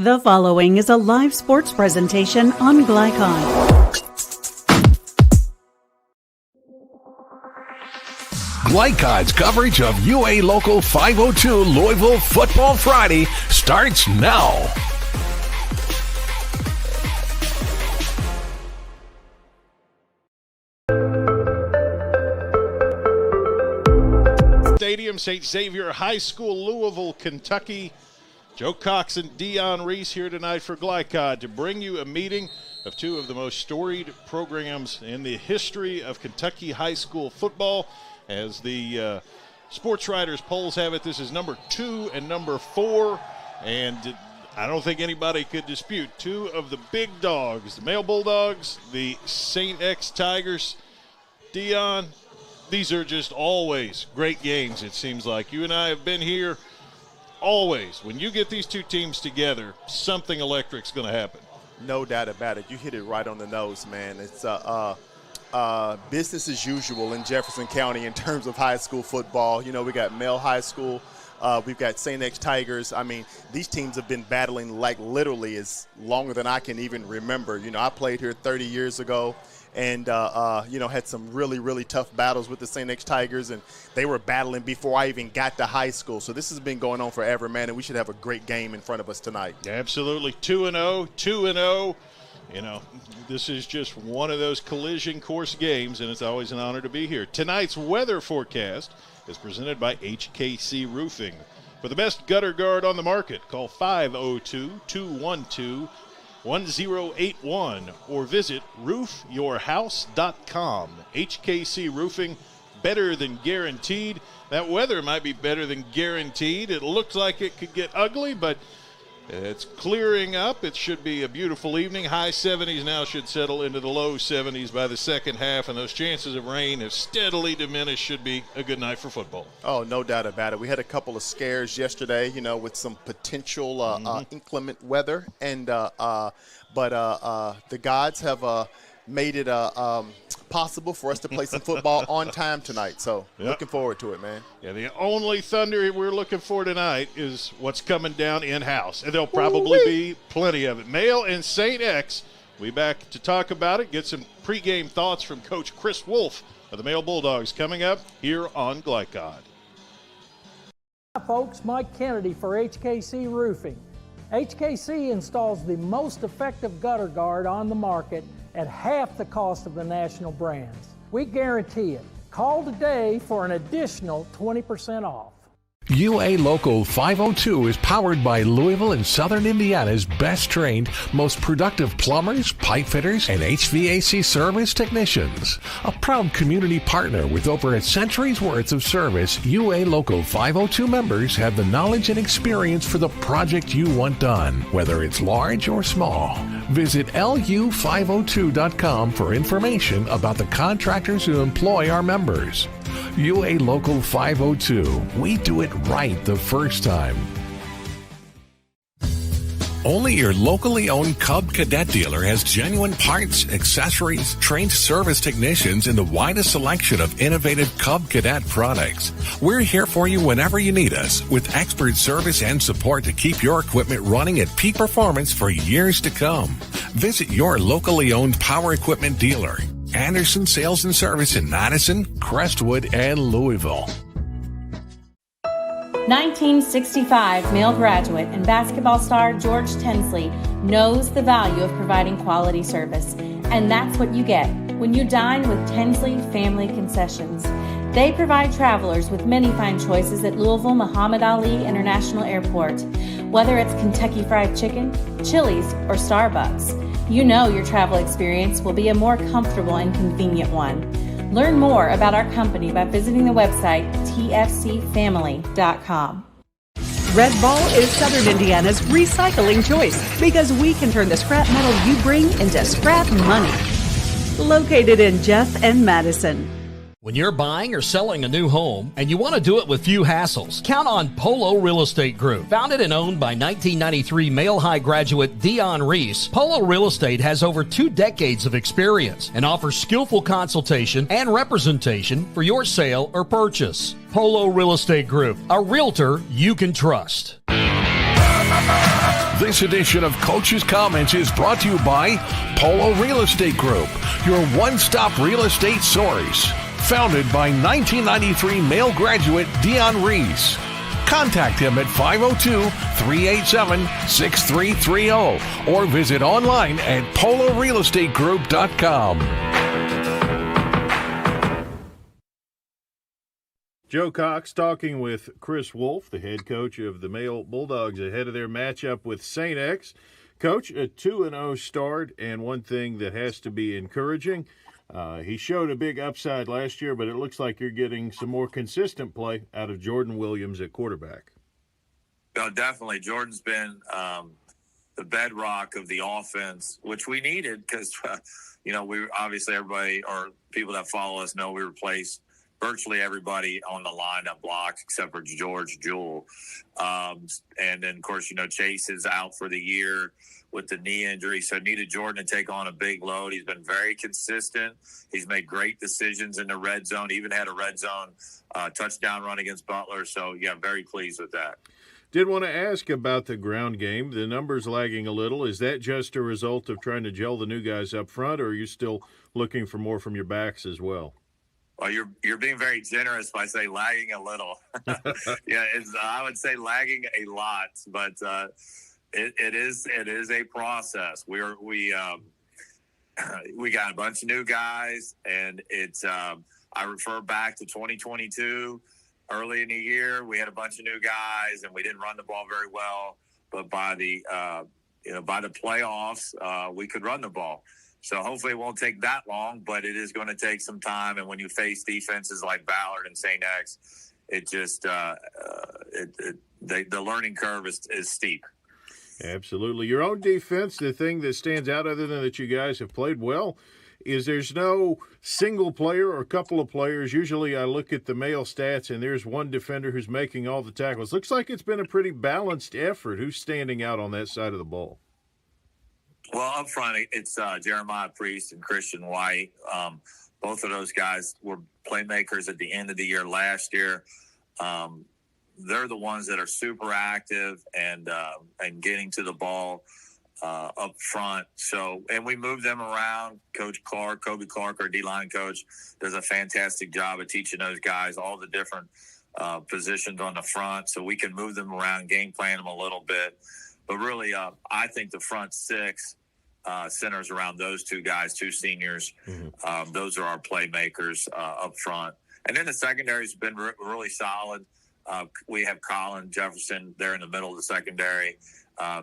The following is a live sports presentation on Glycod. Glycod's coverage of UA Local 502 Louisville Football Friday starts now. Stadium, St. Xavier High School, Louisville, Kentucky. Joe Cox and Dion Reese here tonight for Glycod to bring you a meeting of two of the most storied programs in the history of Kentucky high school football. As the Sports Writers polls have it, this is number 2 and number 4, and I don't think anybody could dispute two of the big dogs, the Male Bulldogs, the St. X Tigers. Dion, these are just always great games, it seems like. You and I have been here always. When you get these two teams together, something electric's going to happen. No doubt about it. You hit it right on the nose, man. It's business as usual in Jefferson County in terms of high school football. You know, we got Male High School. We've got St. X Tigers. I mean, these teams have been battling like literally as longer than I can even remember. You know, I played here 30 years ago and, you know, had some really, really tough battles with the St. X Tigers, and they were battling before I even got to high school. So this has been going on forever, man, and we should have a great game in front of us tonight. Absolutely. 2-0, 2-0. You know, this is just one of those collision course games, and it's always an honor to be here. Tonight's weather forecast is presented by HKC Roofing. For the best gutter guard on the market, call 502-212-1081 or visit roofyourhouse.com. HKC Roofing, better than guaranteed. That weather might be better than guaranteed. It looks like it could get ugly, but it's clearing up. It should be a beautiful evening. High 70s now should settle into the low 70s by the second half, and those chances of rain have steadily diminished. Should be a good night for football. Oh, no doubt about it. We had a couple of scares yesterday, you know, with some potential inclement weather, and but the gods have made it possible for us to play some football on time tonight. So looking forward to it, man. Yeah, the only thunder we're looking for tonight is what's coming down in-house. And there'll probably be plenty of it. Male and St. X, we back to talk about it, get some pregame thoughts from Coach Chris Wolf of the Male Bulldogs coming up here on Glycod. Hi, folks. Mike Kennedy for HKC Roofing. HKC installs the most effective gutter guard on the market at half the cost of the national brands. We guarantee it. Call today for an additional 20% off. UA Local 502 is powered by Louisville and Southern Indiana's best trained, most productive plumbers, pipe fitters, and HVAC service technicians. A proud community partner with over a century's worth of service, UA Local 502 members have the knowledge and experience for the project you want done, whether it's large or small. Visit lu502.com for information about the contractors who employ our members. UA Local 502. We do it right the first time. Only your locally owned Cub Cadet dealer has genuine parts, accessories, trained service technicians, and the widest selection of innovative Cub Cadet products. We're here for you whenever you need us, with expert service and support to keep your equipment running at peak performance for years to come. Visit your locally owned power equipment dealer. Anderson Sales and Service in Madison, Crestwood, and Louisville. 1965 Male graduate and basketball star George Tensley knows the value of providing quality service, and that's what you get when you dine with Tensley Family Concessions. They provide travelers with many fine choices at Louisville Muhammad Ali International Airport. Whether it's Kentucky Fried Chicken, Chili's, or Starbucks, you know your travel experience will be a more comfortable and convenient one. Learn more about our company by visiting the website tfcfamily.com. Red Ball is Southern Indiana's recycling choice because we can turn the scrap metal you bring into scrap money. Located in Jeff and Madison. When you're buying or selling a new home and you want to do it with few hassles, count on Polo Real Estate Group. Founded and owned by 1993 Male High graduate Dion Reese, Polo Real Estate has over 2 decades of experience and offers skillful consultation and representation for your sale or purchase. Polo Real Estate Group, a realtor you can trust. This edition of Coach's Comments is brought to you by Polo Real Estate Group, your one-stop real estate source. Founded by 1993 Male graduate Dion Reese. Contact him at 502-387-6330 or visit online at polorealestategroup.com. Joe Cox talking with Chris Wolf, the head coach of the Male Bulldogs, ahead of their matchup with St. X. Coach, a 2-0 start, and one thing that has to be encouraging, he showed a big upside last year, but it looks like you're getting some more consistent play out of Jordan Williams at quarterback. No, definitely. Jordan's been the bedrock of the offense, which we needed because, we obviously everybody or people that follow us know we replaced virtually everybody on the lineup block except for George Jewell. And then, of course, Chase is out for the year with the knee injury, so needed Jordan to take on a big load. He's been very consistent. He's made great decisions in the red zone, even had a red zone touchdown run against Butler. So, yeah, very pleased with that. Did want to ask about the ground game. The numbers lagging a little. Is that just a result of trying to gel the new guys up front, or are you still looking for more from your backs as well? Well, you're being very generous by saying lagging a little. Yeah, I would say lagging a lot, but it is a process. We got a bunch of new guys, and it's I refer back to 2022. Early in the year, we had a bunch of new guys, and we didn't run the ball very well. But by the playoffs, we could run the ball. So hopefully it won't take that long, but it is going to take some time. And when you face defenses like Ballard and St. X, it just the learning curve is steep. Absolutely. Your own defense, the thing that stands out other than that you guys have played well, is there's no single player or a couple of players. Usually I look at the Male stats, and there's one defender who's making all the tackles. Looks like it's been a pretty balanced effort. Who's standing out on that side of the ball? Well, up front, it's Jeremiah Priest and Christian White. Both of those guys were playmakers at the end of the year last year. They're the ones that are super active and getting to the ball up front. So, and we move them around. Coach Clark, Kobe Clark, our D-line coach, does a fantastic job of teaching those guys all the different positions on the front, so we can move them around, game plan them a little bit. But really, I think the front six centers around those two guys, two seniors. Mm-hmm. Those are our playmakers up front. And then the secondary's been really solid. We have Colin Jefferson there in the middle of the secondary.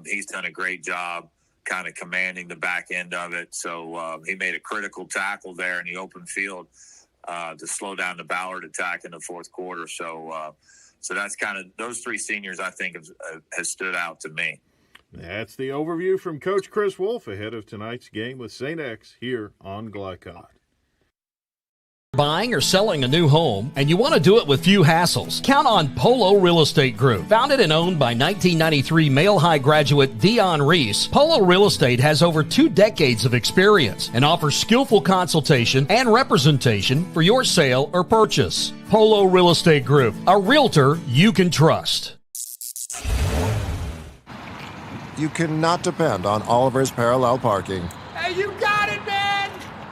He's done a great job kind of commanding the back end of it. So he made a critical tackle there in the open field to slow down the Ballard attack in the fourth quarter. So that's kind of those three seniors I think has stood out to me. That's the overview from Coach Chris Wolf ahead of tonight's game with St. X here on Glycod. Buying or selling a new home, and you want to do it with few hassles? Count on Polo Real Estate Group. Founded and owned by 1993 Male High graduate Dion Reese, Polo Real Estate has over 2 decades of experience and offers skillful consultation and representation for your sale or purchase. Polo Real Estate Group, a realtor you can trust. You cannot depend on Oliver's parallel parking. Hey, you got it, man!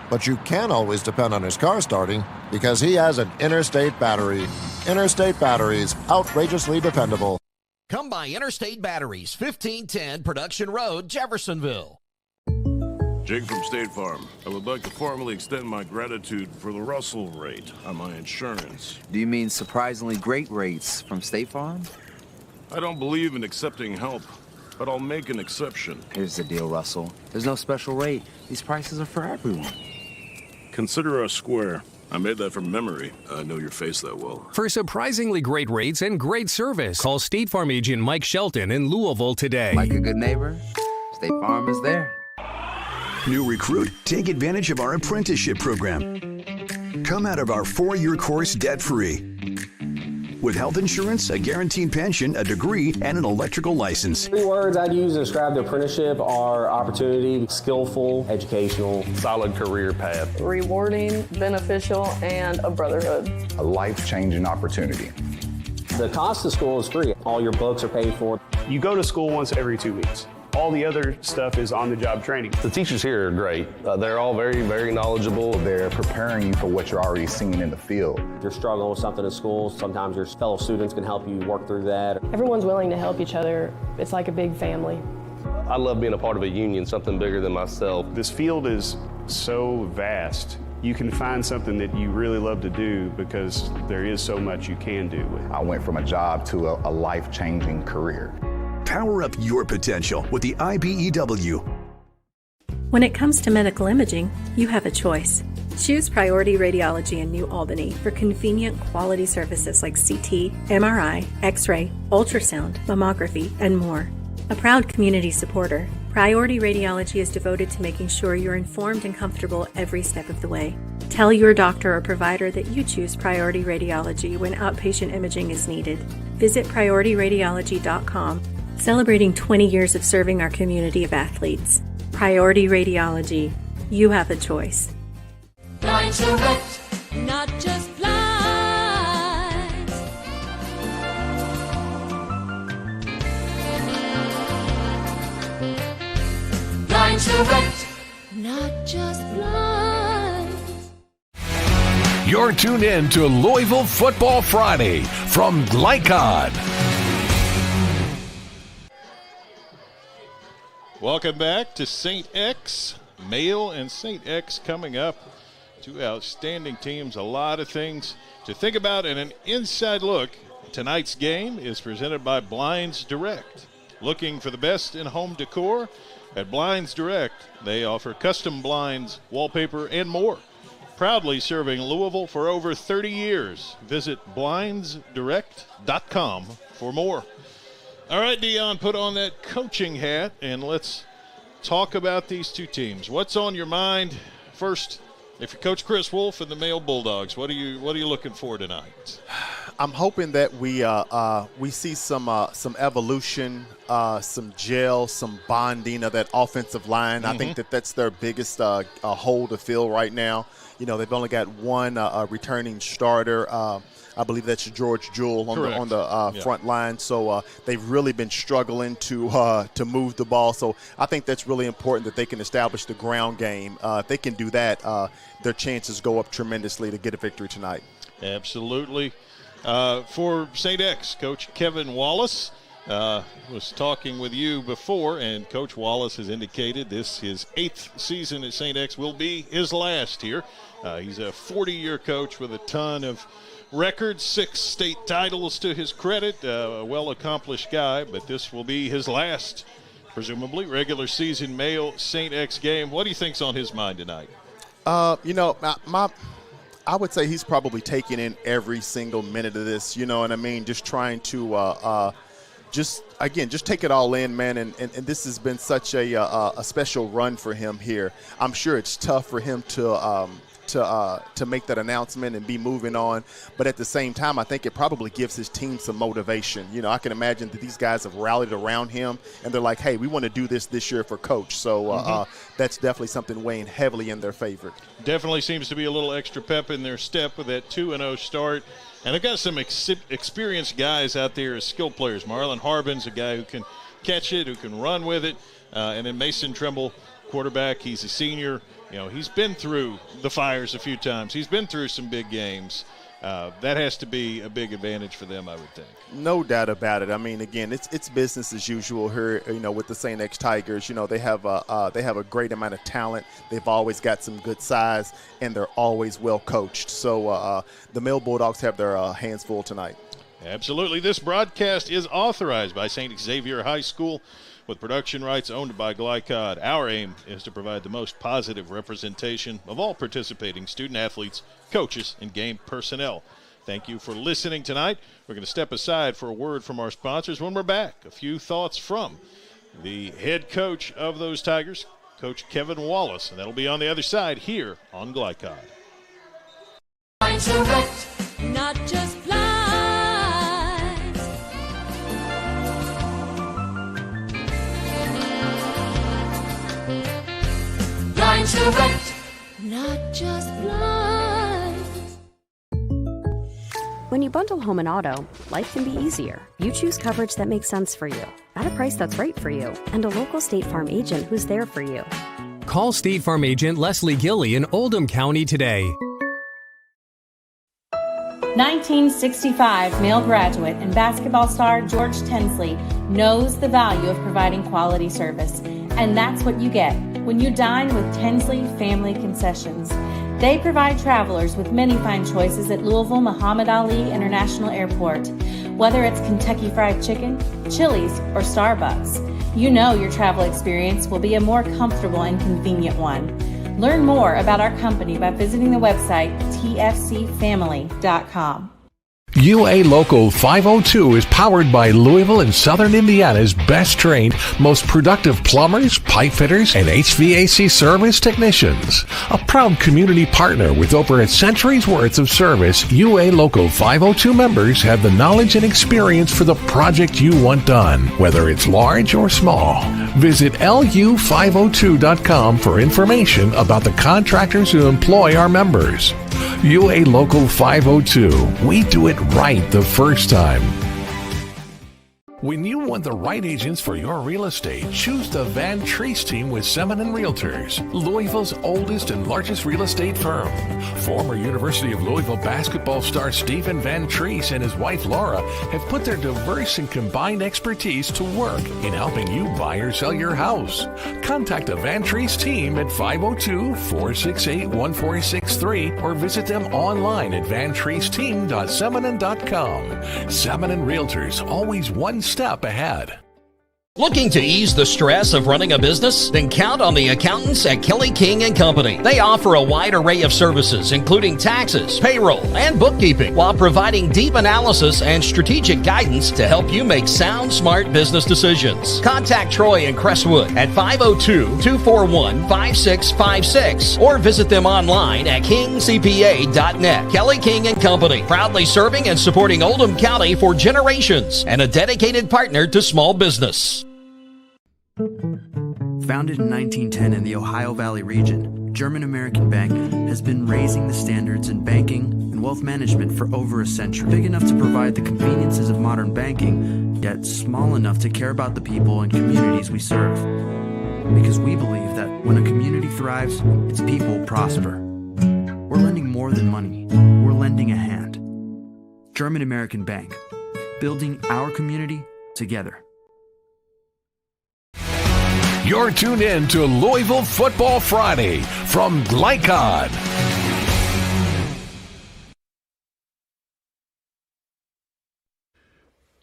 But you can always depend on his car starting because he has an Interstate battery. Interstate batteries, outrageously dependable. Come by Interstate Batteries, 1510 Production Road, Jeffersonville. Jake from State Farm. I would like to formally extend my gratitude for the Russell rate on my insurance. Do you mean surprisingly great rates from State Farm? I don't believe in accepting help, but I'll make an exception. Here's the deal, Russell. There's no special rate. These prices are for everyone. Consider us square. I made that from memory. I know your face that well. For surprisingly great rates and great service, call State Farm agent Mike Shelton in Louisville today. Like a good neighbor, State Farm is there. New recruit, take advantage of our apprenticeship program. Come out of our 4-year course debt-free. With health insurance, a guaranteed pension, a degree, and an electrical license. 3 words I'd use to describe the apprenticeship are opportunity, skillful, educational, solid career path, rewarding, beneficial, and a brotherhood. A life-changing opportunity. The cost of school is free. All your books are paid for. You go to school once every 2 weeks. All the other stuff is on-the-job training. The teachers here are great. They're all very, very knowledgeable. They're preparing you for what you're already seeing in the field. If you're struggling with something at school, sometimes your fellow students can help you work through that. Everyone's willing to help each other. It's like a big family. I love being a part of a union, something bigger than myself. This field is so vast. You can find something that you really love to do because there is so much you can do. I went from a job to a life-changing career. Power up your potential with the IBEW. When it comes to medical imaging, you have a choice. Choose Priority Radiology in New Albany for convenient quality services like CT, MRI, X-ray, ultrasound, mammography, and more. A proud community supporter, Priority Radiology is devoted to making sure you're informed and comfortable every step of the way. Tell your doctor or provider that you choose Priority Radiology when outpatient imaging is needed. Visit PriorityRadiology.com, celebrating 20 years of serving our community of athletes. Priority Radiology. You have a choice. Blind Direct, not just blind. Blind Direct, not just blind. You're tuned in to Louisville Football Friday from Glycod. Welcome back to St. X. Male and St. X coming up. Two outstanding teams, a lot of things to think about, and an inside look. Tonight's game is presented by Blinds Direct. Looking for the best in home decor? At Blinds Direct, they offer custom blinds, wallpaper, and more. Proudly serving Louisville for over 30 years. Visit blindsdirect.com for more. All right, Dion, put on that coaching hat, and let's talk about these two teams. What's on your mind? First, if you're Coach Chris Wolf and the Male Bulldogs, what are you looking for tonight? I'm hoping that we see some evolution, some gel, some bonding of that offensive line. I think that's their biggest hole to fill right now. You know, they've only got one returning starter. I believe that's George Jewell on the front line. So they've really been struggling to move the ball. So I think that's really important that they can establish the ground game. If they can do that, their chances go up tremendously to get a victory tonight. Absolutely. For St. X, Coach Kevin Wallace was talking with you before, and Coach Wallace has indicated his 8th season at St. X will be his last here. He's a 40-year coach with a ton of records, 6 state titles to his credit, a well-accomplished guy, but this will be his last, presumably, regular season male St. X game. What do you think's on his mind tonight? You know, I would say he's probably taking in every single minute of this, you know what I mean? Just trying to just take it all in, man. And this has been such a special run for him here. I'm sure it's tough for him to make that announcement and be moving on. But at the same time, I think it probably gives his team some motivation. You know, I can imagine that these guys have rallied around him, and they're like, hey, we want to do this year for Coach. So that's definitely something weighing heavily in their favor. Definitely seems to be a little extra pep in their step with that 2-0 start. And they've got some experienced guys out there as skill players. Marlon Harbin's a guy who can catch it, who can run with it. And then Mason Trimble, quarterback, he's a senior. You know, he's been through the fires a few times. He's been through some big games. That has to be a big advantage for them, I would think. No doubt about it. I mean, again, it's business as usual here. You know, with the St. X Tigers, you know, they have a great amount of talent. They've always got some good size, and they're always well coached. So the Male Bulldogs have their hands full tonight. Absolutely. This broadcast is authorized by St. Xavier High School, with production rights owned by Glycod. Our aim is to provide the most positive representation of all participating student-athletes, coaches, and game personnel. Thank you for listening tonight. We're going to step aside for a word from our sponsors. When we're back, a few thoughts from the head coach of those Tigers, Coach Kevin Wallace, and that'll be on the other side here on Glycod. Not just blind. Blind Direct, not just blind. When you bundle home and auto, life can be easier. You choose coverage that makes sense for you, at a price that's right for you, and a local State Farm agent who's there for you. Call State Farm agent Leslie Gilly in Oldham County today. 1965 male graduate and basketball star George Tensley knows the value of providing quality service. And that's what you get when you dine with Tensley Family Concessions. They provide travelers with many fine choices at Louisville Muhammad Ali International Airport. Whether it's Kentucky Fried Chicken, Chili's, or Starbucks, you know your travel experience will be a more comfortable and convenient one. Learn more about our company by visiting the website tfcfamily.com. UA Local 502 is powered by Louisville and Southern Indiana's best trained, most productive plumbers, pipe fitters, and HVAC service technicians. A proud community partner with over a century's worth of service, UA Local 502 members have the knowledge and experience for the project you want done, whether it's large or small. Visit lu502.com for information about the contractors who employ our members. UA Local 502. We do it right the first time. When you want the right agents for your real estate, choose the Van Treese team with Semin Realtors, Louisville's oldest and largest real estate firm. Former University of Louisville basketball star Stephen Van Treese and his wife Laura have put their diverse and combined expertise to work in helping you buy or sell your house. Contact the Van Treese team at 502-468-1463 or visit them online at vantreeseteam.seminin.com. Seminin Realtors, always one step ahead. Looking to ease the stress of running a business? Then count on the accountants at Kelly King & Company. They offer a wide array of services, including taxes, payroll, and bookkeeping, while providing deep analysis and strategic guidance to help you make sound, smart business decisions. Contact Troy and Crestwood at 502-241-5656 or visit them online at kingcpa.net. Kelly King & Company, proudly serving and supporting Oldham County for generations and a dedicated partner to small business. Founded in 1910 in the Ohio Valley region, German American Bank has been raising the standards in banking and wealth management for over a century. Big enough to provide the conveniences of modern banking, yet small enough to care about the people and communities we serve. Because we believe that when a community thrives, its people prosper. We're lending more than money. We're lending a hand. German American Bank, building our community together. You're tuned in to Louisville Football Friday from Glycod.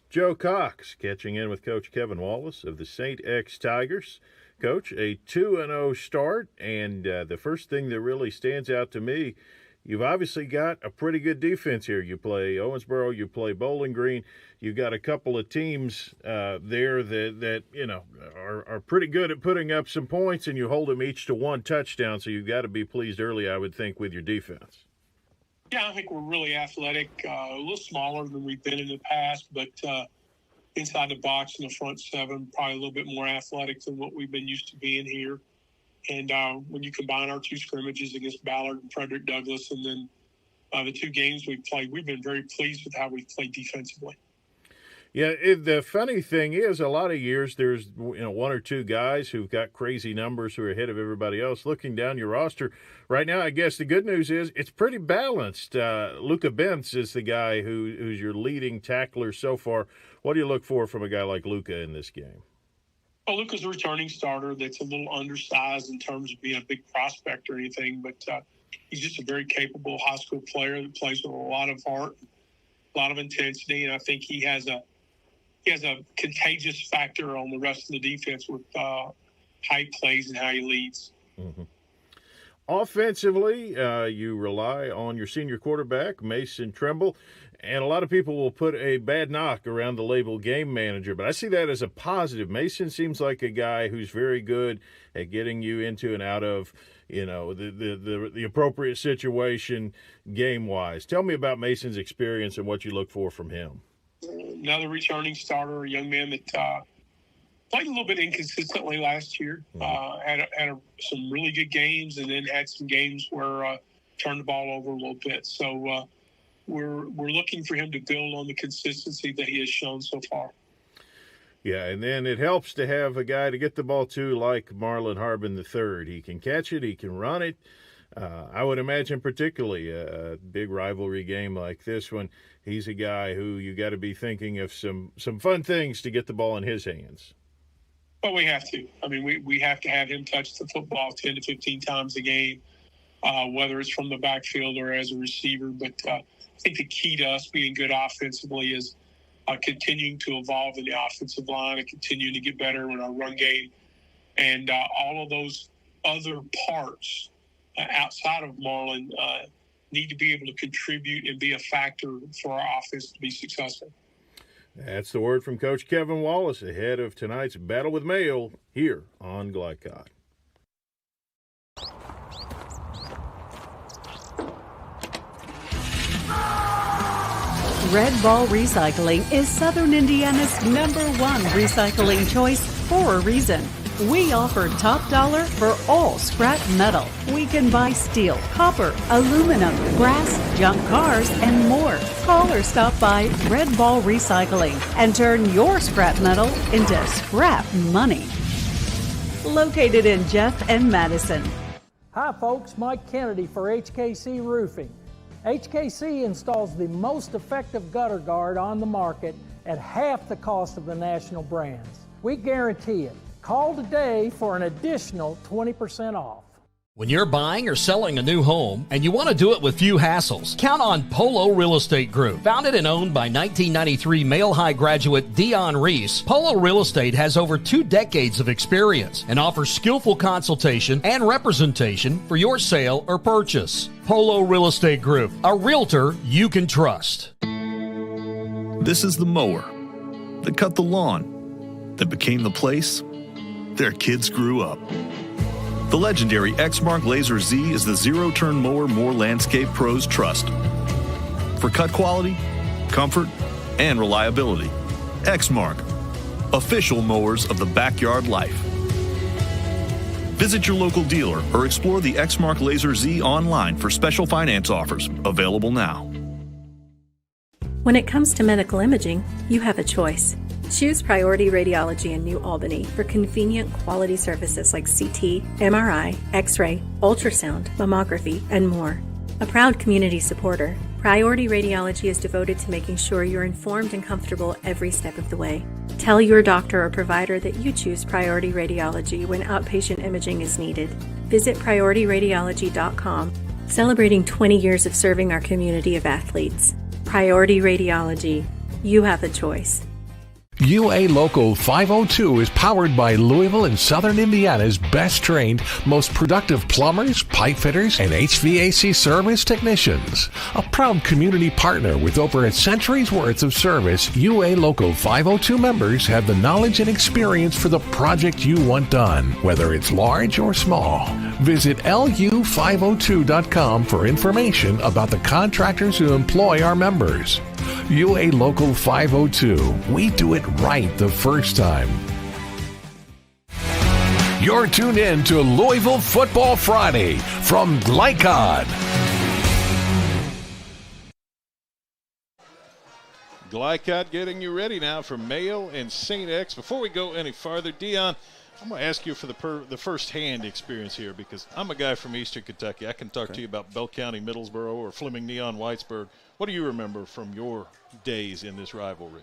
Joe Cox catching in with Coach Kevin Wallace of the St. X Tigers. Coach, a 2-0 start, and the first thing that really stands out to me, you've obviously got a pretty good defense here. You play Owensboro, you play Bowling Green. You've got a couple of teams there that you know are pretty good at putting up some points, and you hold them each to one touchdown. So you've got to be pleased early, I would think, with your defense. Yeah, I think we're really athletic, a little smaller than we've been in the past, but inside the box in the front seven, probably a little bit more athletic than what we've been used to being here. And when you combine our two scrimmages against Ballard and Frederick Douglass, and then the two games we've played, we've been very pleased with how we've played defensively. Yeah, the funny thing is, a lot of years there's one or two guys who've got crazy numbers who are ahead of everybody else. Looking down your roster right now, I guess the good news is it's pretty balanced. Luca Bentz is the guy who's your leading tackler so far. What do you look for from a guy like Luca in this game? Well, Luca's a returning starter that's a little undersized in terms of being a big prospect or anything, but he's just a very capable high school player that plays with a lot of heart, a lot of intensity, and I think he has a contagious factor on the rest of the defense with how he plays and how he leads. Mm-hmm. Offensively, you rely on your senior quarterback, Mason Trimble, and a lot of people will put a bad knock around the label game manager, but I see that as a positive. Mason seems like a guy who's very good at getting you into and out of, the appropriate situation game-wise. Tell me about Mason's experience and what you look for from him. Another returning starter, a young man that played a little bit inconsistently last year, had some really good games and then had some games where turned the ball over a little bit. So we're looking for him to build on the consistency that he has shown so far. Yeah, and then it helps to have a guy to get the ball to like Marlon Harbin III. He can catch it, he can run it. I would imagine particularly a big rivalry game like this one, he's a guy who you got to be thinking of some fun things to get the ball in his hands. Well, we have to. I mean, we have to have him touch the football 10 to 15 times a game, whether it's from the backfield or as a receiver. But I think the key to us being good offensively is continuing to evolve in the offensive line and continuing to get better in our run game. And all of those other parts outside of Marlon need to be able to contribute and be a factor for our offense to be successful. That's the word from Coach Kevin Wallace ahead of tonight's Battle with Mayo here on Glycod. Red Ball Recycling is Southern Indiana's #1 recycling choice for a reason. We offer top dollar for all scrap metal. We can buy steel, copper, aluminum, brass, junk cars, and more. Call or stop by Red Ball Recycling and turn your scrap metal into scrap money. Located in Jeff and Madison. Hi folks, Mike Kennedy for HKC Roofing. HKC installs the most effective gutter guard on the market at half the cost of the national brands. We guarantee it. Call today for an additional 20% off. When you're buying or selling a new home and you want to do it with few hassles, count on Polo Real Estate Group. Founded and owned by 1993 Male High graduate Dion Reese, Polo Real Estate has over 2 decades of experience and offers skillful consultation and representation for your sale or purchase. Polo Real Estate Group, a realtor you can trust. This is the mower that cut the lawn, that became the place their kids grew up. The legendary Exmark Laser Z is the zero-turn mower more landscape pros trust. For cut quality, comfort, and reliability. Exmark, official mowers of the backyard life. Visit your local dealer or explore the Exmark Laser Z online for special finance offers, available now. When it comes to medical imaging, you have a choice. Choose Priority Radiology in New Albany for convenient quality services like CT, MRI, X-ray, ultrasound, mammography, and more. A proud community supporter, Priority Radiology is devoted to making sure you're informed and comfortable every step of the way. Tell your doctor or provider that you choose Priority Radiology when outpatient imaging is needed. Visit PriorityRadiology.com, celebrating 20 years of serving our community of athletes. Priority Radiology. You have a choice. UA Local 502 is powered by Louisville and Southern Indiana's best trained, most productive plumbers, pipe fitters, and HVAC service technicians. A proud community partner with over a century's worth of service, UA Local 502 members have the knowledge and experience for the project you want done, whether it's large or small. Visit lu502.com for information about the contractors who employ our members. UA Local 502. We do it right the first time. You're tuned in to Louisville Football Friday from Glycod. Glycod getting you ready now for Mayo and St. X. Before we go any farther, Dion, I'm going to ask you for the first-hand experience here because I'm a guy from Eastern Kentucky. I can talk to you about Bell County, Middlesboro, or Fleming Neon Whitesburg. What do you remember from your days in this rivalry?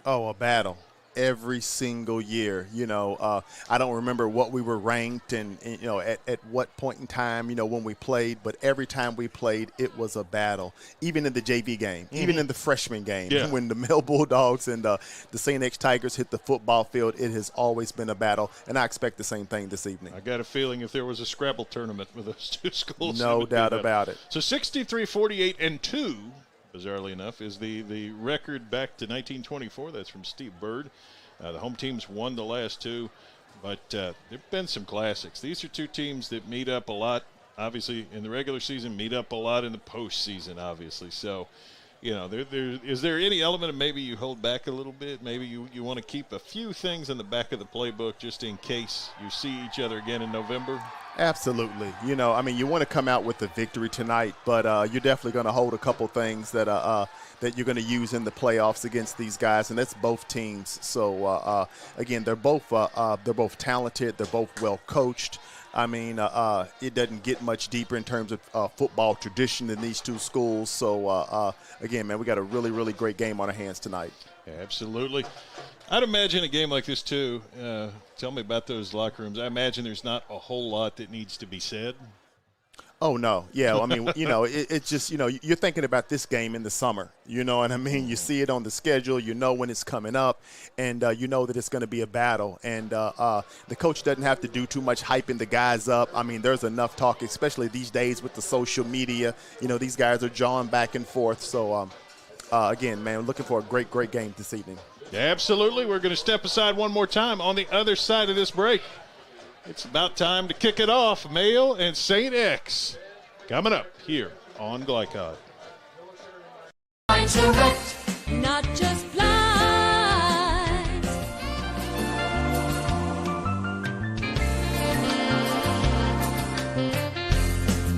Oh, a battle. Every single year, I don't remember what we were ranked and at what point in time, when we played, but every time we played, it was a battle. Even in the JV game, even in the freshman game, when the Male Bulldogs and the St. X Tigers hit the football field, it has always been a battle, and I expect the same thing this evening. I got a feeling if there was a Scrabble tournament with those two schools, no doubt about it. So 63-48-2. Bizarrely enough, is the record back to 1924. That's from Steve Bird. The home teams won the last two, but there have been some classics. These are two teams that meet up a lot, obviously, in the regular season, meet up a lot in the postseason, obviously. So, is there any element of maybe you hold back a little bit? Maybe you want to keep a few things in the back of the playbook just in case you see each other again in November? Absolutely. You want to come out with the victory tonight, but you're definitely going to hold a couple things that you're going to use in the playoffs against these guys, and that's both teams. So again, they're both talented. They're both well coached. It doesn't get much deeper in terms of football tradition than these two schools. So, again, man, we got a really, really great game on our hands tonight. Yeah, absolutely. I'd imagine a game like this, too. Tell me about those locker rooms. I imagine there's not a whole lot that needs to be said. Oh, no. Yeah, it's just, you're thinking about this game in the summer. You know what I mean? You see it on the schedule. You know when it's coming up, and you know that it's going to be a battle. And the coach doesn't have to do too much hyping the guys up. There's enough talk, especially these days with the social media. These guys are jawing back and forth. So, again, man, looking for a great, great game this evening. Yeah, absolutely. We're going to step aside one more time on the other side of this break. It's about time to kick it off. Male and St. X coming up here on Glycod. Not just flies.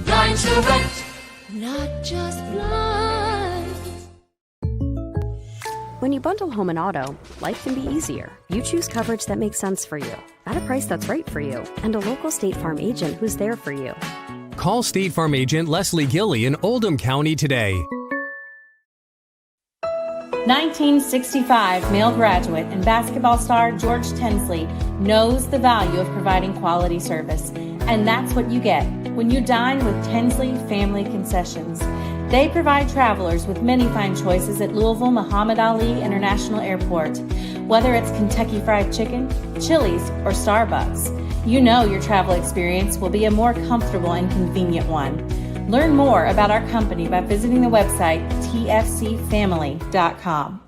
Flying direct, not just flies. When you bundle home and auto, life can be easier. You choose coverage that makes sense for you, at a price that's right for you, and a local State Farm agent who's there for you. Call State Farm agent Leslie Gilly in Oldham County today. 1965 male graduate and basketball star George Tensley knows the value of providing quality service. And that's what you get when you dine with Tensley Family Concessions. They provide travelers with many fine choices at Louisville Muhammad Ali International Airport. Whether it's Kentucky Fried Chicken, Chili's, or Starbucks, you know your travel experience will be a more comfortable and convenient one. Learn more about our company by visiting the website tfcfamily.com.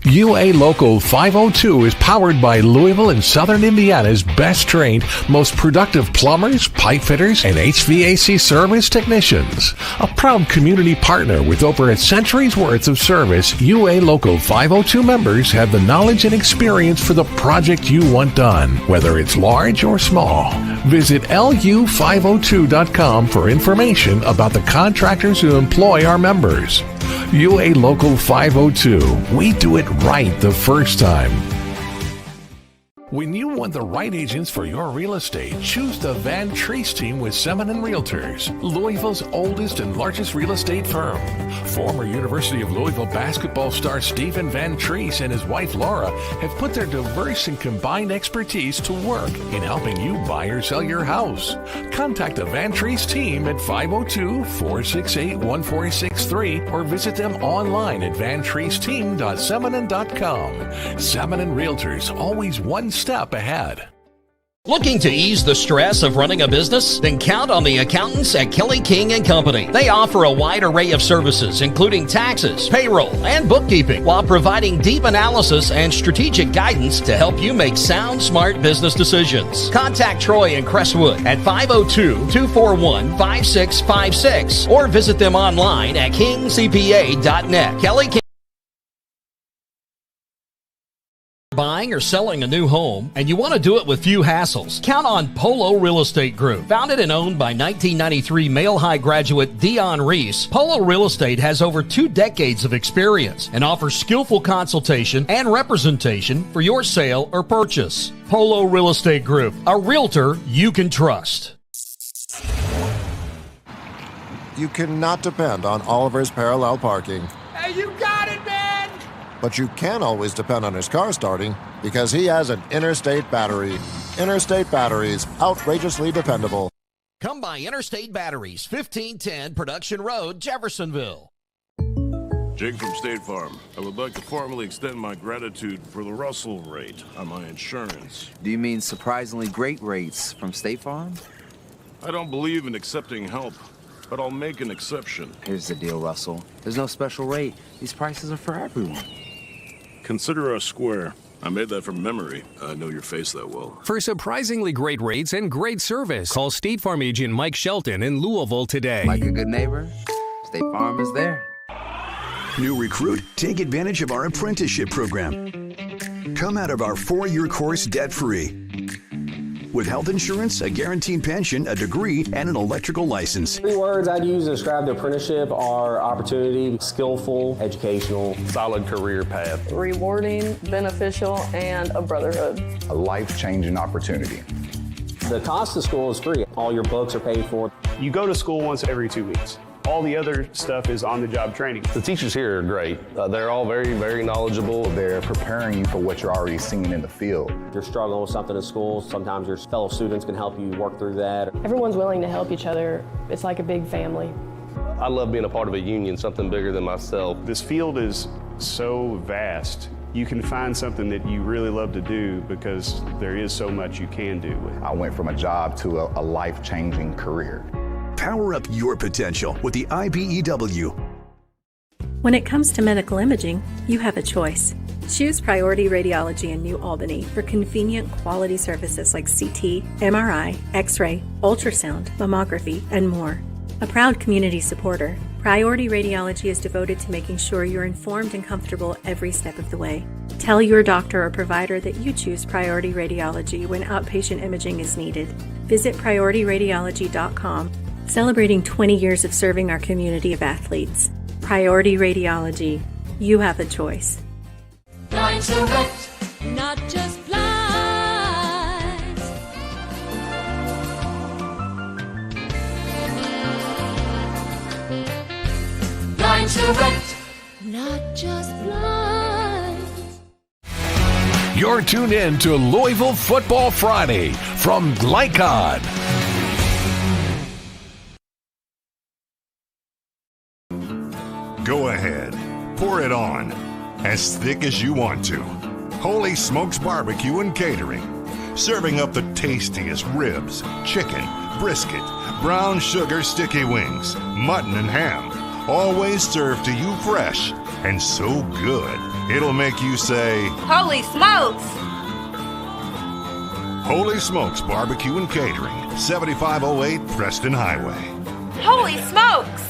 UA Local 502 is powered by Louisville and Southern Indiana's best trained, most productive plumbers, pipe fitters, and HVAC service technicians. A proud community partner with over a century's worth of service, UA Local 502 members have the knowledge and experience for the project you want done, whether it's large or small. Visit lu502.com for information about the contractors who employ our members. UA Local 502. We do it right the first time. When you want the right agents for your real estate, choose the Van Treese team with Semin & Realtors, Louisville's oldest and largest real estate firm. Former University of Louisville basketball star Stephen Van Treese and his wife Laura have put their diverse and combined expertise to work in helping you buy or sell your house. Contact the Van Treese team at 502-468-1463 or visit them online at vantreeseteam.semin.com. Semin & Realtors, always one step ahead. Looking to ease the stress of running a business? Then count on the accountants at Kelly King & Company. They offer a wide array of services, including taxes, payroll, and bookkeeping, while providing deep analysis and strategic guidance to help you make sound, smart business decisions. Contact Troy in Crestwood at 502-241-5656 or visit them online at kingcpa.net. Kelly King. Buying or selling a new home, and you want to do it with few hassles? Count on Polo Real Estate Group. Founded and owned by 1993 Male High graduate Dion Reese, Polo Real Estate has over 2 decades of experience and offers skillful consultation and representation for your sale or purchase. Polo Real Estate Group, a realtor you can trust. You cannot depend on Oliver's parallel parking. Hey, you got it, man! But you can always depend on his car starting because he has an Interstate battery. Interstate batteries, outrageously dependable. Come by Interstate Batteries, 1510 Production Road, Jeffersonville. Jake from State Farm. I would like to formally extend my gratitude for the Russell rate on my insurance. Do you mean surprisingly great rates from State Farm? I don't believe in accepting help, but I'll make an exception. Here's the deal, Russell. There's no special rate. These prices are for everyone. Consider us square. I made that from memory. I know your face that well. For surprisingly great rates and great service, call State Farm agent Mike Shelton in Louisville today. Like a good neighbor, State Farm is there. New recruit? Take advantage of our apprenticeship program. Come out of our 4-year course debt-free. With health insurance, a guaranteed pension, a degree, and an electrical license. 3 words I'd use to describe the apprenticeship are opportunity, skillful, educational, solid career path, rewarding, beneficial, and a brotherhood. a life-changing opportunity. The cost of school is free. All your books are paid for. You go to school once every 2 weeks. All the other stuff is on-the-job training. The teachers here are great. They're all very, very knowledgeable. They're preparing you for what you're already seeing in the field. If you're struggling with something in school, sometimes your fellow students can help you work through that. Everyone's willing to help each other. It's like a big family. I love being a part of a union, something bigger than myself. This field is so vast. You can find something that you really love to do because there is so much you can do. I went from a job to a life-changing career. Power up your potential with the IBEW. When it comes to medical imaging, you have a choice. Choose Priority Radiology in New Albany for convenient quality services like CT, MRI, X-ray, ultrasound, mammography, and more. A proud community supporter, Priority Radiology is devoted to making sure you're informed and comfortable every step of the way. Tell your doctor or provider that you choose Priority Radiology when outpatient imaging is needed. Visit PriorityRadiology.com. Celebrating 20 years of serving our community of athletes. Priority Radiology. You have a choice. Blind Select, not just blinds. Blind Select, not just blinds. You're tuned in to Louisville Football Friday from Glycod. Go ahead, pour it on, as thick as you want to. Holy Smokes Barbecue and Catering, serving up the tastiest ribs, chicken, brisket, brown sugar sticky wings, mutton and ham, always served to you fresh and so good, it'll make you say, Holy smokes! Holy Smokes Barbecue and Catering, 7508 Preston Highway. Holy smokes!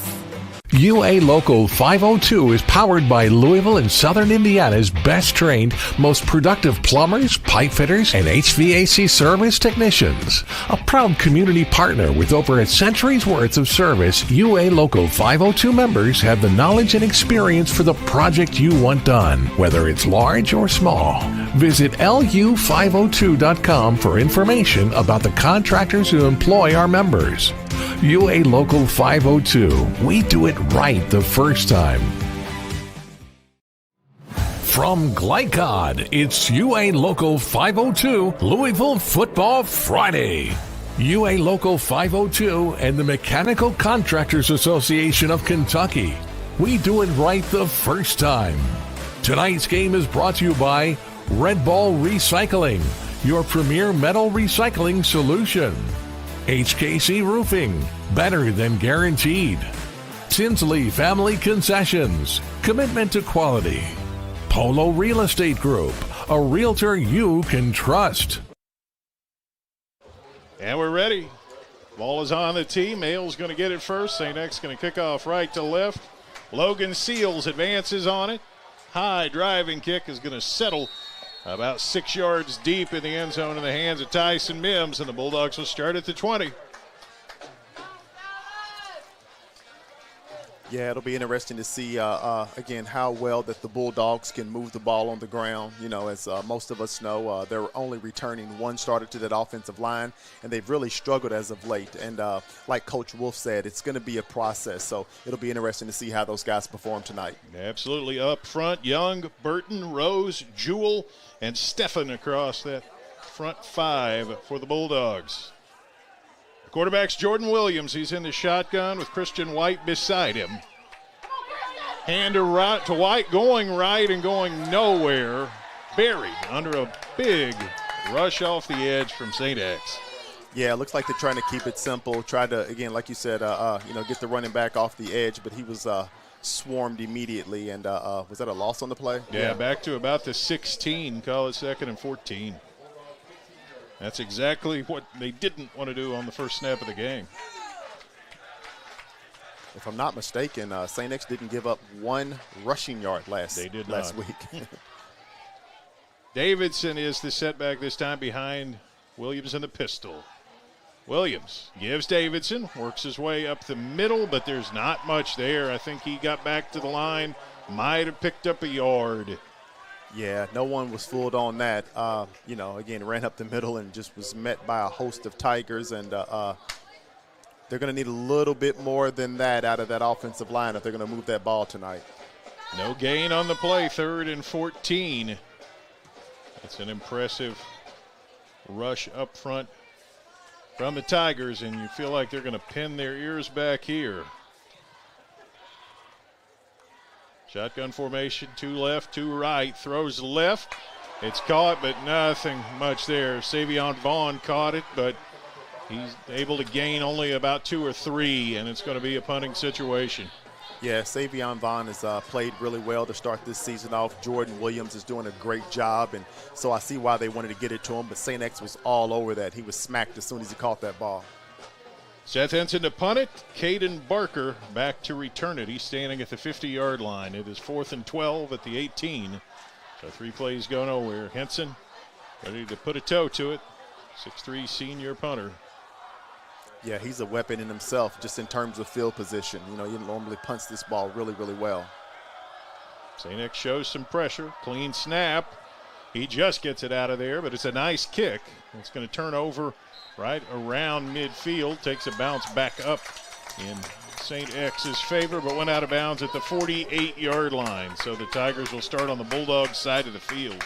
UA Local 502 is powered by Louisville and Southern Indiana's best trained, most productive plumbers, pipe fitters, and HVAC service technicians. A proud community partner with over a century's worth of service, UA Local 502 members have the knowledge and experience for the project you want done, whether it's large or small. Visit lu502.com for information about the contractors who employ our members. UA Local 502. We do it right the first time. From Glycod, it's UA Local 502 Louisville Football Friday. UA Local 502 and the Mechanical Contractors Association of Kentucky. We do it right the first time. Tonight's game is brought to you by Red Ball Recycling, your premier metal recycling solution. HKC Roofing, better than guaranteed. Tinsley Family Concessions, commitment to quality. Polo Real Estate Group, a realtor you can trust. And we're ready. Ball is on the tee. Male's going to get it first. St. X going to kick off right to left. Logan Seals advances on it. High driving kick is going to settle about 6 yards deep in the end zone in the hands of Tyson Mims, and the Bulldogs will start at the 20. Yeah, it'll be interesting to see, again, how well that the Bulldogs can move the ball on the ground. You know, as most of us know, they're only returning one starter to that offensive line, and they've really struggled as of late. And like Coach Wolf said, it's going to be a process, so it'll be interesting to see how those guys perform tonight. Absolutely. Up front, Young, Burton, Rose, Jewell, and Stephan across that front five for the Bulldogs. The quarterback's Jordan Williams. He's in the shotgun with Christian White beside him. Hand to White, going right and going nowhere. Buried under a big rush off the edge from St. X. Yeah, it looks like they're trying to keep it simple. Try to, again, like you said, get the running back off the edge, but he was swarmed immediately. And was that a loss on the play? Yeah, back to about the 16, call it 2nd and 14. That's exactly what they didn't want to do on the first snap of the game. if I'm not mistaken, St. X didn't give up one rushing yard last week. Davidson is the setback this time behind Williams in the pistol. Williams gives Davidson, works his way up the middle, but there's not much there. I think he got back to the line, might have picked up a yard. Yeah, no one was fooled on that. Again, ran up the middle and just was met by a host of Tigers, and they're going to need a little bit more than that out of that offensive line if they're going to move that ball tonight. No gain on the play, 3rd and 14. It's an impressive rush up front from the Tigers, and you feel like they're going to pin their ears back here. Shotgun formation, 2 left, 2 right, throws left. It's caught, but nothing much there. Savion Vaughn caught it, but he's able to gain only about 2 or 3, and it's going to be a punting situation. Yeah, Savion Vaughn has played really well to start this season off. Jordan Williams is doing a great job, and so I see why they wanted to get it to him, but St. X was all over that. He was smacked as soon as he caught that ball. Seth Henson to punt it. Caden Barker back to return it. He's standing at the 50-yard line. It is 4th and 12 at the 18. So 3 plays go nowhere. Henson ready to put a toe to it. 6'3" senior punter. Yeah, he's a weapon in himself just in terms of field position. He normally punts this ball really, really well. St. X shows some pressure. Clean snap. He just gets it out of there, but it's a nice kick. It's going to turn over right around midfield. Takes a bounce back up in St. X's favor, but went out of bounds at the 48-yard line. So the Tigers will start on the Bulldogs side of the field.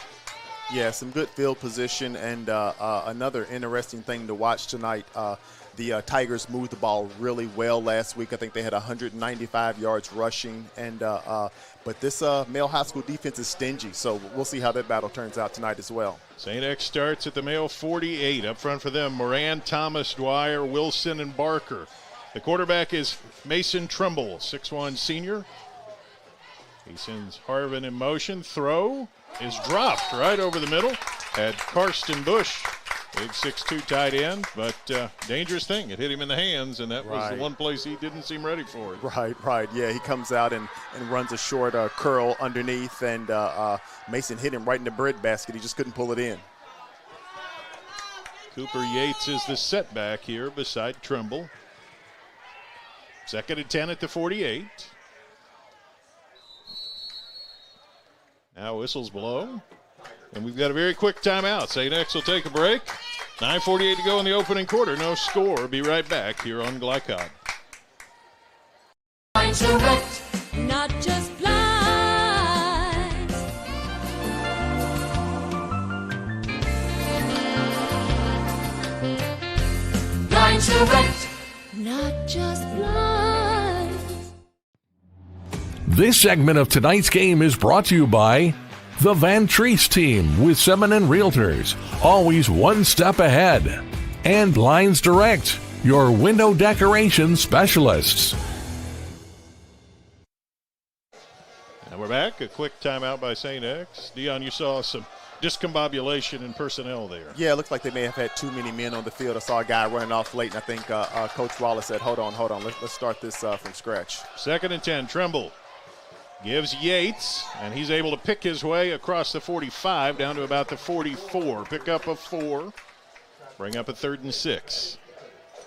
Yeah, some good field position, and another interesting thing to watch tonight. The Tigers moved the ball really well last week. I think they had 195 yards rushing, and but this Male High School defense is stingy, so we'll see how that battle turns out tonight as well. St. X starts at the Male 48. Up front for them, Moran, Thomas, Dwyer, Wilson, and Barker. The quarterback is Mason Trimble, 6'1" senior. He sends Harvin in motion. Throw is dropped right over the middle at Karsten Bush. Big 6'2" tight end, but dangerous thing. It hit him in the hands, and that was the one place he didn't seem ready for it. Right. Yeah, he comes out and runs a short curl underneath, and Mason hit him right in the bread basket. He just couldn't pull it in. Cooper Yates is the setback here beside Trimble. 2nd and 10 at the 48. Now whistles blow. And we've got a very quick timeout. St. X will take a break. 9:48 to go in the opening quarter. No score. Be right back here on Glycod. Not just blinds. Blinds Direct. Not just blinds. This segment of tonight's game is brought to you by the Van Treese team with Semin Realtors, always one step ahead. And Blinds Direct, your window decoration specialists. And we're back. A quick timeout by St. X. Dion, you saw some discombobulation in personnel there. Yeah, it looks like they may have had too many men on the field. I saw a guy running off late, and I think Coach Wallace said, hold on. Let's start this from scratch. 2nd and 10, Trimble gives Yates, and he's able to pick his way across the 45 down to about the 44. Pick up a 4, bring up a 3rd and 6.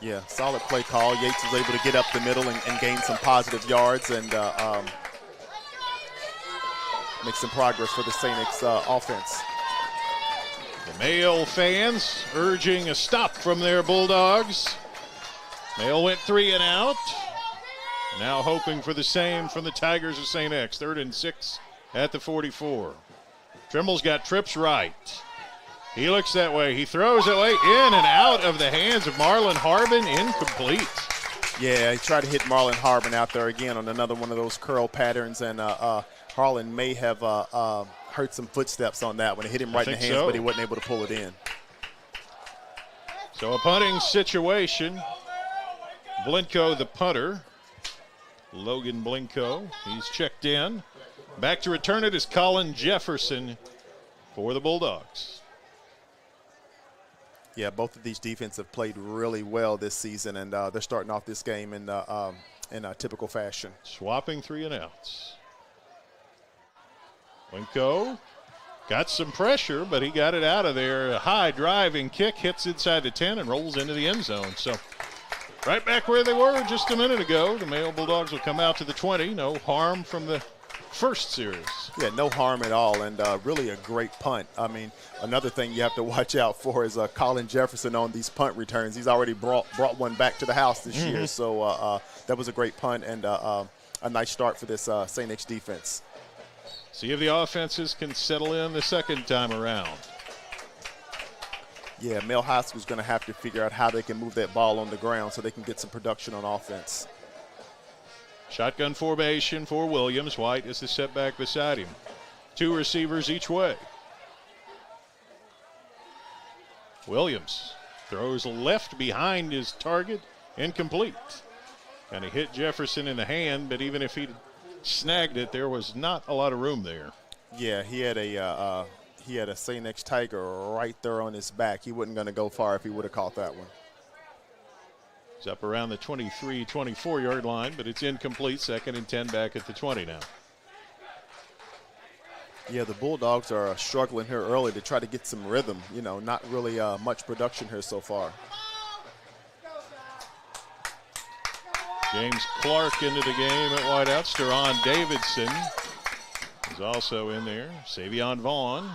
Yeah, solid play call. Yates was able to get up the middle and gain some positive yards and make some progress for the St. X offense. The Male fans urging a stop from their Bulldogs. Male went 3 and out. Now hoping for the same from the Tigers of St. X. 3rd and 6 at the 44. Trimble's got trips right. He looks that way. He throws it way in and out of the hands of Marlon Harbin. Incomplete. Yeah, he tried to hit Marlon Harbin out there again on another one of those curl patterns, and Harlan may have heard some footsteps on that one. It hit him right in the hands, but he wasn't able to pull it in. So a punting situation. Blinko, the punter. Logan Blinko, he's checked in. Back to return it is Colin Jefferson for the Bulldogs. Yeah, both of these defenses have played really well this season, and they're starting off this game in in typical fashion. Swapping 3 and outs. Winko got some pressure, but he got it out of there. A high driving kick hits inside the 10 and rolls into the end zone. So right back where they were just a minute ago. The Male Bulldogs will come out to the 20. No harm from the first series. Yeah, no harm at all, and really a great punt. I mean, another thing you have to watch out for is Colin Jefferson on these punt returns. He's already brought one back to the house this year, so that was a great punt and a nice start for this St. X defense. See if the offenses can settle in the second time around. Yeah, Male High School is going to have to figure out how they can move that ball on the ground so they can get some production on offense. Shotgun formation for Williams. White is the setback beside him. 2 receivers each way. Williams throws left behind his target, incomplete. Kind of hit Jefferson in the hand, but even if he snagged it, there was not a lot of room there. Yeah, he had a St. X Tiger right there on his back. He wasn't going to go far if he would have caught that one. He's up around the 23, 24-yard line, but it's incomplete. 2nd and 10 back at the 20 now. Yeah, the Bulldogs are struggling here early to try to get some rhythm. You know, not really much production here so far. James Clark into the game at wideout. Steron Davidson is also in there. Savion Vaughn.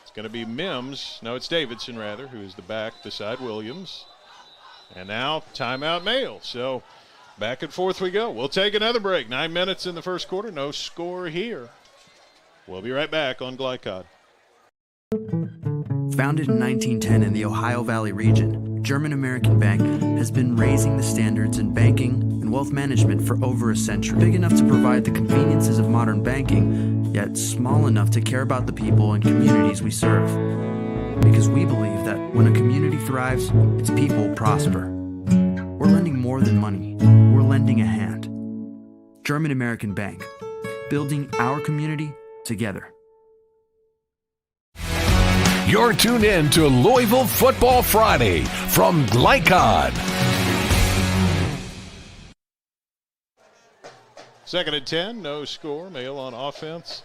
It's going to be Mims. No, it's Davidson, rather, who is the back beside Williams. And now timeout Male. So back and forth we go. We'll take another break. 9 minutes in the first quarter. No score here. We'll be right back on Glycod. Founded in 1910 in the Ohio Valley region, German American Bank has been raising the standards in banking and wealth management for over a century. Big enough to provide the conveniences of modern banking, yet small enough to care about the people and communities we serve. Because we believe that when a community thrives, its people prosper. We're lending more than money. We're lending a hand. German American Bank, building our community together. You're tuned in to Louisville Football Friday from Glycod. 2nd and 10, no score. Male on offense.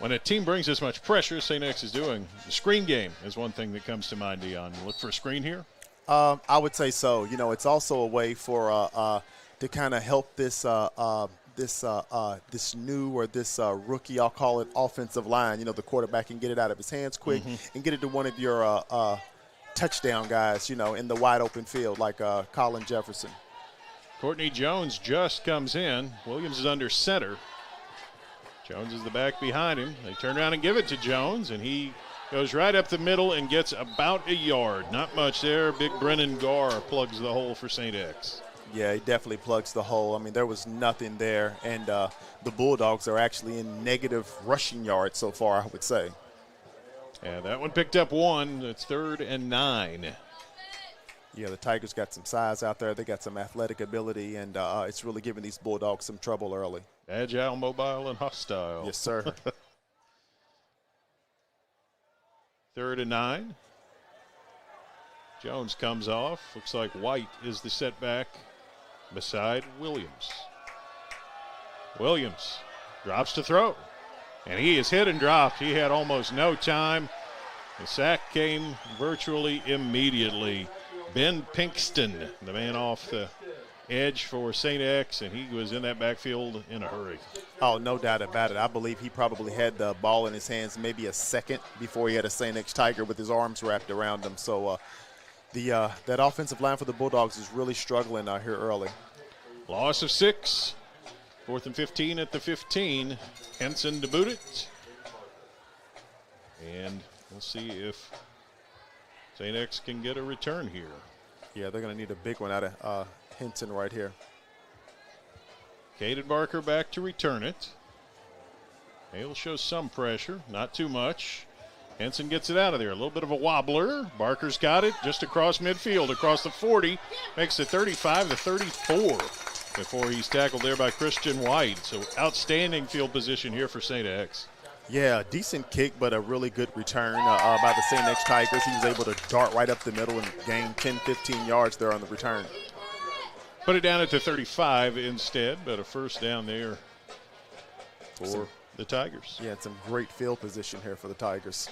When a team brings this much pressure, St. X is doing, the screen game is one thing that comes to mind, Dion. Look for a screen here? I would say so. You know, it's also a way for to kind of help this new or this rookie, I'll call it, offensive line. You know, the quarterback can get it out of his hands quick and get it to one of your touchdown guys, you know, in the wide open field like Colin Jefferson. Courtney Jones just comes in. Williams is under center. Jones is the back behind him. They turn around and give it to Jones, and he goes right up the middle and gets about a yard. Not much there. Big Brennan Garr plugs the hole for St. X. Yeah, he definitely plugs the hole. I mean, there was nothing there, and the Bulldogs are actually in negative rushing yards so far, I would say. Yeah, that one picked up 1. It's 3rd and 9. Yeah, the Tigers got some size out there. They got some athletic ability, and it's really giving these Bulldogs some trouble early. Agile, mobile, and hostile. Yes, sir. 3rd and 9. Jones comes off. Looks like White is the setback beside Williams. Williams drops to throw. And he is hit and dropped. He had almost no time. The sack came virtually immediately. Ben Pinkston, the man off the edge for St. X, and he was in that backfield in a hurry. Oh, no doubt about it. I believe he probably had the ball in his hands maybe a second before he had a St. X Tiger with his arms wrapped around him. So that offensive line for the Bulldogs is really struggling here early. Loss of 6. 4th and 15 at the 15. Henson to boot it. And we'll see if St. X can get a return here. Yeah, they're going to need a big one out of Henson right here. Caden Barker back to return it. He'll show some pressure, not too much. Henson gets it out of there. A little bit of a wobbler. Barker's got it just across midfield, across the 40. Makes it 35 to 34 before he's tackled there by Christian White. So outstanding field position here for St. X. Yeah, decent kick, but a really good return by the St. X Tigers. He was able to dart right up the middle and gain 10, 15 yards there on the return. Put it down at the 35 instead, but a first down there for the Tigers. Yeah, it's some great field position here for the Tigers.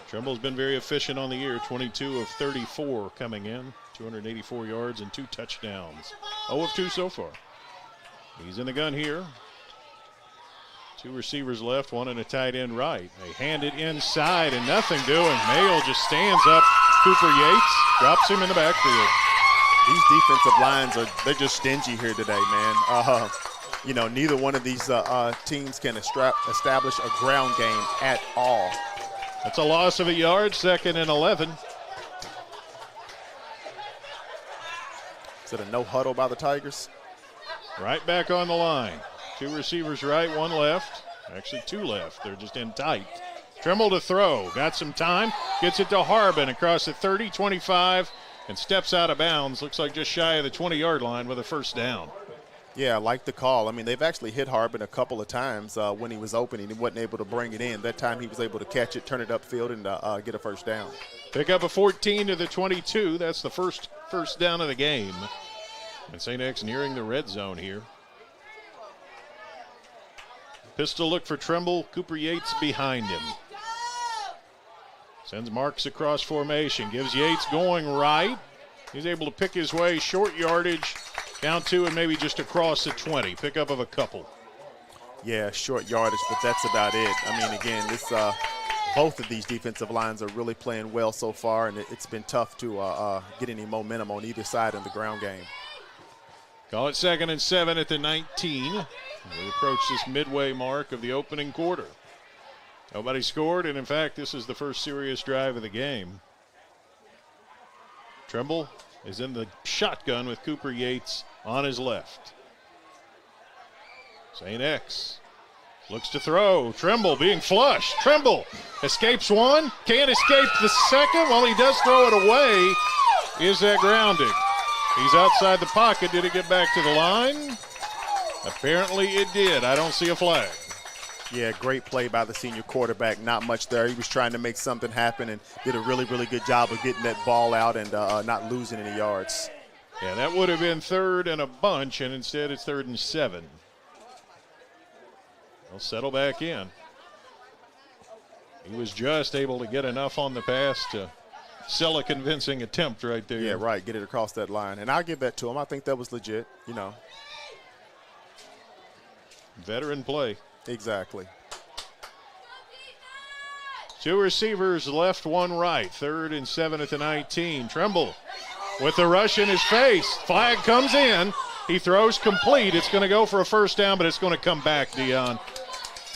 Trimble's been very efficient on the year, 22 of 34 coming in, 284 yards and 2 touchdowns. 0 of 2 so far. He's in the gun here. 2 receivers left, 1 and a tight end right. They hand it inside and nothing doing. Mayo just stands up. Cooper Yates drops him in the backfield. These defensive lines they're just stingy here today, man. You know, neither one of these teams can establish a ground game at all. That's a loss of a yard, 2nd and 11. Is it a no huddle by the Tigers? Right back on the line. 2 receivers right, 1 left. Actually 2 left. They're just in tight. Trimble to throw. Got some time. Gets it to Harbin across the 30, 25, and steps out of bounds. Looks like just shy of the 20-yard line with a first down. Yeah, I like the call. I mean, they've actually hit Harbin a couple of times when he was open and he wasn't able to bring it in. That time he was able to catch it, turn it upfield, and get a first down. Pick up a 14 to the 22. That's the first down of the game. And St. X nearing the red zone here. Pistol look for Trimble. Cooper Yates behind him. Sends Marks across formation. Gives Yates going right. He's able to pick his way short yardage down 2 and maybe just across the 20. Pick up of a couple. Yeah, short yardage, but that's about it. I mean, again, both of these defensive lines are really playing well so far, and it's been tough to get any momentum on either side in the ground game. Call it 2nd and 7 at the 19. We approach this midway mark of the opening quarter. Nobody scored, and in fact, this is the first serious drive of the game. Trimble is in the shotgun with Cooper Yates on his left. St. X looks to throw. Trimble being flushed. Trimble escapes one, can't escape the second. While he does throw it away, is that grounded? He's outside the pocket. Did it get back to the line? Apparently it did. I don't see a flag. Yeah, great play by the senior quarterback. Not much there. He was trying to make something happen and did a really, really good job of getting that ball out and not losing any yards. Yeah, that would have been 3rd and a bunch, and instead it's 3rd and 7. They'll settle back in. He was just able to get enough on the pass to sell a convincing attempt right there. Yeah, right. Get it across that line. And I'll give that to him. I think that was legit, you know. Veteran play. Exactly. 2 receivers left, 1 right. 3rd and 7 at the 19. Trimble with the rush in his face. Flag comes in. He throws complete. It's going to go for a first down, but it's going to come back, Dion.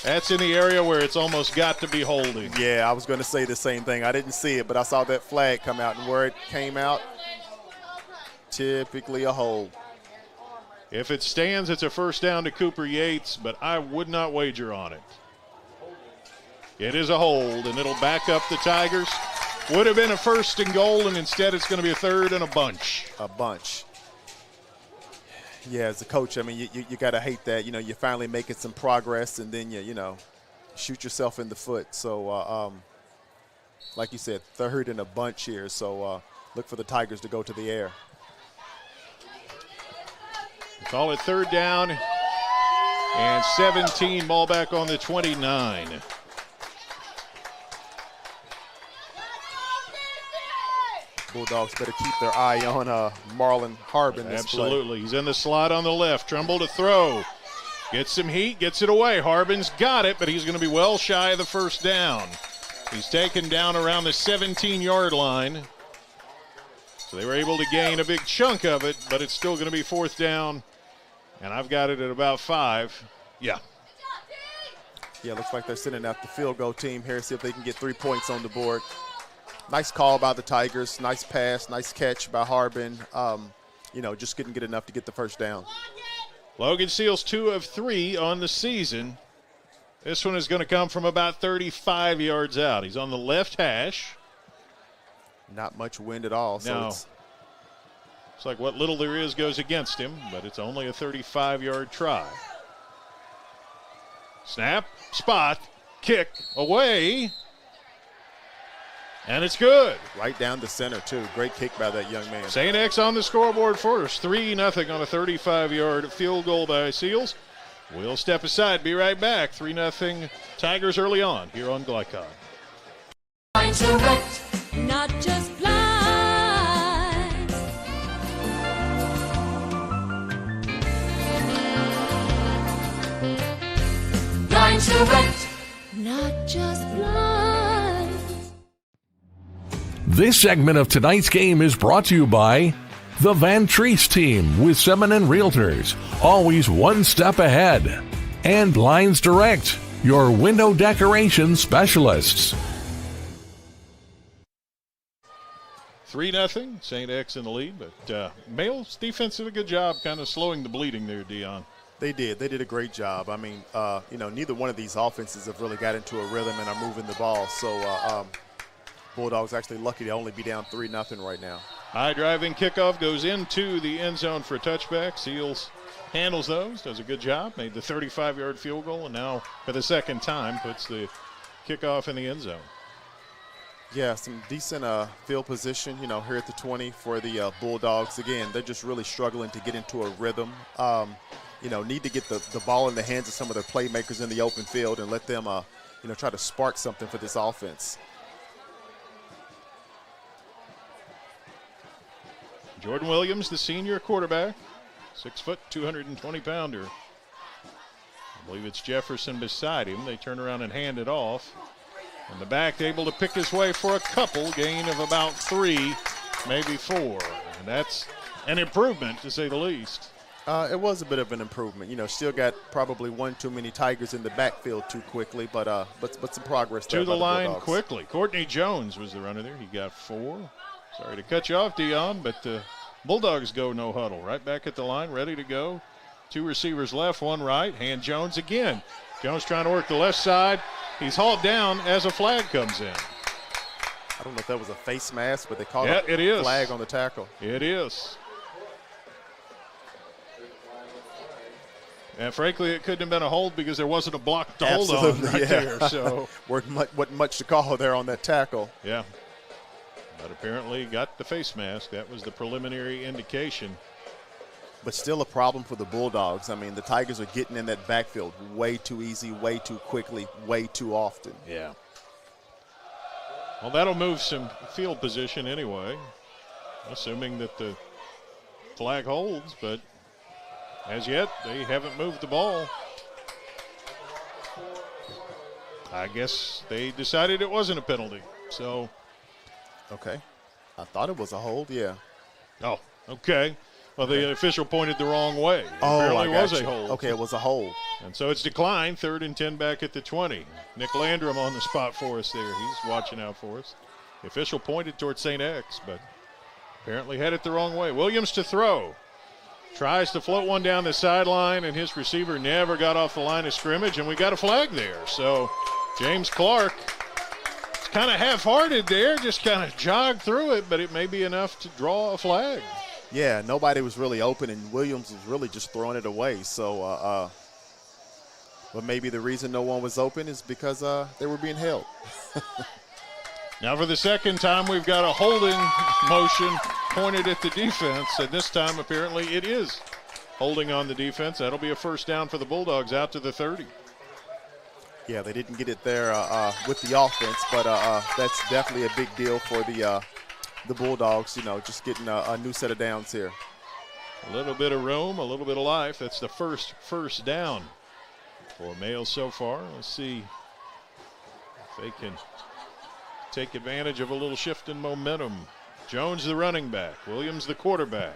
That's in the area where it's almost got to be holding. Yeah, I was going to say the same thing. I didn't see it, but I saw that flag come out, and where it came out, typically a hold. If it stands, it's a first down to Cooper Yates, but I would not wager on it. It is a hold, and it'll back up the Tigers. Would have been a 1st and goal, and instead it's going to be a 3rd and a bunch. A bunch. Yeah, as a coach, I mean, you got to hate that. You know, you're finally making some progress, and then you shoot yourself in the foot. So, like you said, 3rd and a bunch here. So look for the Tigers to go to the air. Call it 3rd down and 17. Ball back on the 29. Bulldogs better keep their eye on Marlon Harbin. Absolutely. He's in the slot on the left. Trimble to throw. Gets some heat, gets it away. Harbin's got it, but he's going to be well shy of the first down. He's taken down around the 17-yard line. So they were able to gain a big chunk of it, but it's still going to be 4th down. And I've got it at about 5. Yeah. Yeah, looks like they're sending out the field goal team here, see if they can get 3 points on the board. Nice call by the Tigers. Nice pass, nice catch by Harbin. Just couldn't get enough to get the first down. Logan Seals 2 of 3 on the season. This one is going to come from about 35 yards out. He's on the left hash. Not much wind at all. So no. It's like what little there is goes against him, but it's only a 35-yard try. Snap, spot, kick, away. And it's good. Right down the center, too. Great kick by that young man. St. X on the scoreboard first. 3-0 on a 35-yard field goal by Seals. We'll step aside. Be right back. 3-0 Tigers early on here on Glycon. Not just blind. Blind to wrecked. Not just blind. This segment of tonight's game is brought to you by the Van Treese team with Semin Realtors, always one step ahead. And Blinds Direct, your window decoration specialists. 3-0, St. X in the lead, but Male's defense did a good job kind of slowing the bleeding there, Dion. They did. They did a great job. I mean, neither one of these offenses have really got into a rhythm and are moving the ball. So Bulldogs actually lucky to only be down 3-0 right now. High driving kickoff goes into the end zone for a touchback. Seals handles those, does a good job, made the 35-yard field goal, and now for the second time puts the kickoff in the end zone. Yeah, some decent field position, here at the 20 for the Bulldogs. Again, they're just really struggling to get into a rhythm. Need to get the ball in the hands of some of their playmakers in the open field and let them, try to spark something for this offense. Jordan Williams, the senior quarterback, 6 foot, 220-pounder. I believe it's Jefferson beside him. They turn around and hand it off. And the back able to pick his way for a couple, gain of about 3, maybe 4. And that's an improvement, to say the least. It was a bit of an improvement. Still got probably one too many Tigers in the backfield too quickly, but some progress there. To the line Bulldogs. Quickly. Courtney Jones was the runner there. He got 4. Sorry to cut you off, Dion, but the Bulldogs go no huddle. Right back at the line, ready to go. 2 receivers left, 1 right. Hand Jones again. Jones trying to work the left side. He's hauled down as a flag comes in. I don't know if that was a face mask, but they called it is. Flag on the tackle. It is. And frankly, it couldn't have been a hold because there wasn't a block to hold on right there. So wasn't much to call there on that tackle. Yeah. But apparently got the face mask. That was the preliminary indication. But still a problem for the Bulldogs. I mean, the Tigers are getting in that backfield way too easy, way too quickly, way too often. Yeah. Well, that'll move some field position anyway, assuming that the flag holds. But as yet, they haven't moved the ball. I guess they decided it wasn't a penalty. So. Okay. I thought it was a hold, yeah. Oh, okay. Well, the official pointed the wrong way. It apparently was a hold. Okay, it was a hold. And so it's declined, 3rd and 10 back at the 20. Nick Landrum on the spot for us there. He's watching out for us. The official pointed towards St. X, but apparently had it the wrong way. Williams to throw. Tries to float one down the sideline, and his receiver never got off the line of scrimmage, and we got a flag there. So James Clark is kind of half-hearted there, just kind of jogged through it, but it may be enough to draw a flag. Yeah, nobody was really open, and Williams was really just throwing it away. So, but maybe the reason no one was open is because they were being held. Now for the second time, we've got a holding motion pointed at the defense, and this time apparently it is holding on the defense. That'll be a first down for the Bulldogs out to the 30. Yeah, they didn't get it there with the offense, but that's definitely a big deal for the Bulldogs, just getting a new set of downs here. A little bit of room, a little bit of life. That's the first down for Males so far. Let's see if they can take advantage of a little shift in momentum. Jones the running back, Williams the quarterback.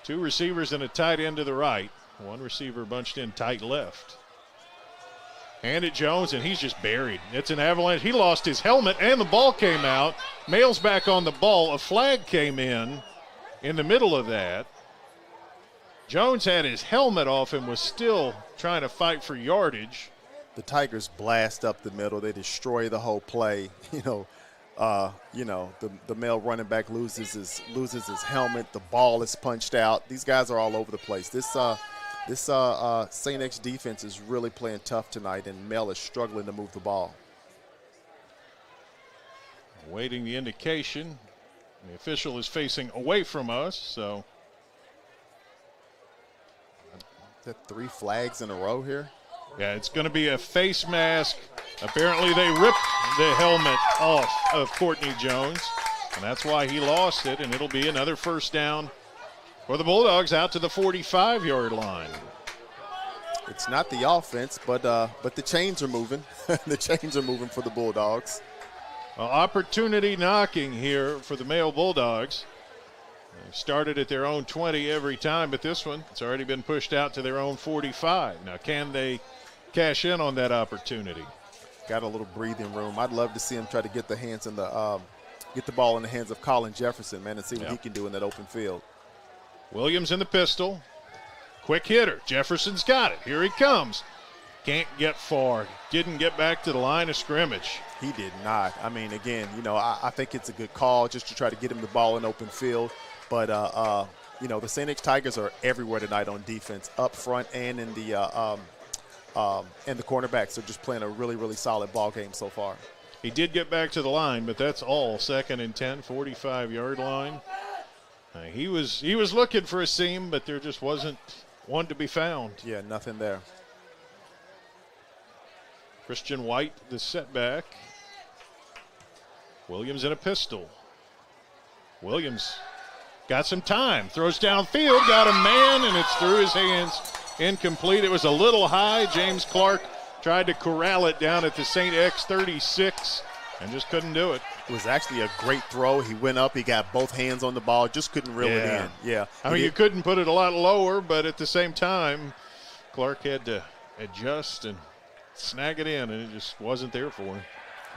2 receivers and a tight end to the right. 1 receiver bunched in tight left. Handed Jones, and he's just buried. It's an avalanche. He lost his helmet, and the ball came out. Males back on the ball. A flag came in the middle of that. Jones had his helmet off and was still trying to fight for yardage. The Tigers blast up the middle. They destroy the whole play. The male running back loses his helmet. The ball is punched out. These guys are all over the place. This St. X defense is really playing tough tonight, and Mel is struggling to move the ball. Awaiting the indication. The official is facing away from us, so. Is that 3 flags in a row here? Yeah, it's going to be a face mask. Apparently they ripped the helmet off of Courtney Jones, and that's why he lost it, and it'll be another first down for the Bulldogs out to the 45-yard line. It's not the offense, but the chains are moving. The chains are moving for the Bulldogs. Opportunity knocking here for the male Bulldogs. They started at their own 20 every time, but this one, it's already been pushed out to their own 45. Now, can they cash in on that opportunity? Got a little breathing room. I'd love to see him try to get the ball in the hands of Colin Jefferson, man, and see what he can do in that open field. Williams in the pistol. Quick hitter. Jefferson's got it. Here he comes. Can't get far. Didn't get back to the line of scrimmage. He did not. I mean, again, I think it's a good call just to try to get him the ball in open field. But, the St. X Tigers are everywhere tonight on defense, up front and in the cornerbacks are just playing a really, really solid ball game so far. He did get back to the line, but that's all. 2nd and 10, 45-yard line. He was looking for a seam, but there just wasn't one to be found. Yeah, nothing there. Christian White, the setback. Williams in a pistol. Williams got some time. Throws downfield, got a man, and it's through his hands. Incomplete. It was a little high. James Clark tried to corral it down at the St. X 36 and just couldn't do it. It was actually a great throw. He went up. He got both hands on the ball. Just couldn't reel it in. Yeah. I mean, you couldn't put it a lot lower, but at the same time, Clark had to adjust and snag it in, and it just wasn't there for him.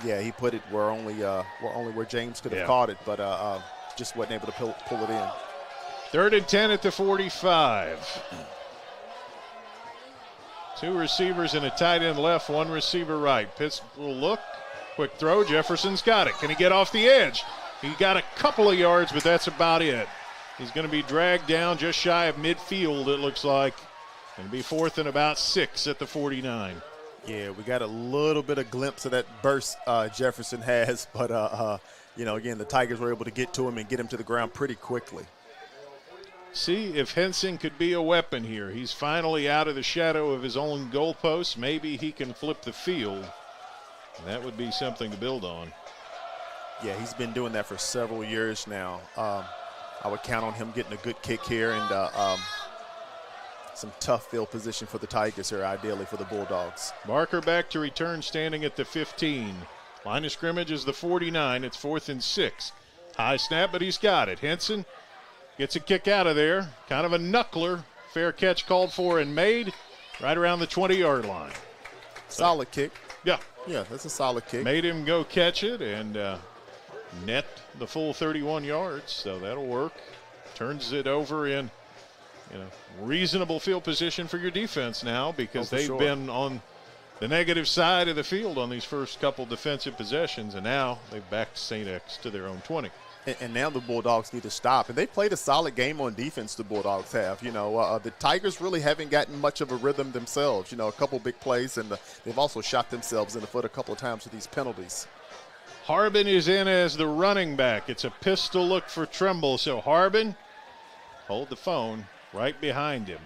Yeah, he put it where James could have caught it, but just wasn't able to pull it in. 3rd and 10 at the 45. 2 receivers and a tight end left, 1 receiver right. Pitts will look. Quick throw. Jefferson's got it. Can he get off the edge? He got a couple of yards, but that's about it. He's going to be dragged down just shy of midfield, it looks like. And be 4th and about 6 at the 49. Yeah, we got a little bit of glimpse of that burst Jefferson has, but, again, the Tigers were able to get to him and get him to the ground pretty quickly. See if Henson could be a weapon here. He's finally out of the shadow of his own goalpost. Maybe he can flip the field. That would be something to build on. Yeah, he's been doing that for several years now. I would count on him getting a good kick here and some tough field position for the Tigers here, ideally for the Bulldogs. Barker back to return, standing at the 15. Line of scrimmage is the 49. It's 4th and 6. High snap, but he's got it. Henson gets a kick out of there. Kind of a knuckler. Fair catch called for and made right around the 20-yard line. Solid kick. Yeah. Yeah, that's a solid kick. Made him go catch it and net the full 31 yards, so that'll work. Turns it over in reasonable field position for your defense now, because they've been on the negative side of the field on these first couple defensive possessions, and now they've backed St. X to their own 20. And now the Bulldogs need to stop. And they played a solid game on defense, the Bulldogs have. The Tigers really haven't gotten much of a rhythm themselves. A couple big plays, and they've also shot themselves in the foot a couple of times with these penalties. Harbin is in as the running back. It's a pistol look for Trumbull. So Harbin, hold the phone right behind him.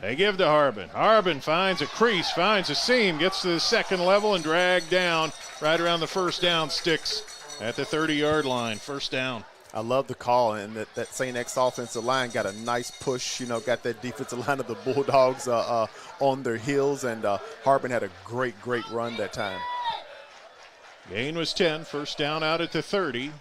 They give to Harbin. Harbin finds a crease, finds a seam, gets to the second level and dragged down right around the first down sticks at the 30-yard line. First down. I love the call, and that St. X offensive line got a nice push, got that defensive line of the Bulldogs on their heels, and Harbin had a great run that time. Gain was 10, first down out at the 30.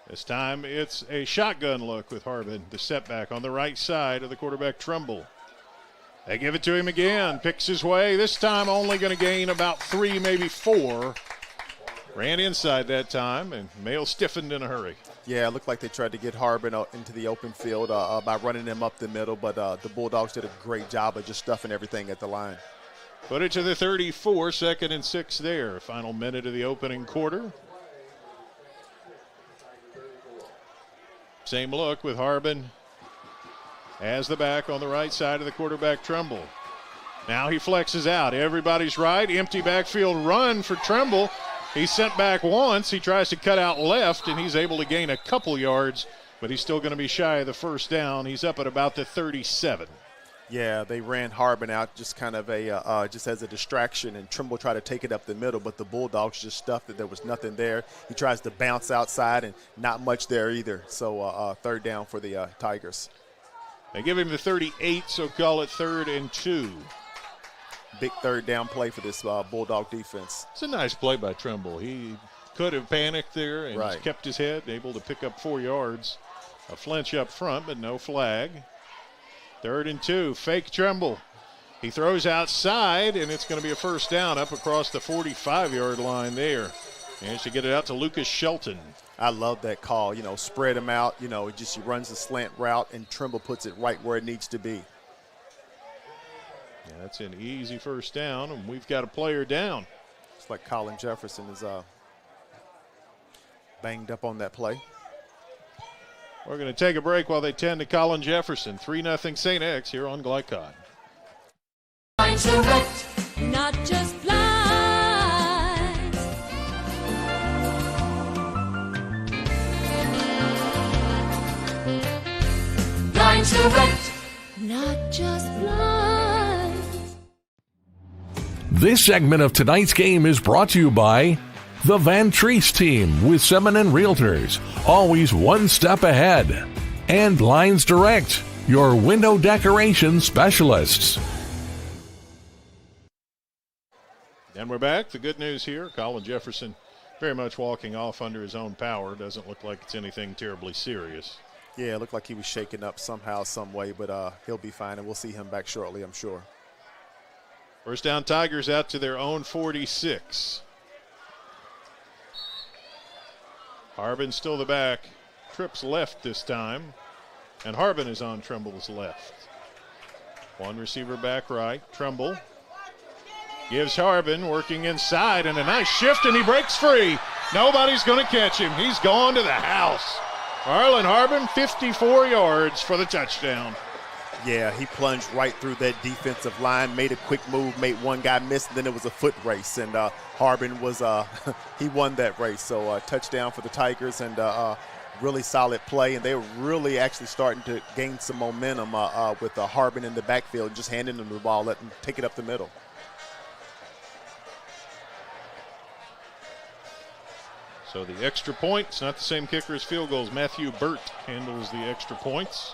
This time it's a shotgun look with Harbin, the setback on the right side of the quarterback Trumbull. They give it to him again, picks his way. This time only going to gain about 3, maybe 4. Ran inside that time, and Mayo stiffened in a hurry. Yeah, it looked like they tried to get Harbin into the open field by running him up the middle, but the Bulldogs did a great job of just stuffing everything at the line. Put it to the 34, 2nd and 6 there. Final minute of the opening quarter. Same look with Harbin as the back on the right side of the quarterback Trumbull. Now he flexes out. Everybody's right. Empty backfield run for Tremble. He's sent back once. He tries to cut out left, and he's able to gain a couple yards, but he's still going to be shy of the first down. He's up at about the 37. Yeah, they ran Harbin out just kind of just as a distraction, and Trimble tried to take it up the middle, but the Bulldogs just stuffed it. There was nothing there. He tries to bounce outside, and not much there either. So third down for the Tigers. They give him the 38, so call it 3rd and 2. Big third down play for this Bulldog defense. It's a nice play by Trimble. He could have panicked there and Right. just kept his head, able to pick up 4 yards. A flinch up front, but no flag. 3rd and 2, fake Trimble. He throws outside, and it's going to be a first down up across the 45-yard line there. Managed to get it out to Lucas Shelton. I love that call. Spread him out. He runs the slant route, and Trimble puts it right where it needs to be. Yeah, that's an easy first down, and we've got a player down. It's like Colin Jefferson is banged up on that play. We're going to take a break while they tend to Colin Jefferson. 3-0 St. X here on Glycod. Not just flies. Line direct, not just flies. This segment of tonight's game is brought to you by the Van Treese team with Semin Realtors, always one step ahead. And Lines Direct, your window decoration specialists. And we're back. The good news here, Colin Jefferson very much walking off under his own power. Doesn't look like it's anything terribly serious. Yeah, it looked like he was shaken up somehow, some way, but he'll be fine, and we'll see him back shortly, I'm sure. First down, Tigers out to their own 46. Harbin still the back. Trips left this time. And Harbin is on Tremble's left. One receiver back right. Tremble gives Harbin working inside, and a nice shift, and he breaks free. Nobody's going to catch him. He's gone to the house. Arlen Harbin, 54 yards for the touchdown. Yeah, he plunged right through that defensive line, made a quick move, made one guy miss, and then it was a foot race. And Harbin was he won that race. So touchdown for the Tigers, and really solid play. And they were really actually starting to gain some momentum with Harbin in the backfield, just handing them the ball, letting them take it up the middle. So the extra point, it's not the same kicker as field goals. Matthew Burt handles the extra points.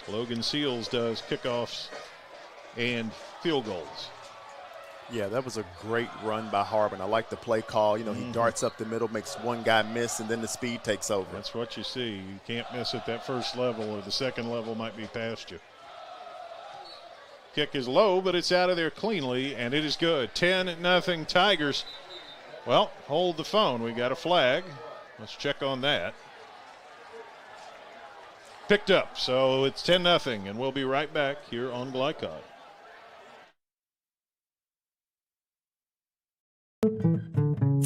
Logan Seals does kickoffs and field goals. Yeah, that was a great run by Harbin. I like the play call. He darts up the middle, makes one guy miss, and then the speed takes over. That's what you see. You can't miss at that first level, or the second level might be past you. Kick is low, but it's out of there cleanly, and it is good. 10-0 Tigers. Well, hold the phone. We got a flag. Let's check on that. Picked up, so it's 10-0, and we'll be right back here on Glycod.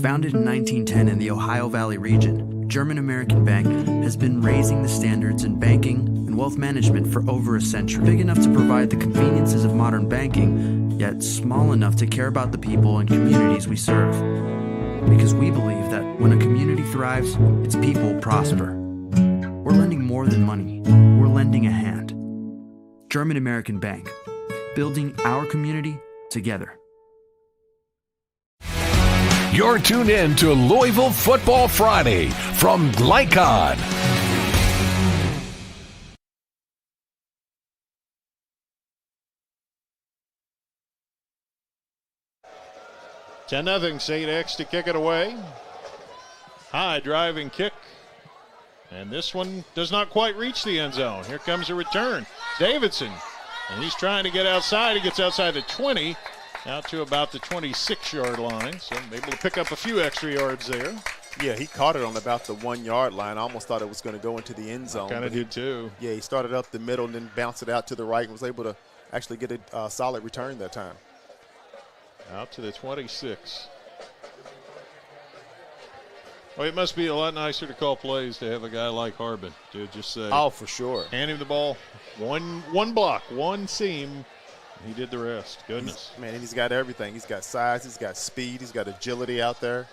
Founded in 1910 in the Ohio Valley region, German American Bank has been raising the standards in banking and wealth management for over a century. Big enough to provide the conveniences of modern banking, yet small enough to care about the people and communities we serve. Because we believe that when a community thrives, its people prosper. We're lending more than money. We're lending a hand. German American Bank, building our community together. You're tuned in to Louisville Football Friday from Glycod. Nothing. St. X to kick it away. High driving kick. And this one does not quite reach the end zone. Here comes a return. Davidson. And he's trying to get outside. He gets outside the 20. Out to about the 26-yard line. So able to pick up a few extra yards there. Yeah, he caught it on about the 1-yard line. I almost thought it was going to go into the end zone. Kind of did too. Yeah, he started up the middle and then bounced it out to the right and was able to actually get a solid return that time. Out to the 26. Well, it must be a lot nicer to call plays to have a guy like Harbin to just say, oh, for sure. Hand him the ball, one block, one seam, he did the rest. Goodness. Man, he's got everything. He's got size, he's got speed, he's got agility out there.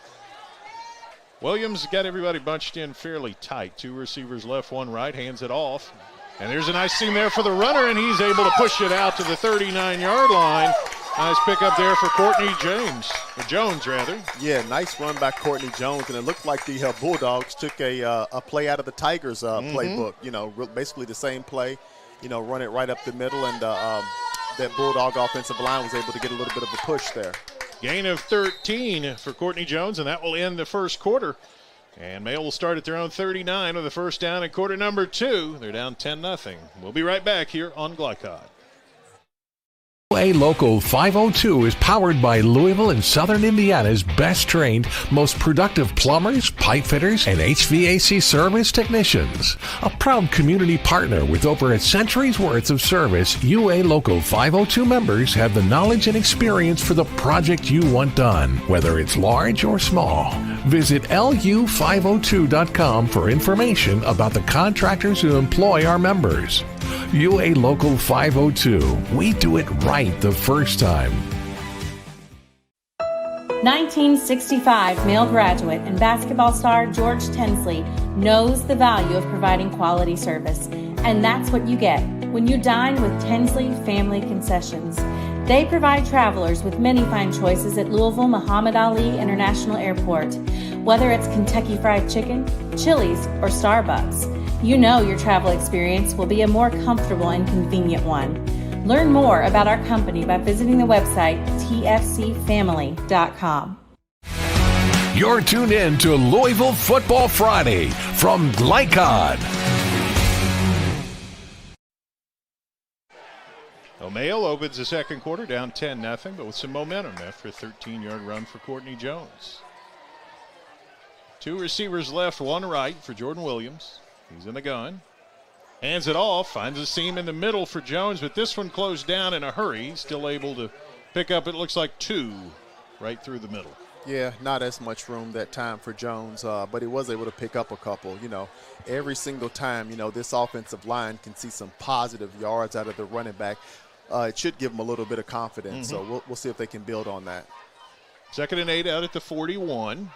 Williams got everybody bunched in fairly tight. 2 receivers left, 1 right, hands it off. And there's a nice seam there for the runner, and he's able to push it out to the 39-yard line. Nice pickup there for Courtney Jones. Yeah, nice run by Courtney Jones, and it looked like the Bulldogs took a play out of the Tigers playbook. You know, basically the same play. You know, run it right up the middle, and that Bulldog offensive line was able to get a little bit of a push there. Gain of 13 for Courtney Jones, and that will end the first quarter. And Mail will start at their own 39 with the first down in quarter number 2. They're down 10-0. We'll be right back here on Glycod. UA Local 502 is powered by Louisville and Southern Indiana's best trained, most productive plumbers, pipe fitters, and HVAC service technicians. A proud community partner with over a century's worth of service, UA Local 502 members have the knowledge and experience for the project you want done, whether it's large or small. Visit lu502.com for information about the contractors who employ our members. UA Local 502. We do it right the first time. 1965 Male graduate and basketball star George Tensley knows the value of providing quality service. And that's what you get when you dine with Tensley Family Concessions. They provide travelers with many fine choices at Louisville Muhammad Ali International Airport. Whether it's Kentucky Fried Chicken, Chili's, or Starbucks, you know your travel experience will be a more comfortable and convenient one. Learn more about our company by visiting the website tfcfamily.com. You're tuned in to Louisville Football Friday from Glycod. O'Male opens the second quarter down 10-0, but with some momentum after a 13-yard run for Courtney Jones. 2 receivers left, 1 right for Jordan Williams. He's in the gun. Hands it off, finds a seam in the middle for Jones, but this one closed down in a hurry. He's still able to pick up, it looks like 2 right through the middle. Yeah, not as much room that time for Jones, but he was able to pick up a couple. You know, every single time, you know, this offensive line can see some positive yards out of the running back. It should give them a little bit of confidence, so we'll see if they can build on that. 2nd and 8 out at the 41.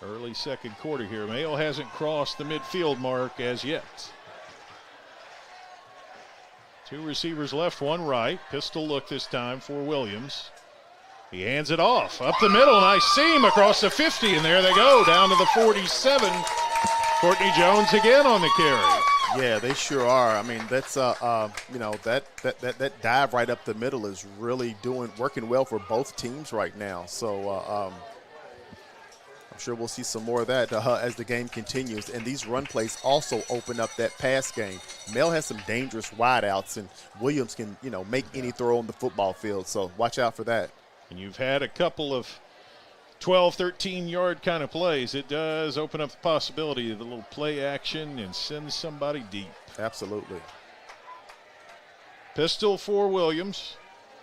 Early second quarter here. Mayo hasn't crossed the midfield mark as yet. 2 receivers left, 1 right. Pistol look this time for Williams. He hands it off. Up the middle, nice seam across the 50, and there they go, down to the 47. Courtney Jones again on the carry. Yeah, they sure are. I mean, that's you know, that dive right up the middle is really working well for both teams right now. So I'm sure we'll see some more of that as the game continues. And these run plays also open up that pass game. Mel has some dangerous wideouts, and Williams can, you know, make any throw on the football field. So watch out for that. And you've had a couple of 12, 13-yard kind of plays. It does open up the possibility of a little play action and send somebody deep. Absolutely. Pistol for Williams.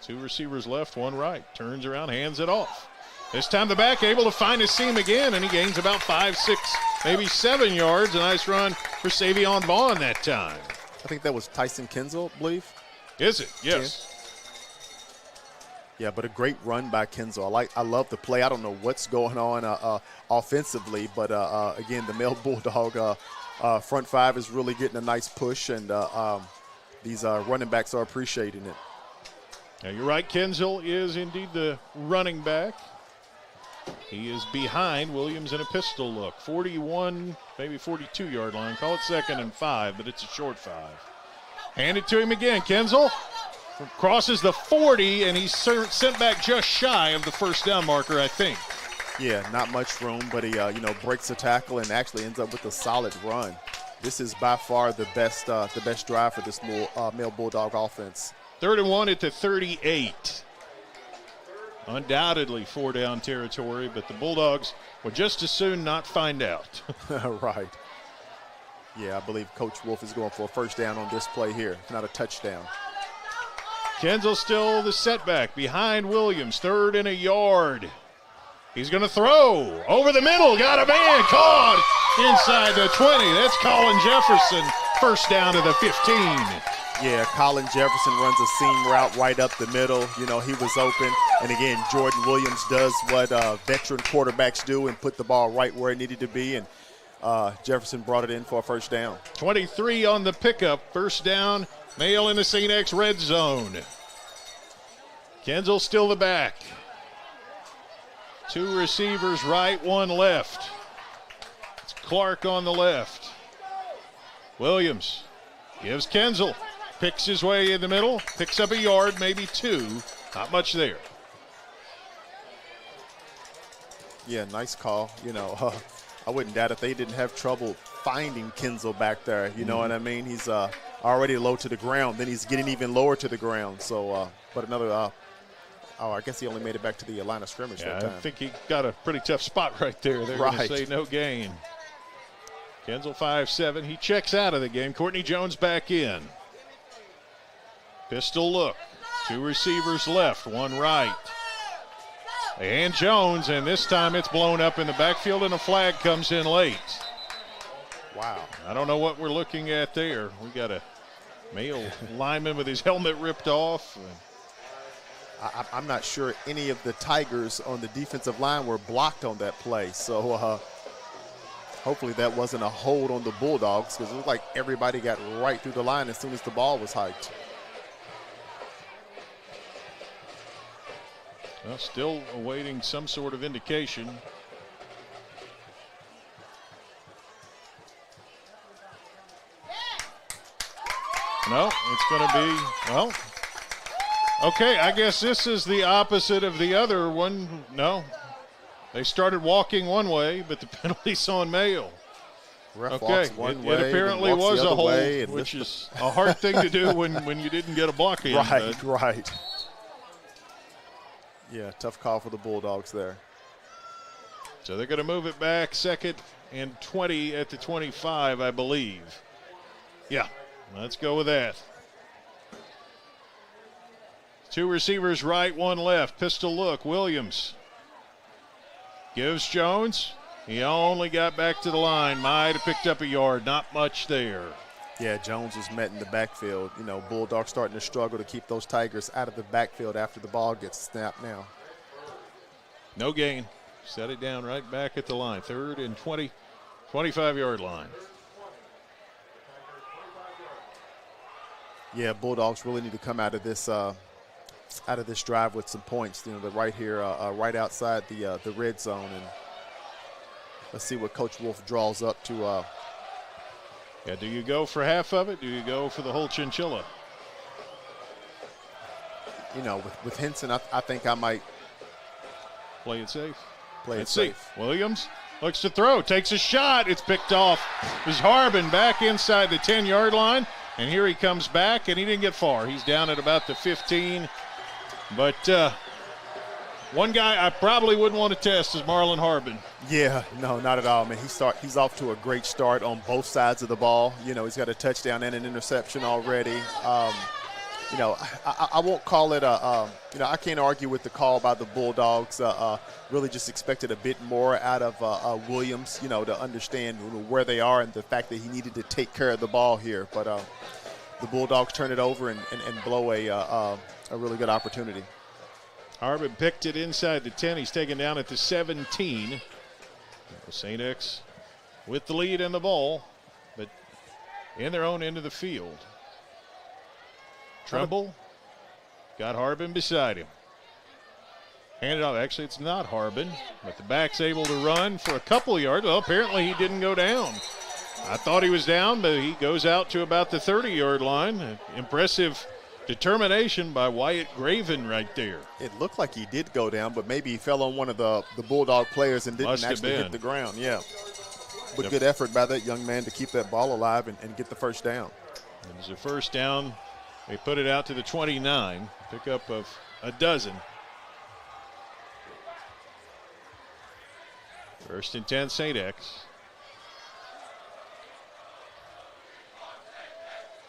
2 receivers left, 1 right. Turns around, hands it off. This time the back able to find his seam again, and he gains about 5, 6, maybe 7 yards. A nice run for Savion Vaughn that time. I think that was Tyson Kinzel, I believe. Is it? Yes. Yeah, but a great run by Kinzel. I love the play. I don't know what's going on offensively, but again, the Male Bulldog front 5 is really getting a nice push, and these running backs are appreciating it. Now you're right, Kinzel is indeed the running back. He is behind Williams in a pistol look. 41, maybe 42-yard line. Call it 2nd and 5, but it's a short 5. Hand it to him again. Kinzel crosses the 40, and he's sent back just shy of the first down marker, I think. Yeah, not much room, but he breaks the tackle and actually ends up with a solid run. This is by far the best drive for this Male Bulldog offense. 3rd and 1 at the 38. Undoubtedly 4-down territory, but the Bulldogs would just as soon not find out. Right. Yeah, I believe Coach Wolf is going for a first down on this play here, not a touchdown. Kinzel still the setback behind Williams. 3rd and a yard. He's going to throw over the middle. Got a man caught inside the 20. That's Colin Jefferson. First down to the 15. Yeah, Colin Jefferson runs a seam route right up the middle. You know, he was open. And again, Jordan Williams does what veteran quarterbacks do and put the ball right where it needed to be. And Jefferson brought it in for a first down. 23 on the pickup. First down, Mail in the St. X red zone. Kensel still the back. 2 receivers right, 1 left. It's Clark on the left. Williams gives Kensel. Picks his way in the middle. Picks up a yard, maybe 2. Not much there. Yeah, nice call. You know, I wouldn't doubt if they didn't have trouble finding Kensel back there. You know what I mean? He's already low to the ground. Then he's getting even lower to the ground. So, but another I guess he only made it back to the line of scrimmage that time. I think he got a pretty tough spot right there. They're going to say no gain. Kensel 5'7". He checks out of the game. Courtney Jones back in. Pistol look. 2 receivers left, 1 right. And Jones, and this time it's blown up in the backfield, and a flag comes in late. Wow. I don't know what we're looking at there. We got a male lineman with his helmet ripped off. I'm not sure any of the Tigers on the defensive line were blocked on that play. So hopefully that wasn't a hold on the Bulldogs, because it looked like everybody got right through the line as soon as the ball was hiked. Well, still awaiting some sort of indication. No, it's going to be, well, okay, I guess this is the opposite of the other one. No, they started walking one way, but the penalty's on Mayo. Ref okay, walks one way, it apparently was a hold, which and is a hard thing to do when you didn't get a block in. Right, right. Yeah, tough call for the Bulldogs there. So they're going to move it back, 2nd and 20 at the 25, I believe. Yeah, let's go with that. 2 receivers right, 1 left. Pistol look, Williams gives Jones. He only got back to the line. Might have picked up a yard, not much there. Yeah, Jones was met in the backfield. You know, Bulldogs starting to struggle to keep those Tigers out of the backfield after the ball gets snapped now. No gain. Set it down right back at the line. 3rd and 20, 25-yard line. Yeah, Bulldogs really need to come out of this drive with some points. You know, they're right here, right outside the red zone, and let's see what Coach Wolf draws up to. Yeah, do you go for half of it? Do you go for the whole chinchilla? You know, with Henson, I think I might play it safe. Play Let's it safe. See. Williams looks to throw, takes a shot. It's picked off. There's Harbin back inside the 10-yard line, and here he comes back, and he didn't get far. He's down at about the 15. But one guy I probably wouldn't want to test is Marlon Harbin. Yeah, no, not at all, man. He's off to a great start on both sides of the ball. You know, he's got a touchdown and an interception already. You know, I won't call it you know, I can't argue with the call by the Bulldogs. Really just expected a bit more out of Williams, you know, to understand where they are and the fact that he needed to take care of the ball here. But the Bulldogs turn it over and blow a really good opportunity. Harbin picked it inside the 10. He's taken down at the 17. St. X with the lead and the ball, but in their own end of the field. Tremble got Harbin beside him. Handed off. Actually, it's not Harbin, but the back's able to run for a couple of yards. Well, apparently he didn't go down. I thought he was down, but he goes out to about the 30-yard line. Impressive determination by Wyatt Graven right there. It looked like he did go down, but maybe he fell on one of the Bulldog players and didn't actually hit the ground. Yeah. But good effort by that young man to keep that ball alive and get the first down. And there's a first down. They put it out to the 29. Pickup of a dozen. 1st and 10, St. X.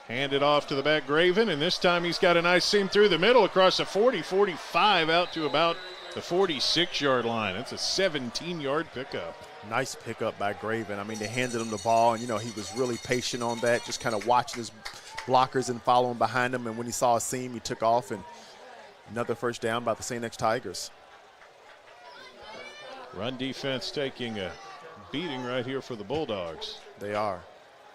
Hand it off to the back, Graven, and this time he's got a nice seam through the middle across the 40, 45 out to about the 46-yard line. That's a 17-yard pickup. Nice pickup by Graven. I mean, they handed him the ball, and, he was really patient on that, just kind of watching his blockers and following behind him. And when he saw a seam, he took off, and another first down by the St. X Tigers. Run defense taking a beating right here for the Bulldogs. They are.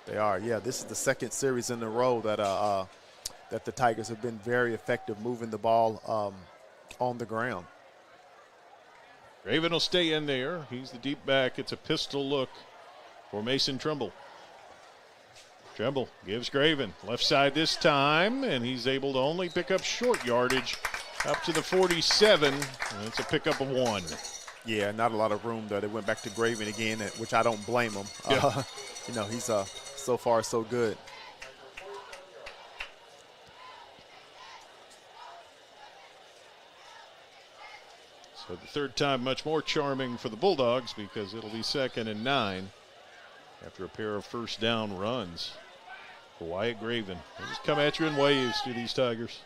Yeah, this is the second series in a row that the Tigers have been very effective moving the ball on the ground. Graven will stay in there. He's the deep back. It's a pistol look for Mason Trimble. Trimble gives Graven left side this time, and he's able to only pick up short yardage up to the 47. And it's a pickup of 1. Yeah, not a lot of room there. They went back to Graven again, which I don't blame him. Yeah. He's so far so good. So the third time much more charming for the Bulldogs because it'll be 2nd and 9 after a pair of first down runs for Wyatt Graven. They just come at you in waves to these Tigers.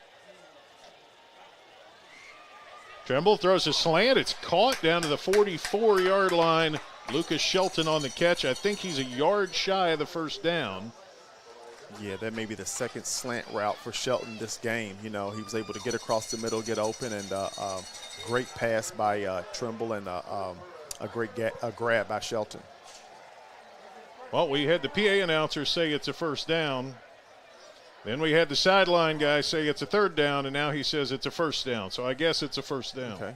Trimble throws a slant. It's caught down to the 44-yard line. Lucas Shelton on the catch. I think he's a yard shy of the first down. Yeah, that may be the second slant route for Shelton this game. He was able to get across the middle, get open, and great pass by Trimble and a great grab by Shelton. Well, we had the PA announcer say it's a first down. Then we had the sideline guy say it's a third down, and now he says it's a first down. So I guess it's a first down. Okay.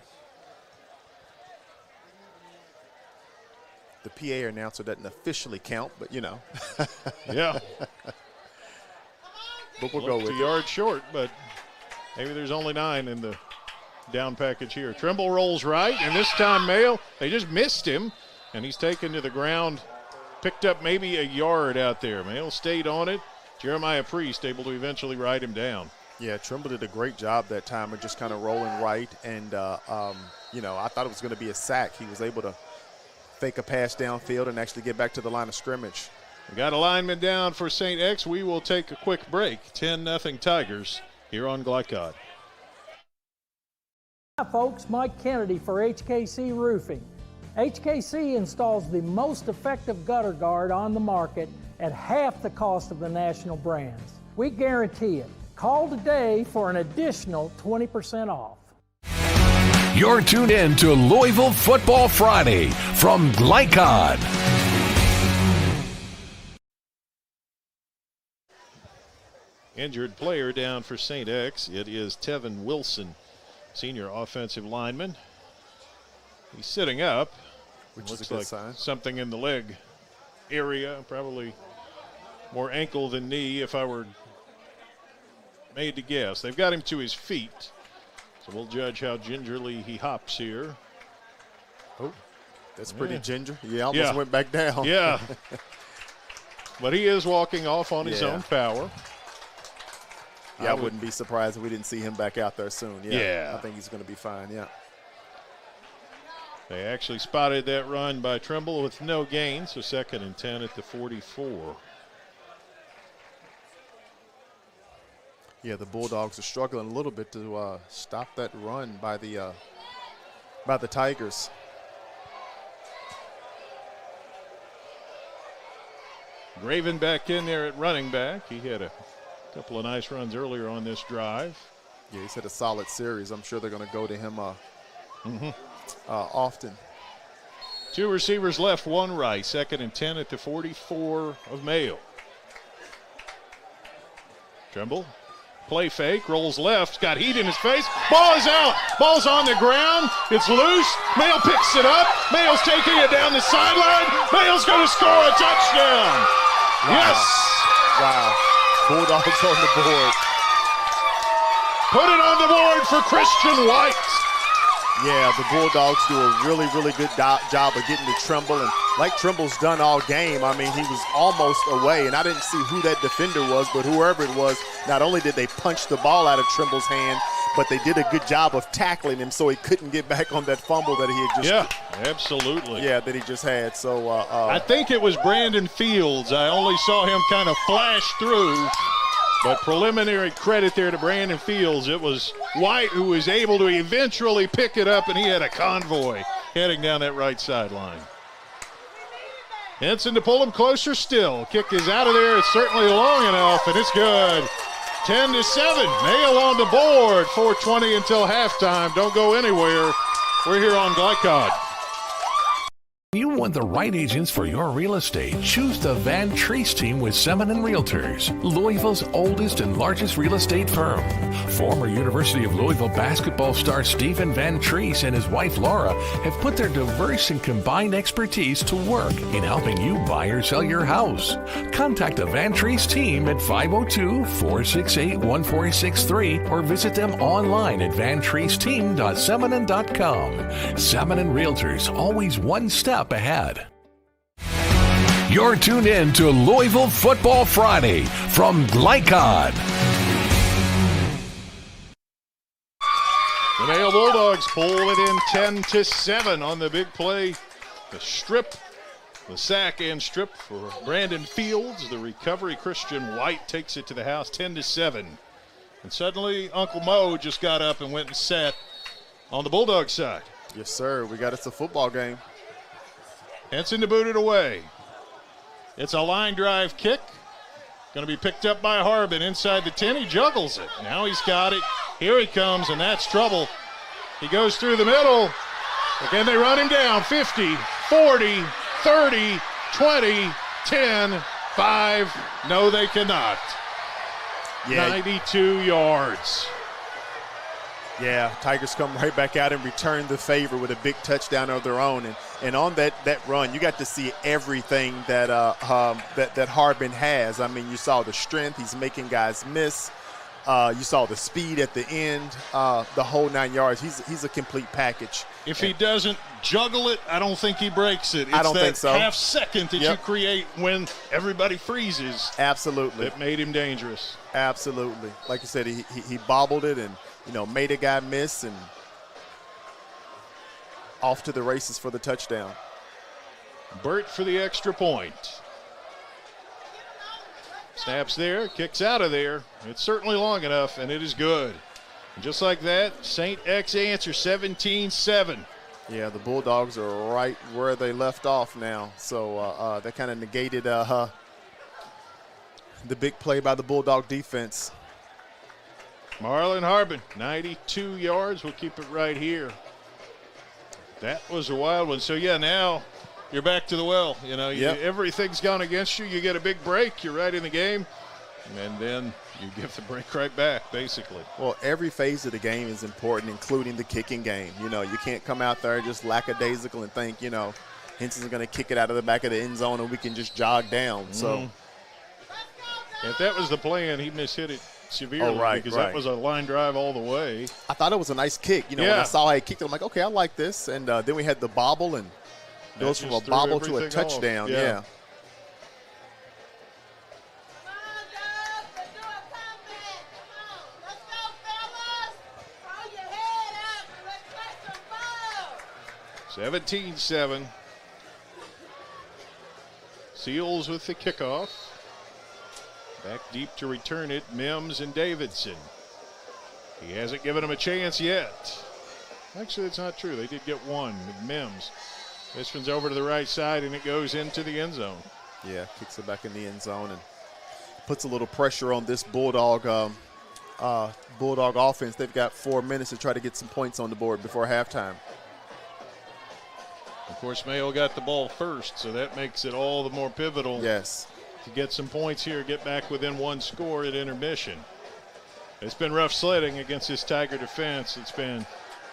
The PA announcer doesn't officially count, but Yeah. But we'll go with a yard short, but maybe there's only 9 in the down package here. Trimble rolls right, and this time Mayo, they just missed him, and he's taken to the ground, picked up maybe a yard out there. Mayo stayed on it. Jeremiah Priest able to eventually ride him down. Yeah, Trimble did a great job that time of just kind of rolling right, and I thought it was going to be a sack. He was able to fake a pass downfield and actually get back to the line of scrimmage. We got a lineman down for St. X. We will take a quick break. 10-0 Tigers here on Glycod. Hi folks, Mike Kennedy for HKC Roofing. HKC installs the most effective gutter guard on the market at half the cost of the national brands. We guarantee it. Call today for an additional 20% off. You're tuned in to Louisville Football Friday from Glycod. Injured player down for St. X. It is Tevin Wilson, senior offensive lineman. He's sitting up, which looks is a good like sign. Something in the leg area, probably more ankle than knee if I were made to guess. They've got him to his feet, so we'll judge how gingerly he hops here. Oh, that's pretty ginger. He almost went back down. Yeah. But he is walking off on his own power. Yeah, I wouldn't be surprised if we didn't see him back out there soon. Yeah. I think he's going to be fine, yeah. They actually spotted that run by Trimble with no gain, so 2nd and 10 at the 44. Yeah, the Bulldogs are struggling a little bit to stop that run by the Tigers. Graven back in there at running back. He had a couple of nice runs earlier on this drive. Yeah, he's had a solid series. I'm sure they're going to go to him often. 2 receivers left, 1 right. 2nd and 10 at the 44 of Mayo. Trimble, play fake, rolls left, got heat in his face. Ball is out. Ball's on the ground. It's loose. Mayo picks it up. Mayo's taking it down the sideline. Mayo's going to score a touchdown. Wow. Yes. Wow. Bulldogs on the board. Put it on the board for Christian White. Yeah, the Bulldogs do a really, really good job of getting to Trimble. And like Trimble's done all game, I mean, he was almost away. And I didn't see who that defender was, but whoever it was, not only did they punch the ball out of Trimble's hand, but they did a good job of tackling him so he couldn't get back on that fumble that he had just. Yeah, absolutely. Yeah, that he just had. So I think it was Brandon Fields. I only saw him kind of flash through. But preliminary credit there to Brandon Fields. It was White who was able to eventually pick it up, and he had a convoy heading down that right sideline. Henson to pull him closer still. Kick is out of there. It's certainly long enough, and it's good. 10-7. Mayo on the board. 4:20 until halftime. Don't go anywhere. We're here on Glycod. You want the right agents for your real estate. Choose the Van Treese team with Semin Realtors, Louisville's oldest and largest real estate firm. Former University of Louisville basketball star Stephen Van Treese and his wife Laura have put their diverse and combined expertise to work in helping you buy or sell your house. Contact the Van Treese team at 502-468-1463 or visit them online at vantreeseteam.seminin.com. Seminin Realtors, always one step ahead. You're tuned in to Louisville Football Friday from Glycod. The Mayo Bulldogs pull it in 10-7 on the big play. The strip, the sack and strip for Brandon Fields. The recovery, Christian White takes it to the house, 10-7. And suddenly Uncle Mo just got up and went and sat on the Bulldog side. Yes, sir. We got it's a football game. Henson to boot it away. It's a line drive kick. Going to be picked up by Harbin inside the 10. He juggles it. Now he's got it. Here he comes, and that's trouble. He goes through the middle. Again, they run him down. 50, 40, 30, 20, 10, 5. No, they cannot. Yeah. 92 yards. Yeah, Tigers come right back out and return the favor with a big touchdown of their own. And on that run, you got to see everything that that Harbin has. I mean, you saw the strength. He's making guys miss. You saw the speed at the end, the whole 9 yards. He's a complete package. If he doesn't juggle it, I don't think he breaks it. It's I don't think so. Half second that you create when everybody freezes. Absolutely. It made him dangerous. Absolutely. Like you said, he bobbled it and, made a guy miss and off to the races for the touchdown. Burt for the extra point. Snaps there, kicks out of there. It's certainly long enough, and it is good. And just like that, St. X answer 17-7. Yeah, the Bulldogs are right where they left off now. So that kind of negated the big play by the Bulldog defense. Marlon Harbin, 92 yards. We'll keep it right here. That was a wild one. So, yeah, now you're back to the well. Everything's gone against you. You get a big break. You're right in the game. And then you give the break right back, basically. Well, every phase of the game is important, including the kicking game. You can't come out there just lackadaisical and think, Henson's going to kick it out of the back of the end zone and we can just jog down. So, if that was the plan, he mishit it severely because that was a line drive all the way. I thought it was a nice kick. When I saw how he kicked it, I'm like, okay, I like this. And then we had the bobble and goes from a bobble to a touchdown. Yeah. Come on, 17-7. Seals with the kickoff. Back deep to return it, Mims and Davidson. He hasn't given him a chance yet. Actually, that's not true. They did get one with Mims. This one's over to the right side, and it goes into the end zone. Yeah, kicks it back in the end zone and puts a little pressure on this Bulldog offense. They've got 4 minutes to try to get some points on the board before halftime. Of course, Mayo got the ball first, so that makes it all the more pivotal. Yes. To get some points here, get back within one score at intermission. It's been rough sledding against this Tiger defense. It's been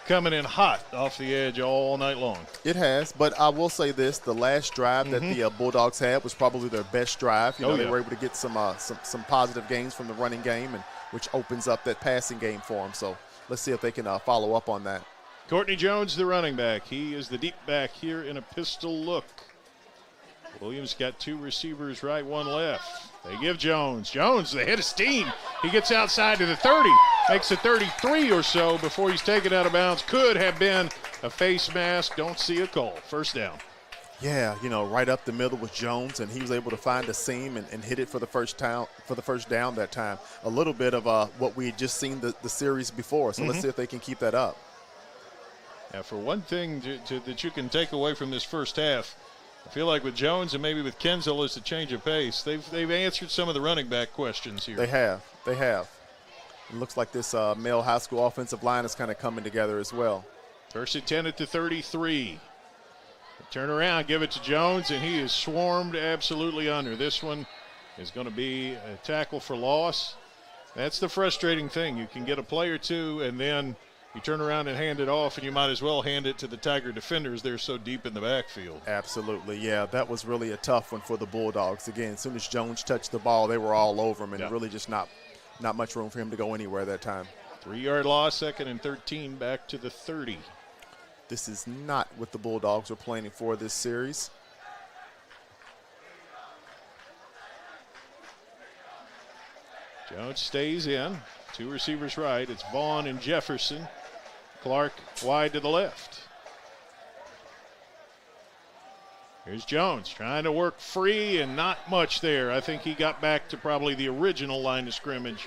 coming in hot off the edge all night long. It has, but I will say this: the last drive that the Bulldogs had was probably their best drive. They were able to get some positive gains from the running game, and which opens up that passing game for them. So let's see if they can follow up on that. Courtney Jones, the running back. He is the deep back here in a pistol look. Williams got 2 receivers right, 1 left. They give Jones. Jones, the head of steam. He gets outside to the 30, makes it 33 or so before he's taken out of bounds. Could have been a face mask. Don't see a call. First down. Yeah, right up the middle with Jones, and he was able to find a seam and hit it for the first down that time. A little bit of what we had just seen the series before. So let's see if they can keep that up. Now, for one thing that you can take away from this first half, I feel like with Jones and maybe with Kenzel, it's a change of pace. They've answered some of the running back questions here. They have. It looks like this Male High School offensive line is kind of coming together as well. First and 10 at the 33. Turn around, give it to Jones, and he is swarmed absolutely under. This one is going to be a tackle for loss. That's the frustrating thing. You can get a play or two, and then you turn around and hand it off, and you might as well hand it to the Tiger defenders. They're so deep in the backfield. Absolutely, yeah. That was really a tough one for the Bulldogs. Again, as soon as Jones touched the ball, they were all over him, and really just not much room for him to go anywhere that time. 3-yard loss, 2nd and 13, back to the 30. This is not what the Bulldogs are planning for this series. Jones stays in. 2 receivers right. It's Vaughn and Jefferson. Clark wide to the left. Here's Jones trying to work free and not much there. I think he got back to probably the original line of scrimmage,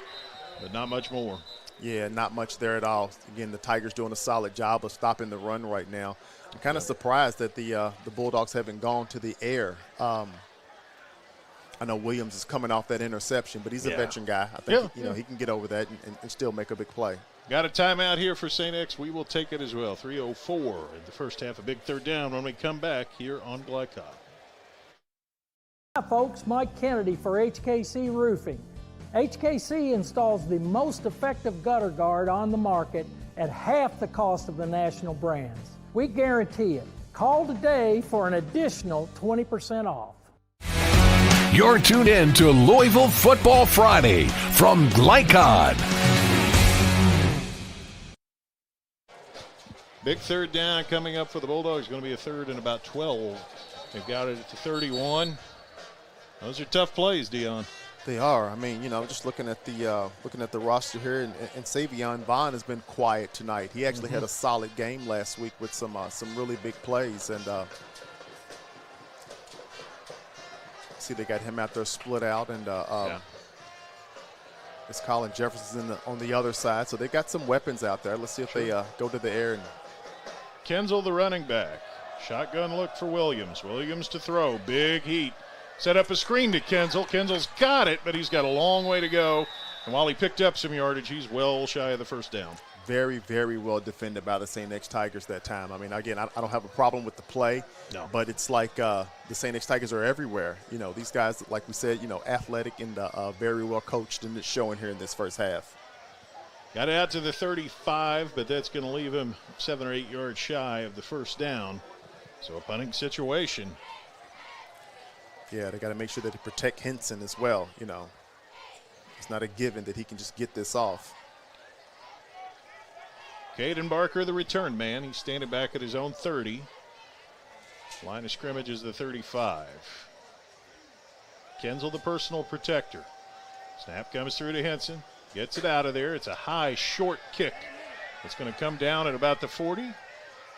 but not much more. Yeah, not much there at all. Again, the Tigers doing a solid job of stopping the run right now. I'm kind of surprised that the Bulldogs haven't gone to the air. I know Williams is coming off that interception, but he's a veteran guy. I think he can get over that and still make a big play. Got a timeout here for St. X. We will take it as well. 3:04 in the first half. A big third down when we come back here on Glycod. Hi, folks. Mike Kennedy for HKC Roofing. HKC installs the most effective gutter guard on the market at half the cost of the national brands. We guarantee it. Call today for an additional 20% off. You're tuned in to Louisville Football Friday from Glycod. Big third down coming up for the Bulldogs. Going to be a 3rd and about 12. They've got it at the 31. Those are tough plays, Dion. They are. I mean, just looking at the roster here, and Savion Vaughn has been quiet tonight. He actually had a solid game last week with some really big plays, and see they got him out there split out, and it's Colin Jefferson on the other side. So they got some weapons out there. Let's see if they go to the air. And Kenzel, the running back, shotgun look for Williams. Williams to throw, big heat. Set up a screen to Kenzel. Kenzel's got it, but he's got a long way to go. And while he picked up some yardage, he's well shy of the first down. Very, very well defended by the St. X Tigers that time. I mean, again, I don't have a problem with the play, but it's like the St. X Tigers are everywhere. These guys, like we said, athletic and very well coached, and it's showing here in this first half. Got it out to the 35, but that's going to leave him 7 or 8 yards shy of the first down. So a punting situation. Yeah, they got to make sure that they protect Henson as well. It's not a given that he can just get this off. Caden Barker, the return man. He's standing back at his own 30. Line of scrimmage is the 35. Kenzel, the personal protector. Snap comes through to Henson. Gets it out of there. It's a high, short kick. It's going to come down at about the 40.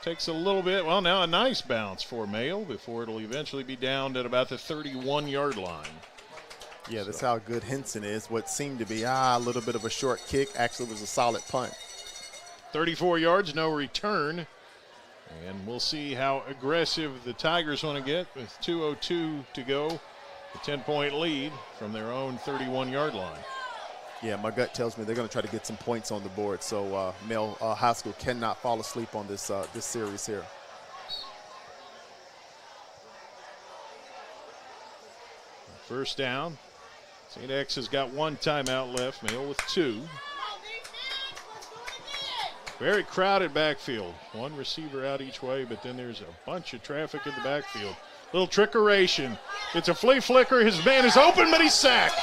Takes a little bit, now a nice bounce for Mayo before it'll eventually be down at about the 31-yard line. Yeah, that's how good Henson is. What seemed to be a little bit of a short kick actually was a solid punt. 34 yards, no return. And we'll see how aggressive the Tigers want to get with 2:02 to go. A 10-point lead from their own 31-yard line. Yeah, my gut tells me they're going to try to get some points on the board. So Male High School cannot fall asleep on this this series here. First down. St. X has got 1 timeout left. Male with 2. Very crowded backfield. 1 receiver out each way, but then there's a bunch of traffic in the backfield. Little trickeration. It's a flea flicker. His man is open, but he's sacked.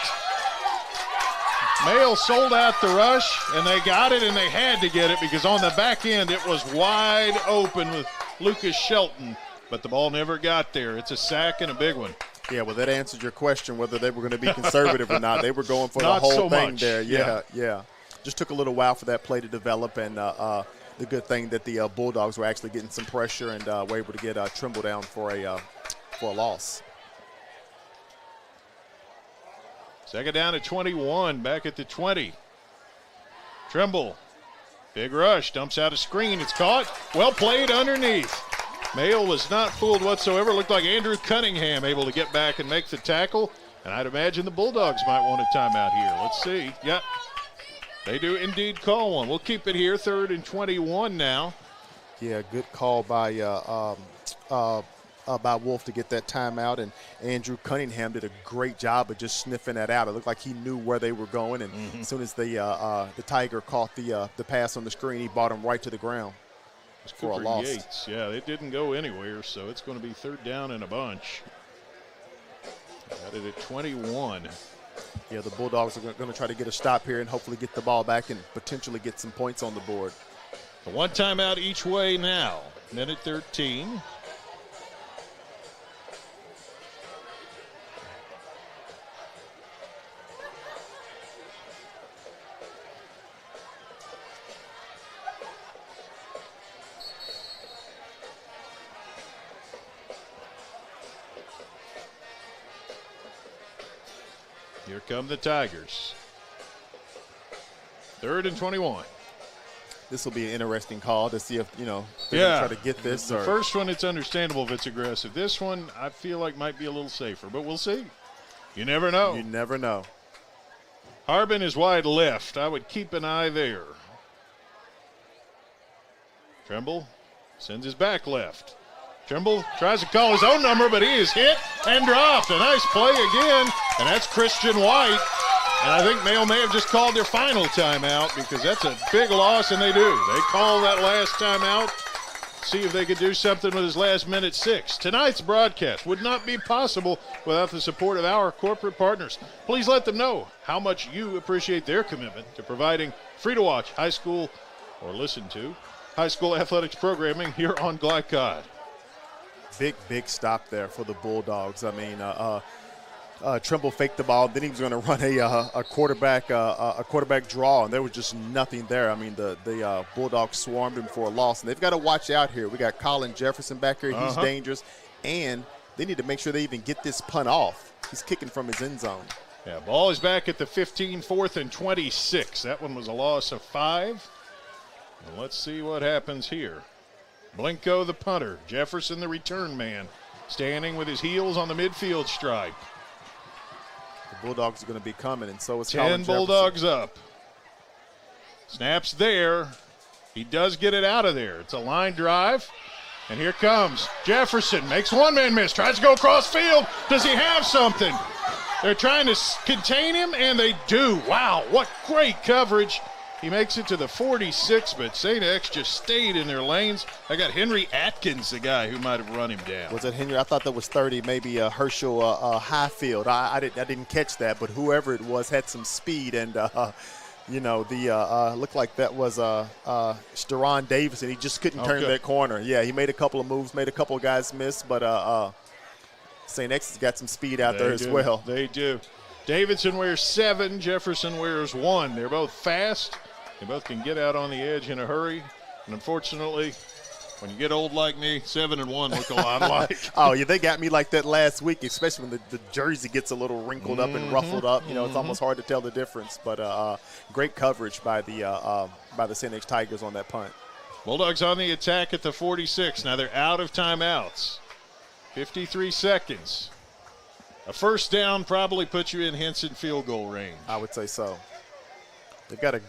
Male sold out the rush, and they got it, and they had to get it because on the back end it was wide open with Lucas Shelton, but the ball never got there. It's a sack and a big one. Yeah, well, that answered your question whether they were going to be conservative or not. They were going for the whole thing there. Yeah. Just took a little while for that play to develop, and the good thing that the Bulldogs were actually getting some pressure and were able to get Trimble down for a loss. Second down at 21, back at the 20. Trimble, big rush, dumps out a screen. It's caught, well played underneath. Mail was not fooled whatsoever. Looked like Andrew Cunningham able to get back and make the tackle. And I'd imagine the Bulldogs might want a timeout here. Let's see. Yep. They do indeed call one. We'll keep it here, 3rd and 21 now. Yeah, good call by Wolf to get that timeout, and Andrew Cunningham did a great job of just sniffing that out. It looked like he knew where they were going, and as soon as the Tiger caught the pass on the screen, he brought him right to the ground for a loss. Yates. Yeah, it didn't go anywhere, so it's going to be 3rd down and a bunch. Got it at 21. Yeah, the Bulldogs are going to try to get a stop here and hopefully get the ball back and potentially get some points on the board. So 1 timeout each way now. Minute 13. Here come the Tigers. 3rd and 21. This will be an interesting call to see if, they're going to try to get this. The first one, it's understandable if it's aggressive. This one, I feel like might be a little safer, but we'll see. You never know. You never know. Harbin is wide left. I would keep an eye there. Trimble sends his back left. Trimble tries to call his own number, but he is hit and dropped. A nice play again, and that's Christian White. And I think Mayo may have just called their final timeout because that's a big loss, and they do. They call that last timeout, see if they could do something with his last minute 6. Tonight's broadcast would not be possible without the support of our corporate partners. Please let them know how much you appreciate their commitment to providing free-to-watch high school or listen to high school athletics programming here on Glycod. Big stop there for the Bulldogs. I mean, Trimble faked the ball, then he was going to run a quarterback draw, and there was just nothing there. I mean, the Bulldogs swarmed him for a loss, and they've got to watch out here. We got Colin Jefferson back here. He's dangerous, and they need to make sure they even get this punt off. He's kicking from his end zone. Yeah, ball is back at the 15, 4th and 26. That one was a loss of 5. And let's see what happens here. Blinko, the punter. Jefferson, the return man, standing with his heels on the midfield stripe. The Bulldogs are going to be coming, and so is 10 Bulldogs up. Snaps there. He does get it out of there. It's a line drive. And here comes Jefferson. Makes one man miss. Tries to go across field. Does he have something? They're trying to contain him, and they do. Wow, what great coverage. He makes it to the 46, but St. X just stayed in their lanes. I got Henry Atkins, the guy who might have run him down. Was it Henry? I thought that was 30, maybe Herschel Highfield. I didn't catch that, but whoever it was had some speed, and looked like that was Steron Davis, and he just couldn't turn that corner. Yeah, he made a couple of moves, made a couple of guys miss, but St. X has got some speed out there as well. They do. Davidson wears 7, Jefferson wears 1. They're both fast. They both can get out on the edge in a hurry. And unfortunately, when you get old like me, 7 and 1 look a lot alike. Oh, yeah, they got me like that last week, especially when the jersey gets a little wrinkled up and ruffled up. It's almost hard to tell the difference. But great coverage by the St. X Tigers on that punt. Bulldogs on the attack at the 46. Now they're out of timeouts. 53 seconds. A first down probably puts you in Henson field goal range. I would say so. They've got a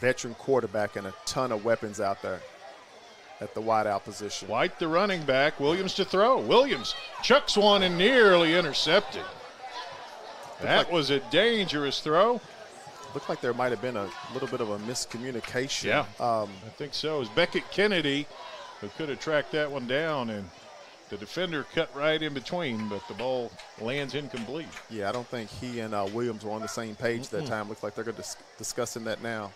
veteran quarterback and a ton of weapons out there at the wideout position. White, the running back. Williams to throw. Williams chucks one and nearly intercepted. That was a dangerous throw. Looked like there might have been a little bit of a miscommunication. Yeah, I think so. It was Beckett Kennedy who could have tracked that one down, and the defender cut right in between, but the ball lands incomplete. Yeah, I don't think he and Williams were on the same page that time. Looks like they're discussing that now.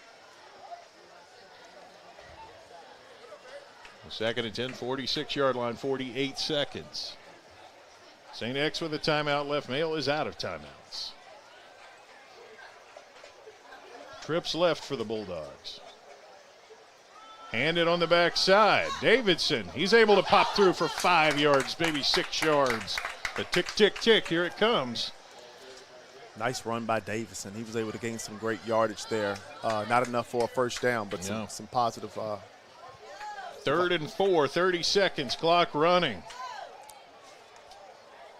2nd and 10, 46-yard line, 48 seconds. St. X with a timeout left. Mail is out of timeouts. Trips left for the Bulldogs. Handed on the backside. Davidson, he's able to pop through for 5 yards, maybe 6 yards. The tick, tick, tick, here it comes. Nice run by Davidson. He was able to gain some great yardage there. Not enough for a first down, but some positive 3rd and 4, 30 seconds, clock running.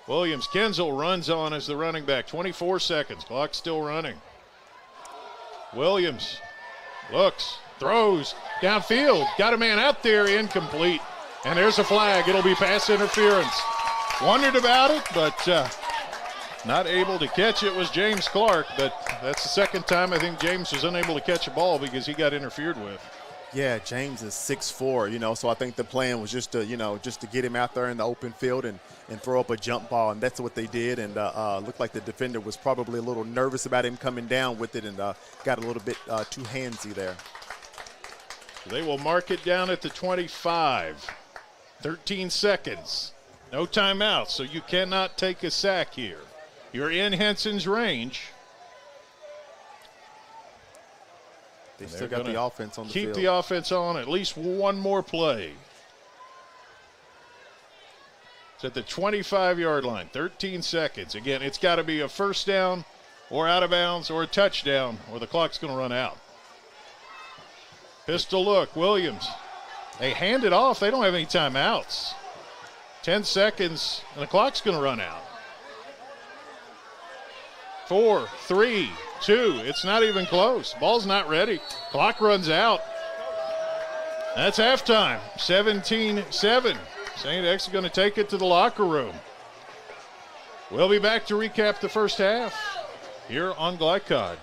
Williams, Kinzel runs on as the running back, 24 seconds, clock still running. Williams looks, throws, downfield, got a man out there, incomplete. And there's a flag, it'll be pass interference. Wondered about it, but not able to catch it was James Clark, but that's the second time I think James was unable to catch a ball because he got interfered with. Yeah, James is 6'4", so I think the plan was just to get him out there in the open field and throw up a jump ball, and that's what they did. And looked like the defender was probably a little nervous about him coming down with it and got a little bit too handsy there. They will mark it down at the 25. 13 seconds. No timeout, so you cannot take a sack here. You're in Henson's range. They've still got the offense on the field. Keep the offense on at least one more play. It's at the 25-yard line, 13 seconds. Again, it's got to be a first down or out of bounds or a touchdown or the clock's going to run out. Pistol look, Williams. They hand it off. They don't have any timeouts. 10 seconds, and the clock's going to run out. 4, 3, 2. It's not even close. Ball's not ready. Clock runs out. That's halftime. 17-7. St. X is going to take it to the locker room. We'll be back to recap the first half here on Glycod.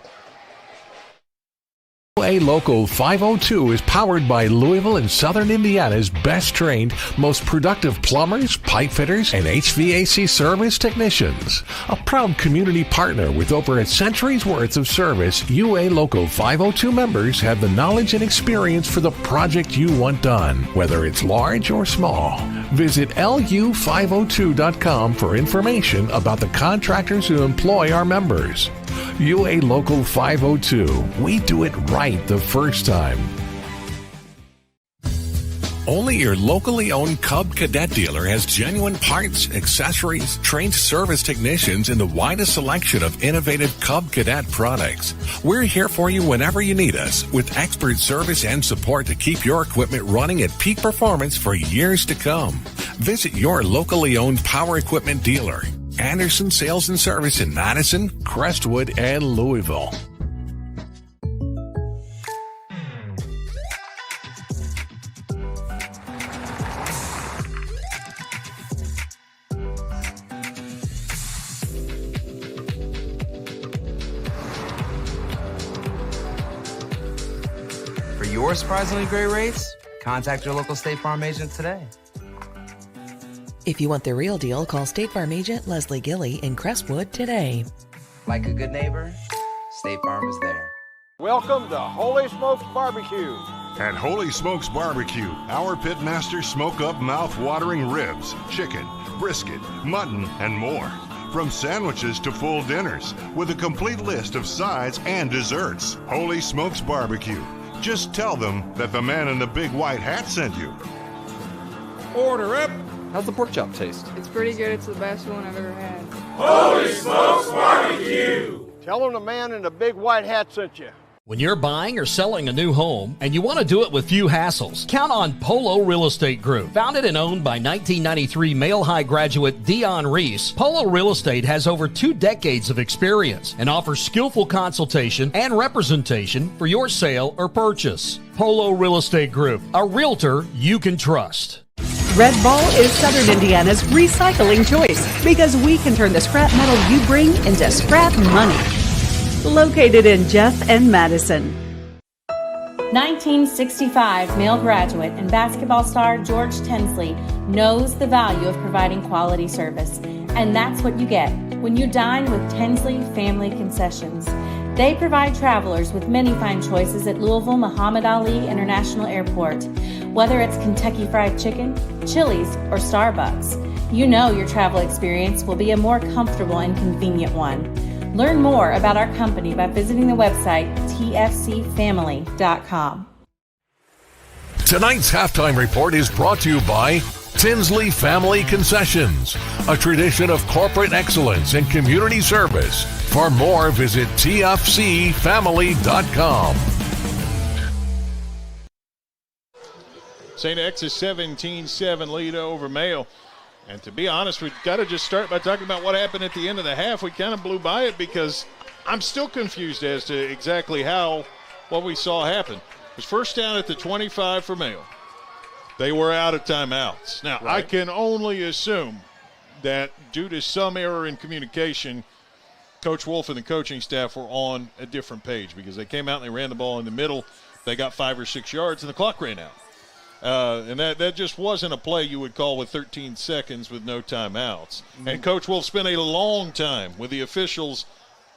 UA Local 502 is powered by Louisville and Southern Indiana's best trained, most productive plumbers, pipe fitters, and HVAC service technicians. A proud community partner with over a century's worth of service, UA Local 502 members have the knowledge and experience for the project you want done, whether it's large or small. Visit lu502.com for information about the contractors who employ our members. UA Local 502. We do it right the first time. Only your locally owned Cub Cadet dealer has genuine parts, accessories, trained service technicians, and the widest selection of innovative Cub Cadet products. We're here for you whenever you need us, with expert service and support to keep your equipment running at peak performance for years to come. Visit your locally owned power equipment dealer. Anderson Sales and Service in Madison, Crestwood, and Louisville. For your surprisingly great rates, contact your local State Farm agent today. If you want the real deal, call State Farm agent Leslie Gilly in Crestwood today. Like a good neighbor, State Farm is there. Welcome to Holy Smokes Barbecue. At Holy Smokes Barbecue, our pitmasters smoke up mouth-watering ribs, chicken, brisket, mutton, and more. From sandwiches to full dinners, with a complete list of sides and desserts. Holy Smokes Barbecue. Just tell them that the man in the big white hat sent you. Order up. How's the pork chop taste? It's pretty good. It's the best one I've ever had. Holy Smokes Barbecue. Tell them the man in the big white hat sent you. When you're buying or selling a new home and you want to do it with few hassles, count on Polo Real Estate Group. Founded and owned by 1993 Male High graduate Dion Reese, Polo Real Estate has over 2 decades of experience and offers skillful consultation and representation for your sale or purchase. Polo Real Estate Group, a realtor you can trust. Red Ball is Southern Indiana's recycling choice because we can turn the scrap metal you bring into scrap money. Located in Jeff and Madison. 1965 Male graduate and basketball star George Tensley knows the value of providing quality service, and that's what you get when you dine with Tensley Family Concessions. They provide travelers with many fine choices at Louisville Muhammad Ali International Airport. Whether it's Kentucky Fried Chicken, Chili's, or Starbucks, you know your travel experience will be a more comfortable and convenient one. Learn more about our company by visiting the website tfcfamily.com. Tonight's halftime report is brought to you by Tinsley Family Concessions, a tradition of corporate excellence and community service. For more, visit tfcfamily.com. St. X's 17-7 lead over Mayo. And to be honest, we've got to just start by talking about what happened at the end of the half. We kind of blew by it because I'm still confused as to exactly what we saw happen. It was first down at the 25 for Mayo. They were out of timeouts. Now, I can only assume that due to some error in communication, Coach Wolf and the coaching staff were on a different page because they came out and they ran the ball in the middle. They got 5 or 6 yards, and the clock ran out. And that just wasn't a play you would call with 13 seconds with no timeouts. And Coach Wolf spent a long time with the officials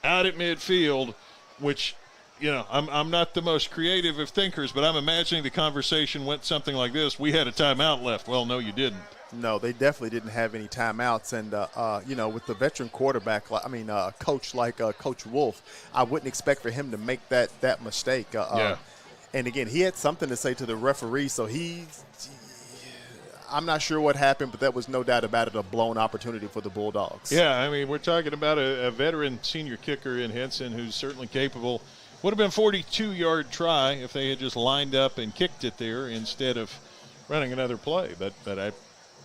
out at midfield, which, I'm not the most creative of thinkers, but I'm imagining the conversation went something like this. We had a timeout left. Well, no, you didn't. No, they definitely didn't have any timeouts. And, with the veteran quarterback, coach like Coach Wolf, I wouldn't expect for him to make that mistake. And, again, he had something to say to the referee, so I'm not sure what happened, but that was no doubt about it, a blown opportunity for the Bulldogs. Yeah, I mean, we're talking about a veteran senior kicker in Henson who's certainly capable. Would have been a 42-yard try if they had just lined up and kicked it there instead of running another play. But I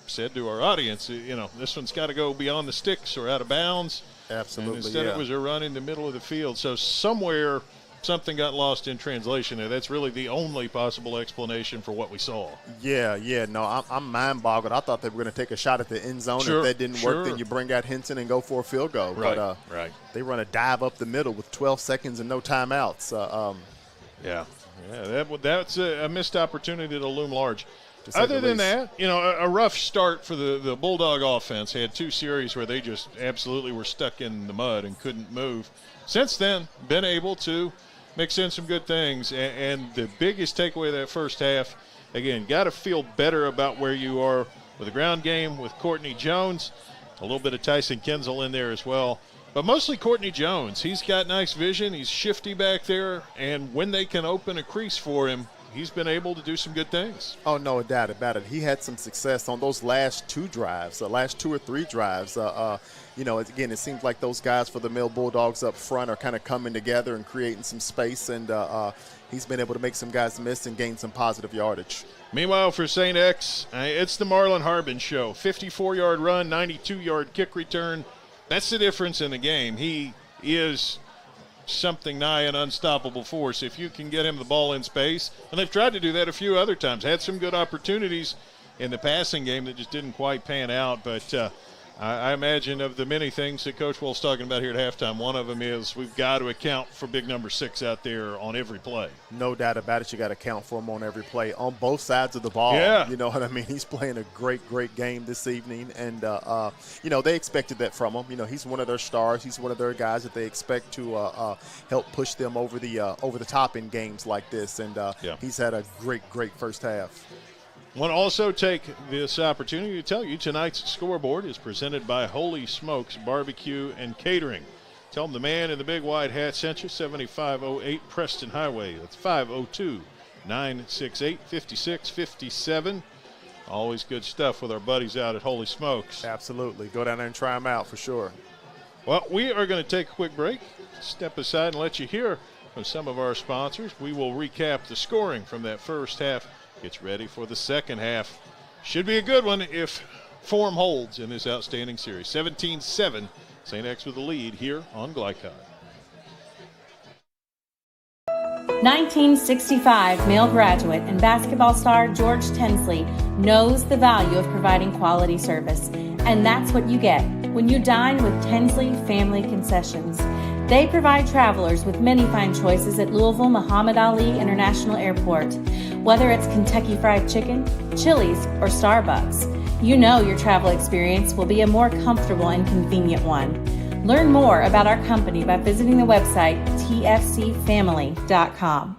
said to our audience, this one's got to go beyond the sticks or out of bounds. Absolutely, and instead it was a run in the middle of the field. So somewhere – something got lost in translation, and that's really the only possible explanation for what we saw. No, I'm mind-boggled. I thought they were going to take a shot at the end zone. If that didn't work, then you bring out Henson and go for a field goal. Right, but they run a dive up the middle with 12 seconds and no timeouts. That's a missed opportunity to loom large. Other than that, a rough start for the Bulldog offense. They had 2 series where they just absolutely were stuck in the mud and couldn't move. Since then, been able to mix in some good things. And the biggest takeaway of that first half, again, got to feel better about where you are with the ground game with Courtney Jones. A little bit of Tyson Kinzel in there as well. But mostly Courtney Jones. He's got nice vision. He's shifty back there. And when they can open a crease for him, he's been able to do some good things. Oh, no doubt about it. He had some success on those last 2 drives, last 2 or 3 drives. Again, it seems like those guys for the Mayo Bulldogs up front are kind of coming together and creating some space, and he's been able to make some guys miss and gain some positive yardage. Meanwhile, for St. X, it's the Marlon Harbin show. 54-yard run, 92-yard kick return. That's the difference in the game. He is something nigh an unstoppable force if you can get him the ball in space. And they've tried to do that a few other times. Had some good opportunities in the passing game that just didn't quite pan out. But I imagine of the many things that Coach Wolf's talking about here at halftime, one of them is we've got to account for big number 6 out there on every play. No doubt about it. You got to account for him on every play on both sides of the ball. Yeah. You know what I mean? He's playing a great game this evening. And, they expected that from him. He's one of their stars. He's one of their guys that they expect to help push them over the top in games like this. And he's had a great first half. Want to also take this opportunity to tell you tonight's scoreboard is presented by Holy Smokes Barbecue and Catering. Tell them the man in the big white hat sent you. 7508 Preston Highway. That's 502-968-5657. Always good stuff with our buddies out at Holy Smokes. Absolutely. Go down there and try them out for sure. Well, we are going to take a quick break, step aside and let you hear from some of our sponsors. We will recap the scoring from that first half. Gets ready for the second half. Should be a good one if form holds in this outstanding series. 17-7, St. X with the lead here on Glycod. 1965 Male graduate and basketball star George Tensley knows the value of providing quality service. And that's what you get when you dine with Tensley Family Concessions. They provide travelers with many fine choices at Louisville Muhammad Ali International Airport. Whether it's Kentucky Fried Chicken, Chili's, or Starbucks, you know your travel experience will be a more comfortable and convenient one. Learn more about our company by visiting the website tfcfamily.com.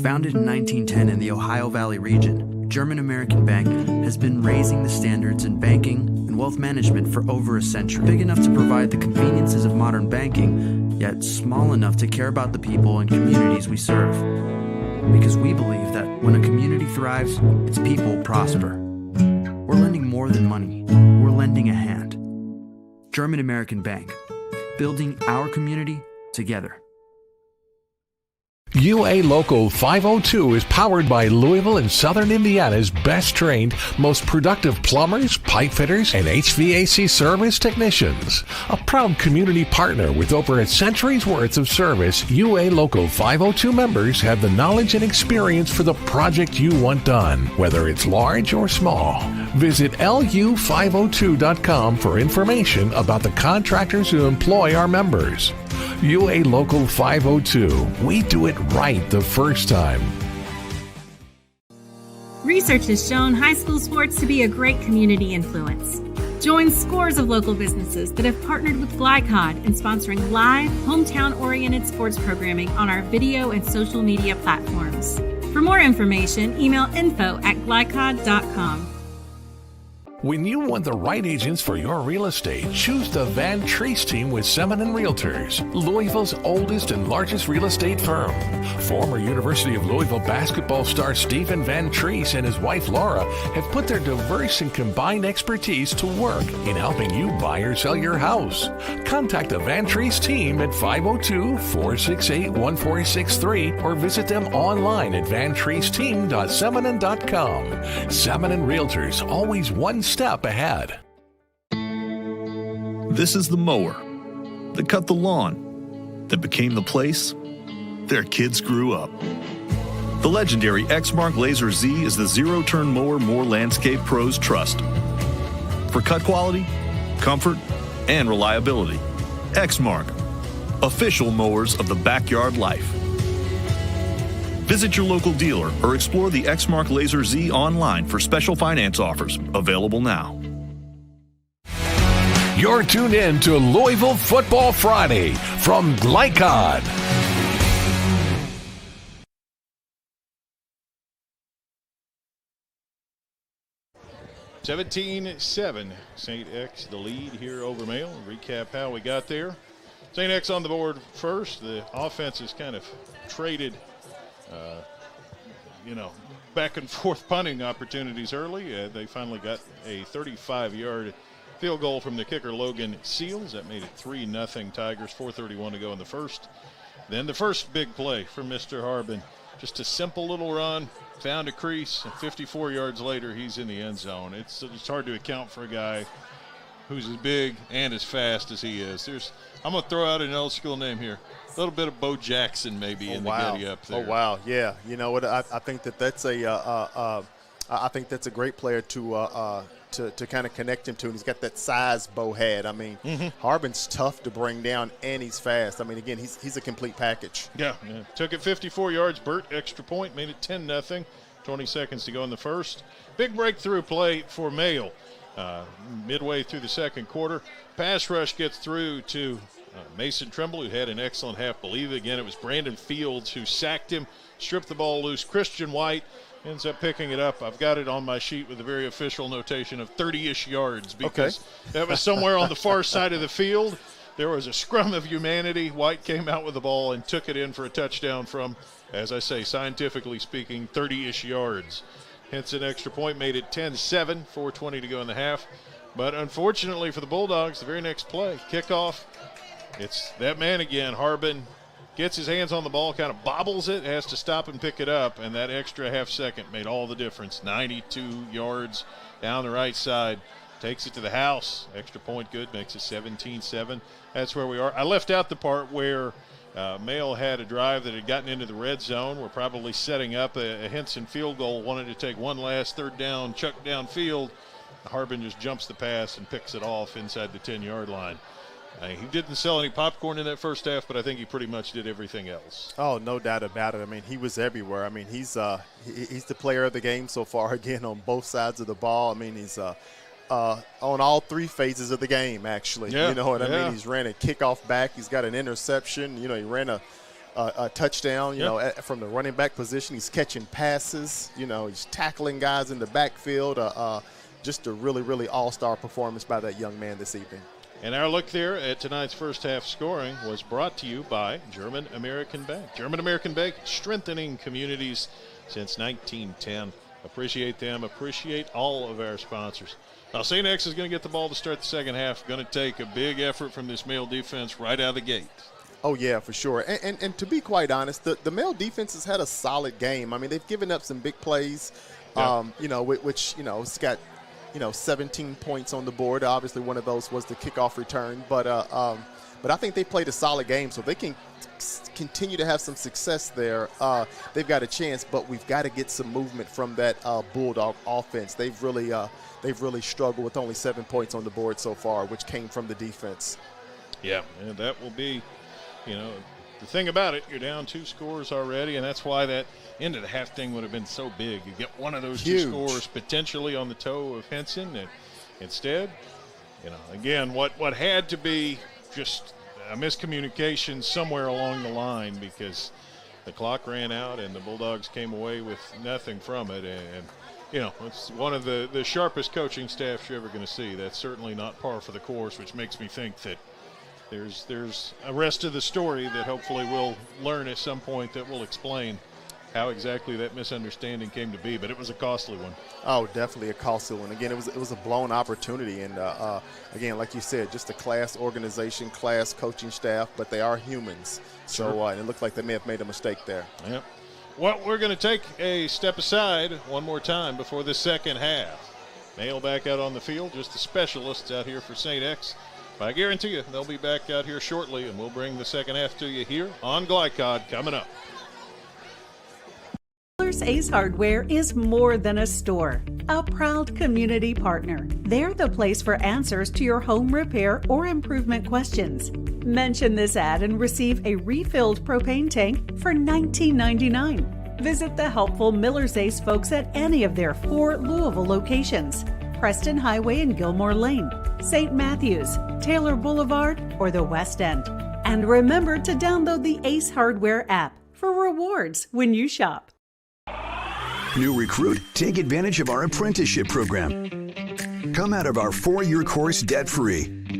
Founded in 1910 in the Ohio Valley region, German American Bank has been raising the standards in banking and wealth management for over a century. Big enough to provide the conveniences of modern banking, yet small enough to care about the people and communities we serve. Because we believe that when a community thrives, its people prosper. We're lending more than money. We're lending a hand. German American Bank, building our community together. UA Local 502 is powered by Louisville and Southern Indiana's best trained, most productive plumbers, pipe fitters, and HVAC service technicians. A proud community partner with over a century's worth of service, UA Local 502 members have the knowledge and experience for the project you want done, whether it's large or small. Visit lu502.com for information about the contractors who employ our members. UA Local 502. We do it right the first time. Research has shown high school sports to be a great community influence. Join scores of local businesses that have partnered with Glycod in sponsoring live, hometown-oriented sports programming on our video and social media platforms. For more information, email info@glycod.com. When you want the right agents for your real estate, choose the Van Treese team with Seminole Realtors, Louisville's oldest and largest real estate firm. Former University of Louisville basketball star Stephen Van Treese and his wife Laura have put their diverse and combined expertise to work in helping you buy or sell your house. Contact the Van Treese team at 502-468-1463 or visit them online at vantreeseteam.seminole.com. Seminole Realtors, always one step ahead. This is the mower that cut the lawn, that became the place their kids grew up. The legendary Exmark Laser Z is the zero-turn mower more landscape pros trust. For cut quality, comfort, and reliability, Exmark, official mowers of the backyard life. Visit your local dealer or explore the Exmark Laser Z online for special finance offers, available now. You're tuned in to Louisville Football Friday from Glycod. (17-7). St. X the lead here over Male. Recap how we got there. St. X on the board first. The offense is kind of traded back and forth punting opportunities early. They finally got a 35-yard field goal from the kicker, Logan Seals. That made it 3-0 Tigers, 4:31 to go in the first. Then the first big play from Mr. Harbin. Just a simple little run, found a crease, and 54 yards later, he's in the end zone. It's hard to account for a guy who's as big and as fast as he is. I'm going to throw out an old school name here. A little bit of Bo Jackson maybe in the giddy up there. Oh, wow. Yeah. You know what? I think that's a great player to kind of connect him to. And he's got that size Bo had. I mean, Harbin's tough to bring down, and he's fast. I mean, again, he's a complete package. Yeah. Took it 54 yards. Burt, extra point, made it 10-0. 20 seconds to go in the first. Big breakthrough play for Male. Midway through the second quarter, pass rush gets through to Mason Trimble, who had an excellent half. Believe it, again, it was Brandon Fields who sacked him, stripped the ball loose. Christian White ends up picking it up. I've got it on my sheet with a very official notation of 30-ish yards because that was somewhere on the far side of the field. There was a scrum of humanity. White came out with the ball and took it in for a touchdown from, as I say, scientifically speaking, 30-ish yards. Hence an extra point, made it 10-7, 4:20 to go in the half. But unfortunately for the Bulldogs, the very next play, kickoff, it's that man again. Harbin gets his hands on the ball, kind of bobbles it, has to stop and pick it up, and that extra half second made all the difference. 92 yards down the right side. Takes it to the house. Extra point good, makes it 17-7. That's where we are. I left out the part where Male had a drive that had gotten into the red zone. We're probably setting up a Henson field goal, wanted to take one last third down, chuck downfield. Harbin just jumps the pass and picks it off inside the 10-yard line. He didn't sell any popcorn in that first half, but I think he pretty much did everything else. Oh, no doubt about it. I mean, he was everywhere. I mean, he's the player of the game so far, again, on both sides of the ball. I mean, he's on all three phases of the game, actually. Yeah, you know what I mean? He's ran a kickoff back. He's got an interception. You know, he ran a touchdown, you know, from the running back position. He's catching passes. You know, he's tackling guys in the backfield. Just a really, really all-star performance by that young man this evening. And our look there at tonight's first half scoring was brought to you by German American Bank. German American Bank, strengthening communities since 1910. Appreciate them. Appreciate all of our sponsors. Now, St. X is going to get the ball to start the second half. Going to take a big effort from this Male defense right out of the gate. Oh, yeah, for sure. And to be quite honest, the male defense has had a solid game. I mean, they've given up some big plays, which, it's got, 17 points on the board. Obviously, one of those was the kickoff return. But I think they played a solid game, so they can continue to have some success there. They've got a chance, but we've got to get some movement from that Bulldog offense. They've really struggled with only 7 points on the board so far, which came from the defense. Yeah, and that will be, the thing about it, you're down 2 scores already, and that's why that end of the half thing would have been so big. You get one of those Huge. 2 scores potentially on the toe of Henson, and instead, again, what had to be just a miscommunication somewhere along the line, because the clock ran out and the Bulldogs came away with nothing from it. And it's one of the sharpest coaching staffs you're ever going to see. That's certainly not par for the course, which makes me think that there's a rest of the story that hopefully we'll learn at some point that will explain how exactly that misunderstanding came to be, but it was a costly one. Oh, definitely a costly one. Again, it was a blown opportunity, and again, like you said, just a class organization, class coaching staff, but they are humans. Sure. So it looked like they may have made a mistake there. Yep. Well, we're going to take a step aside one more time before the second half. Mail back out on the field, just the specialists out here for St. X. But I guarantee you they'll be back out here shortly, and we'll bring the second half to you here on Glycod coming up. Miller's Ace Hardware is more than a store, a proud community partner. They're the place for answers to your home repair or improvement questions. Mention this ad and receive a refilled propane tank for $19.99. Visit the helpful Miller's Ace folks at any of their 4 Louisville locations: Preston Highway and Gilmore Lane, St. Matthews, Taylor Boulevard, or the West End. And remember to download the Ace Hardware app for rewards when you shop. New recruit? Take advantage of our apprenticeship program. Come out of our 4-year course debt-free.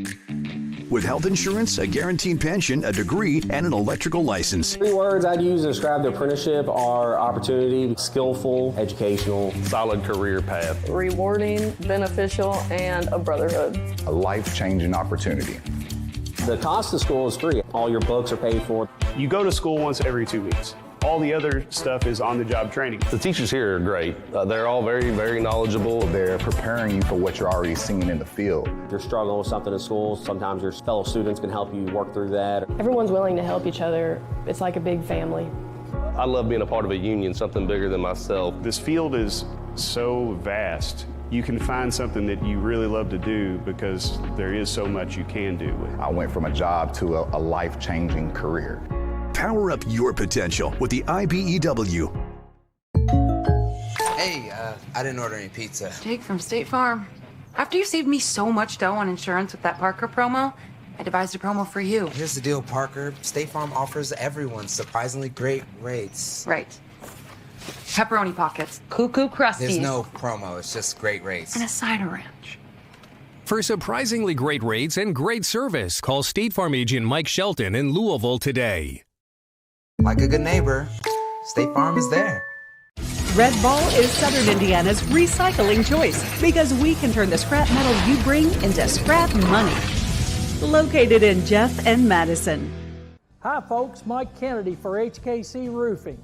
With health insurance, a guaranteed pension, a degree, and an electrical license. 3 words I'd use to describe the apprenticeship are opportunity, skillful, educational, solid career path, Rewarding, beneficial, and a brotherhood. a life-changing opportunity. The cost of school is free. All your books are paid for. You go to school once every 2 weeks. All the other stuff is on-the-job training. The teachers here are great. They're all very, very knowledgeable. They're preparing you for what you're already seeing in the field. If you're struggling with something in school, sometimes your fellow students can help you work through that. Everyone's willing to help each other. It's like a big family. I love being a part of a union, something bigger than myself. This field is so vast. You can find something that you really love to do because there is so much you can do with it. I went from a job to a life-changing career. Power up your potential with the IBEW. Hey, I didn't order any pizza. Jake from State Farm. After you saved me so much dough on insurance with that Parker promo, I devised a promo for you. Here's the deal, Parker. State Farm offers everyone surprisingly great rates. Right. Pepperoni pockets, cuckoo crusties. There's no promo, it's just great rates. And a side of ranch. For surprisingly great rates and great service, call State Farm agent Mike Shelton in Louisville today. Like a good neighbor, State Farm is there. Red Ball is Southern Indiana's recycling choice because we can turn the scrap metal you bring into scrap money. Located in Jeff and Madison. Hi folks, Mike Kennedy for HKC Roofing.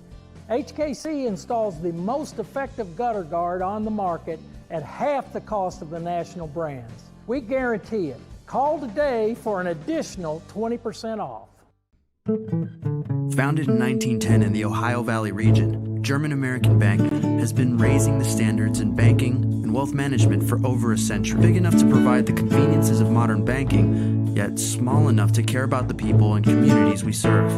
HKC installs the most effective gutter guard on the market at half the cost of the national brands. We guarantee it. Call today for an additional 20% off. Founded in 1910 in the Ohio Valley region, German American Bank has been raising the standards in banking and wealth management for over a century. Big enough to provide the conveniences of modern banking, yet small enough to care about the people and communities we serve.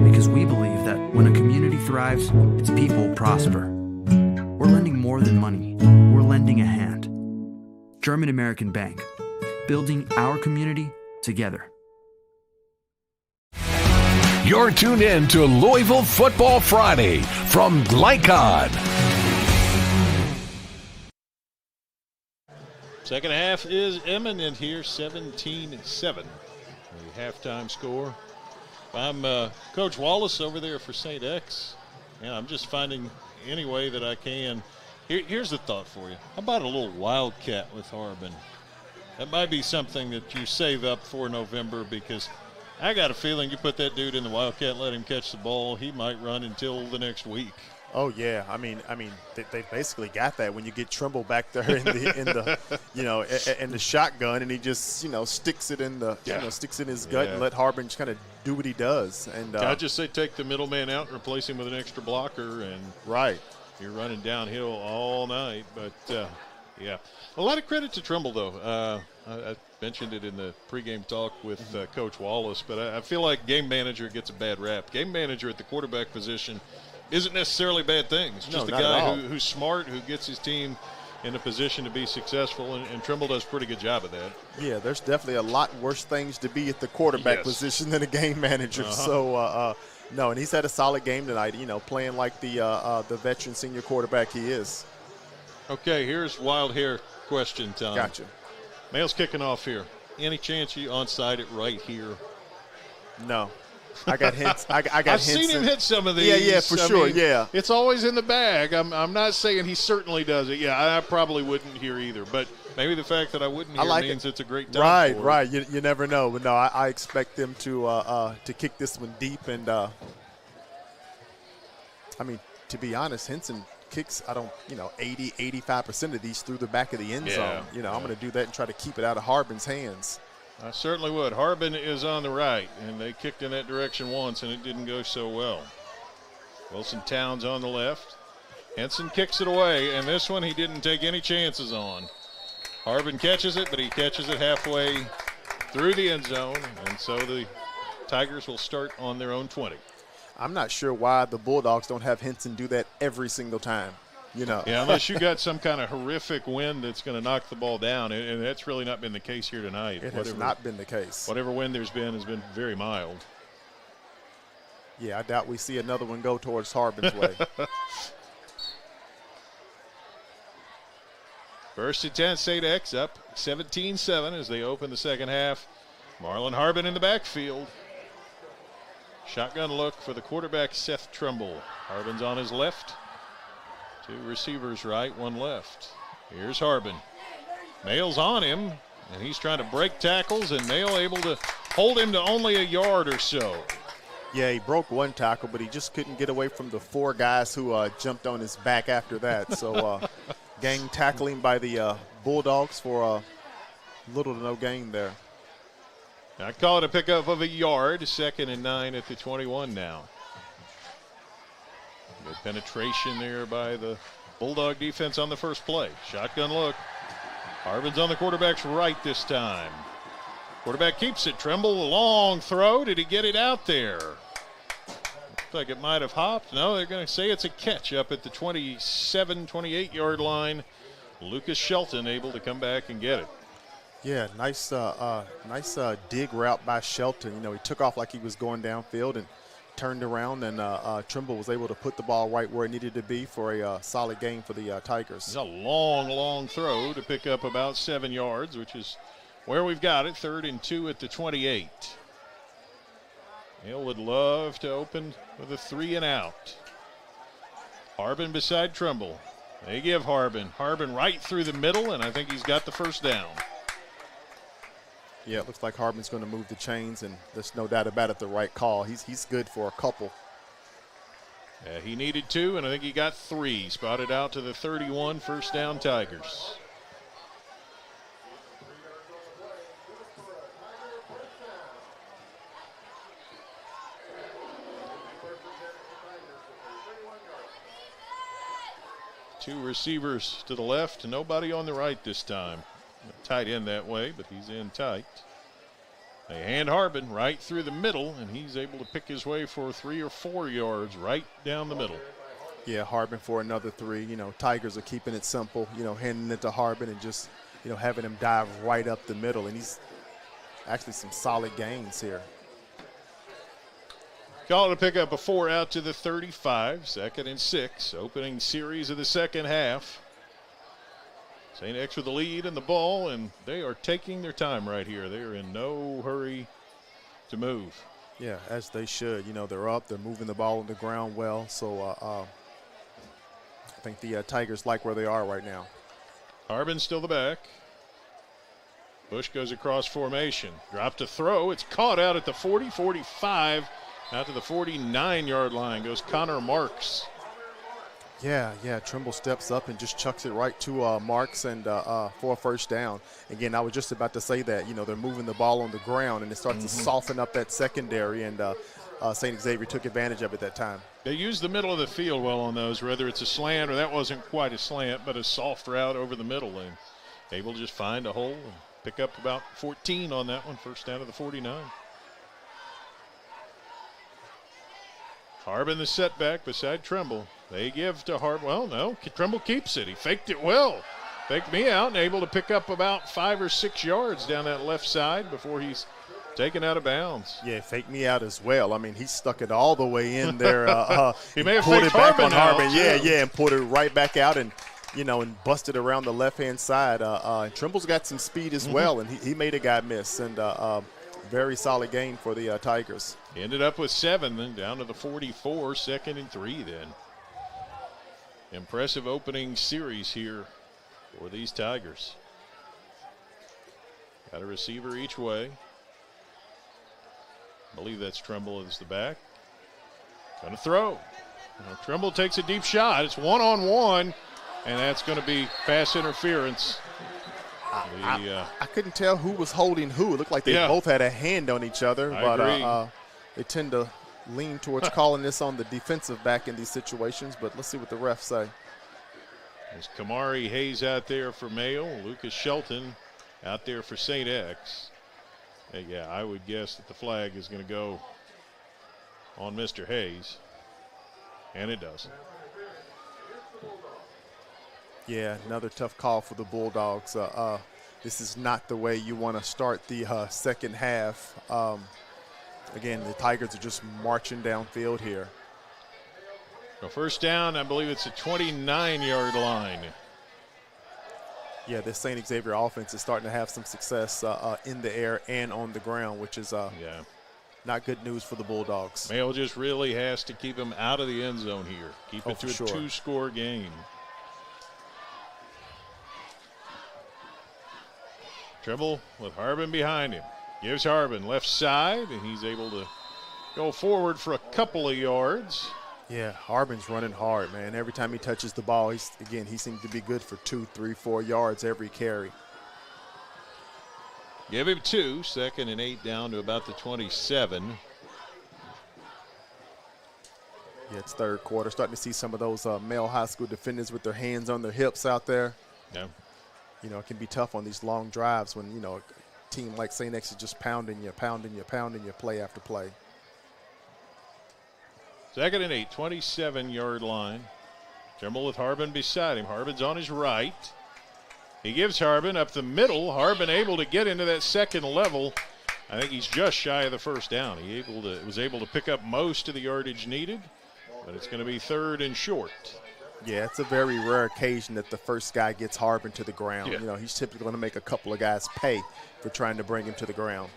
Because we believe that when a community thrives, its people prosper. We're lending more than money. We're lending a hand. German American Bank, building our community together. You're tuned in to Louisville Football Friday from Glycod. Second half is imminent here, 17-7. The halftime score. I'm Coach Wallace over there for St. X, and I'm just finding any way that I can. Here's the thought for you. How about a little Wildcat with Harbin? That might be something that you save up for November because I got a feeling you put that dude in the Wildcat and let him catch the ball, he might run until the next week. Oh yeah, I mean, they basically got that when you get Trimble back there in the in the shotgun, and he just sticks it in the sticks in his gut and let Harbin just kind of do what he does. And I just say take the middleman out and replace him with an extra blocker, and you're running downhill all night. But yeah, a lot of credit to Trimble though. I mentioned it in the pregame talk with Coach Wallace, but I feel like game manager gets a bad rap. Game manager at the quarterback position isn't necessarily bad things. Just a guy who's smart, who gets his team in a position to be successful, and Trimble does a pretty good job of that. Yeah, there's definitely a lot worse things to be at the quarterback position than a game manager. So, no, and he's had a solid game tonight, playing like the veteran senior quarterback he is. Okay, here's wild hair question time. Gotcha. Mail's kicking off here. Any chance you onside it right here? No. I got hints. I got I've hints. seen him hit some of these. Yeah, for sure. Yeah, it's always in the bag. I'm not saying he certainly does it. Yeah, I probably wouldn't here either. But maybe the fact that I wouldn't hear means it's a great time. Right. You never know. But no, I expect them to kick this one deep. And I mean, to be honest, Henson kicks 80-85% of these through the back of the end zone. I'm going to do that and try to keep it out of Harbin's hands. I certainly would. Harbin is on the right, and they kicked in that direction once, and it didn't go so well. Wilson Towns on the left. Henson kicks it away, and this one he didn't take any chances on. Harbin catches it, but he catches it halfway through the end zone, and so the Tigers will start on their own 20. I'm not sure why the Bulldogs don't have Henson do that every single time. Yeah, unless you got some kind of horrific wind that's going to knock the ball down, and that's really not been the case here tonight. It has not been the case. Whatever wind there's been has been very mild. Yeah, I doubt we see another one go towards Harbin's way. First and 10, St. X up 17-7 as they open the second half. Marlon Harbin in the backfield. Shotgun look for the quarterback, Seth Trimble. Harbin's on his left. Two receivers right, one left. Here's Harbin. Mail's on him, and he's trying to break tackles, and Mail able to hold him to only a yard or so. Yeah, he broke one tackle, but he just couldn't get away from the four guys who jumped on his back after that. So gang tackling by the Bulldogs for little to no gain there. I call it a pickup of a yard. 2nd and 9 at the 21 now. Good penetration there by the Bulldog defense on the first play. Shotgun look. Harbin's on the quarterback's right this time. Quarterback keeps it. Trimble, a long throw. Did he get it out there? Looks like it might have hopped. No, they're going to say it's a catch up at the 27, 28-yard line. Lucas Shelton able to come back and get it. Yeah, nice dig route by Shelton. He took off like he was going downfield and turned around, and Trimble was able to put the ball right where it needed to be for a solid game for the Tigers. It's a long throw to pick up about 7 yards, which is where we've got it. 3rd and 2 at the 28. Hale would love to open with a 3 and out. Harbin beside Trimble. They give Harbin right through the middle, and I think he's got the first down. Yeah, it looks like Harbin's going to move the chains, and there's no doubt about it, the right call. He's good for a couple. Yeah, he needed 2, and I think he got 3. Spotted out to the 31, first down Tigers. Two receivers to the left, nobody on the right this time. Tight end that way, but he's in tight. They hand Harbin right through the middle, and he's able to pick his way for 3 or 4 yards right down the middle. Yeah, Harbin for another 3. Tigers are keeping it simple, handing it to Harbin and just, having him dive right up the middle. And he's actually some solid gains here. Call it a pickup of 4 out to the 35. 2nd and 6. Opening series of the second half. St. X with the lead and the ball, and they are taking their time right here. They are in no hurry to move. Yeah, as they should. They're up. They're moving the ball on the ground well. So I think the Tigers like where they are right now. Harbin still the back. Bush goes across formation. Drop to throw. It's caught out at the 40, 45. Out to the 49-yard line goes Connor Marks. Yeah, Trimble steps up and just chucks it right to Marks and for a first down. Again, I was just about to say that, they're moving the ball on the ground and it starts to soften up that secondary, and St. Xavier took advantage of it that time. They use the middle of the field well on those, whether it's a slant or that wasn't quite a slant, but a soft route over the middle, and able to just find a hole and pick up about 14 on that one, first down to the 49. Harbin the setback beside Trimble. They give to Harbin. Well, no, Trimble keeps it. He faked it well. Faked me out and able to pick up about 5 or 6 yards down that left side before he's taken out of bounds. Yeah, faked me out as well. I mean, he stuck it all the way in there. He may have pulled faked it back Harbin on Harbin. out, Yeah, and pulled it right back out and and busted around the left-hand side. And Trimble's got some speed as well, and he made a guy miss. And very solid game for the Tigers. He ended up with 7, then down to the 44, 2nd and 3 then. Impressive opening series here for these Tigers. Got a receiver each way. I believe that's Trimble as the back. Gonna throw. Now, Trimble takes a deep shot. It's 1-on-1, and that's going to be pass interference. I couldn't tell who was holding who. It looked like they both had a hand on each other, but they tend to lean towards calling this on the defensive back in these situations, but let's see what the refs say. There's Kamari Hayes out there for Mayo, Lucas Shelton out there for St. X. Yeah, I would guess that the flag is going to go on Mr. Hayes, and it does. Yeah, another tough call for the Bulldogs. This is not the way you want to start the second half. Again, the Tigers are just marching downfield here. So first down, I believe it's a 29-yard line. Yeah, this St. Xavier offense is starting to have some success in the air and on the ground, which is not good news for the Bulldogs. Mayo just really has to keep them out of the end zone here. Keep it to a 2-score game. Trimble with Harbin behind him. Gives Harbin left side, and he's able to go forward for a couple of yards. Yeah, Harbin's running hard, man. Every time he touches the ball, he seems to be good for 2, 3, 4 yards every carry. Give him 2, 2nd and 8 down to about the 27. Yeah, it's third quarter. Starting to see some of those male high school defenders with their hands on their hips out there. Yeah. It can be tough on these long drives when, a team like St. X is just pounding you play after play. 2nd and 8, 27-yard line. Trimble with Harbin beside him. Harbin's on his right. He gives Harbin up the middle. Harbin able to get into that second level. I think he's just shy of the first down. He was able to pick up most of the yardage needed, but it's going to be 3rd and short. Yeah, it's a very rare occasion that the first guy gets Harbin to the ground. Yeah. He's typically going to make a couple of guys pay for trying to bring him to the ground.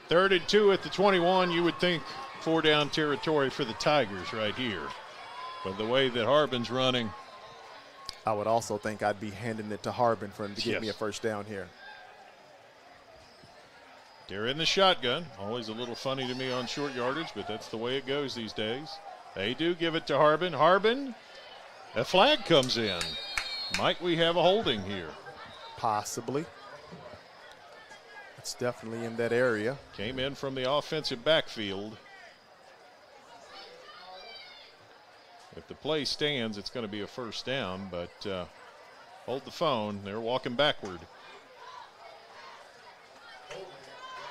3rd and 2 at the 21. You would think 4-down territory for the Tigers right here. But the way that Harbin's running, I would also think I'd be handing it to Harbin for him to get me a first down here. They're in the shotgun. Always a little funny to me on short yardage, but that's the way it goes these days. They do give it to Harbin. Harbin, a flag comes in. Might we have a holding here? Possibly. It's definitely in that area. Came in from the offensive backfield. If the play stands, it's going to be a first down, but hold the phone. They're walking backward.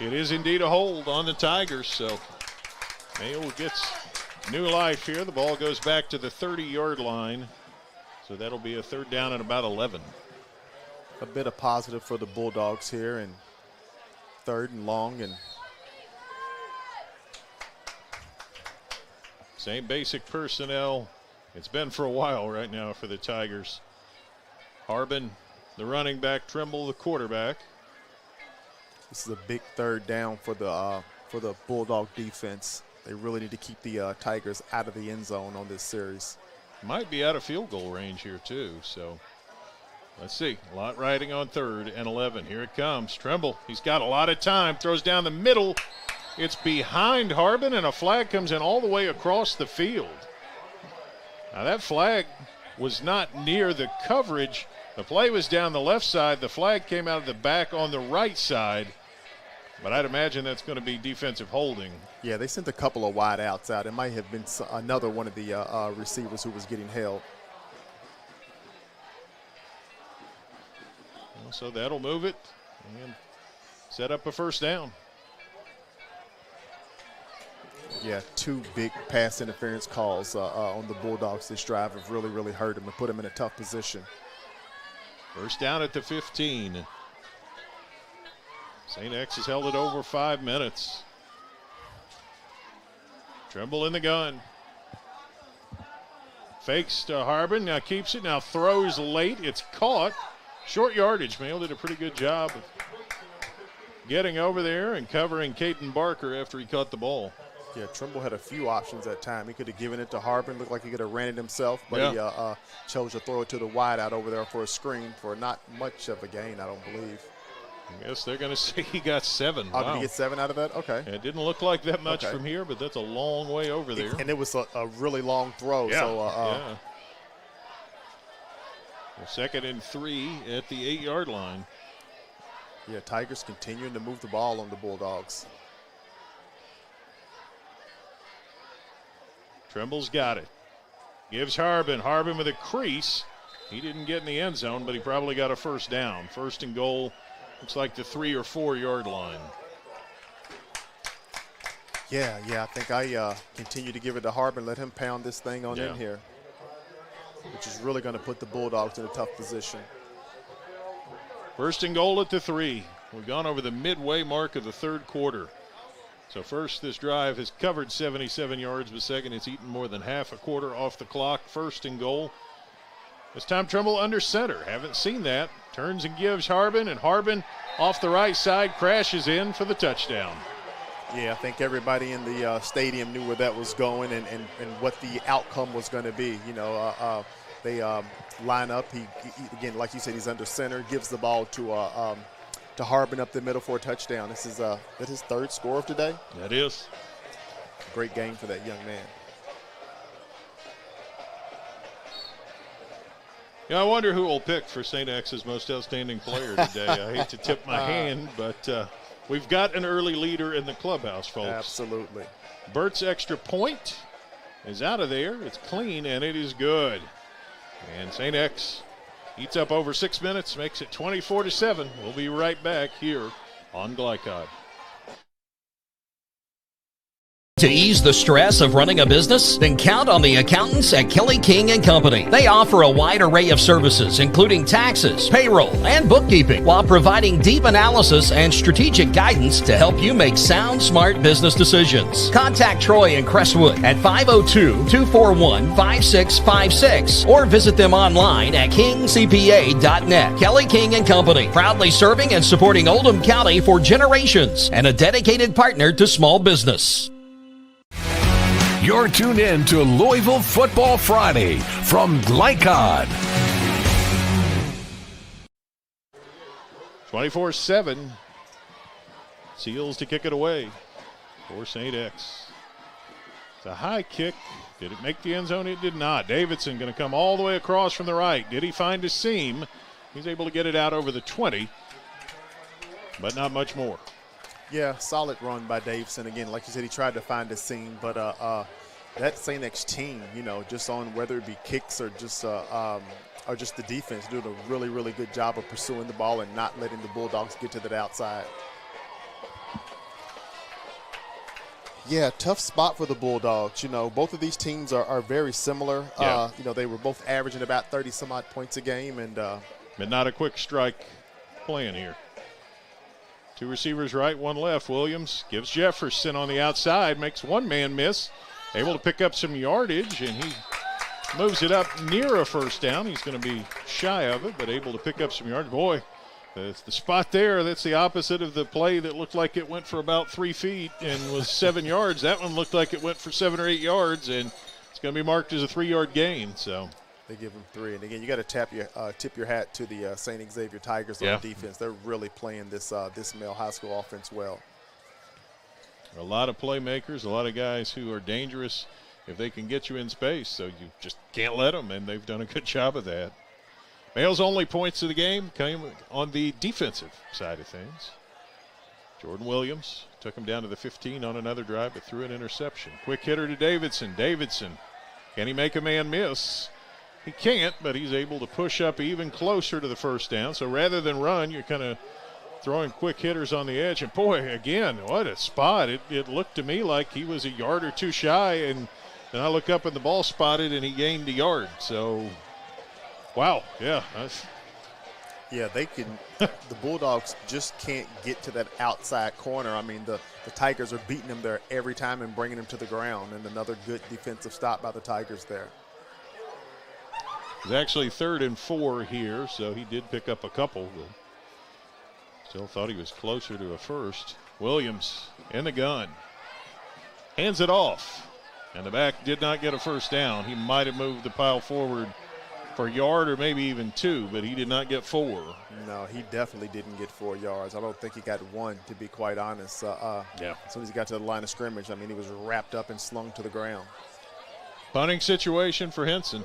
It is indeed a hold on the Tigers, so Mayo gets new life here. The ball goes back to the 30-yard line, so that'll be a 3rd down and about 11. A bit of positive for the Bulldogs here, and 3rd and long, and same basic personnel. It's been for a while right now for the Tigers. Harbin, the running back, Trimble, the quarterback. This is a big 3rd down for the Bulldog defense. They really need to keep the Tigers out of the end zone on this series. Might be out of field goal range here too, so Let's see. A lot riding on 3rd and 11. Here it comes. Trimble. He's got a lot of time. Throws down the middle. It's behind Harbin, and a flag comes in all the way across the field. Now, that flag was not near the coverage. The play was down the left side. The flag came out of the back on the right side. But I'd imagine that's going to be defensive holding. Yeah, they sent a couple of wide outs out. It might have been another one of the receivers who was getting held. So that'll move it and set up a first down. Yeah, 2 big pass interference calls on the Bulldogs this drive have really, really hurt them and put them in a tough position. First down at the 15. St. X has held it over 5 minutes. Trimble in the gun. Fakes to Harbin, now keeps it, now throws late. It's caught. Short yardage. Mail did a pretty good job of getting over there and covering Caden Barker after he caught the ball. Yeah, Trimble had a few options that time. He could have given it to Harbin. Looked like he could have ran it himself, but he chose to throw it to the wide out over there for a screen for not much of a gain, I don't believe. I guess they're going to say he got 7. Oh, wow. Did he get 7 out of that? Okay. It didn't look like that much from here, but that's a long way over there. And it was a really long throw. Yeah. So, Well, 2nd and 3 at the 8-yard line. Yeah, Tigers continuing to move the ball on the Bulldogs. Trimble's got it. Gives Harbin. Harbin with a crease. He didn't get in the end zone, but he probably got a first down. 1st and goal. Looks like the 3 or 4 yard line. Yeah, I think I continue to give it to Harbin. Let him pound this thing on in here, which is really going to put the Bulldogs in a tough position. 1st and goal at the 3. We've gone over the midway mark of the 3rd quarter. So first, this drive has covered 77 yards, but second, it's eaten more than half a quarter off the clock. 1st and goal. This time Trimble under center. Haven't seen that. Turns and gives Harbin, and Harbin off the right side crashes in for the touchdown. Yeah, I think everybody in the stadium knew where that was going and what the outcome was going to be. You know, they line up. He again, like you said, he's under center. Gives the ball to Harbin up the middle for a touchdown. This is his 3rd score of today. That is. Great game for that young man. Yeah, I wonder who will pick for St. X's most outstanding player today. I hate to tip my hand, but we've got an early leader in the clubhouse, folks. Absolutely. Bert's extra point is out of there. It's clean, and it is good. And St. X eats up over 6 minutes, makes it 24-7. We'll be right back here on Glycod. To ease the stress of running a business? Then count on the accountants at Kelly King & Company. They offer a wide array of services, including taxes, payroll, and bookkeeping, while providing deep analysis and strategic guidance to help you make sound, smart business decisions. Contact Troy in Crestwood at 502-241-5656 or visit them online at kingcpa.net. Kelly King & Company, proudly serving and supporting Oldham County for generations and a dedicated partner to small business. You're tuned in to Louisville Football Friday from Glycod. 24-7. Seals to kick it away for St. X. It's a high kick. Did it make the end zone? It did not. Davidson going to come all the way across from the right. Did he find a seam? He's able to get it out over the 20, but not much more. Yeah, solid run by Davidson. Again, like you said, he tried to find a seam, but that St. X team, you know, just on whether it be kicks or just the defense, doing a really, really good job of pursuing the ball and not letting the Bulldogs get to that outside. Yeah, tough spot for the Bulldogs. You know, both of these teams are very similar. Yeah. You know, they were both averaging about 30-some-odd points a game. But not a quick strike playing here. 2 receivers right, 1 left. Williams gives Jefferson on the outside, makes one man miss. Able to pick up some yardage, and he moves it up near a first down. He's going to be shy of it, but able to pick up some yardage. Boy, the spot there, that's the opposite of the play that looked like it went for about 3 feet and was 7 yards. That one looked like it went for 7 or 8 yards, and it's going to be marked as a 3-yard gain. So They give him 3. And again, you got to tip your hat to the St. Xavier Tigers on defense. They're really playing this Male High School offense well. A lot of playmakers, a lot of guys who are dangerous if they can get you in space. So you just can't let them, and they've done a good job of that. Male's only points of the game came on the defensive side of things. Jordan Williams took him down to the 15 on another drive, but threw an interception. Quick hitter to Davidson. Davidson, can he make a man miss? He can't, but he's able to push up even closer to the first down. So rather than run, you're kind of throwing quick hitters on the edge. And, boy, again, what a spot. It looked to me like he was a yard or two shy, and then I look up and the ball spotted, and he gained a yard. So, wow, yeah. Yeah, they can. The Bulldogs just can't get to that outside corner. I mean, the Tigers are beating them there every time and bringing them to the ground. And another good defensive stop by the Tigers there. It's actually 3rd and 4 here, so he did pick up a couple. But still thought he was closer to a first. Williams in the gun. Hands it off. And the back did not get a first down. He might have moved the pile forward for a yard or maybe even 2, but he did not get 4. No, he definitely didn't get 4 yards. I don't think he got 1, to be quite honest. As soon as he got to the line of scrimmage, I mean, he was wrapped up and slung to the ground. Punting situation for Henson.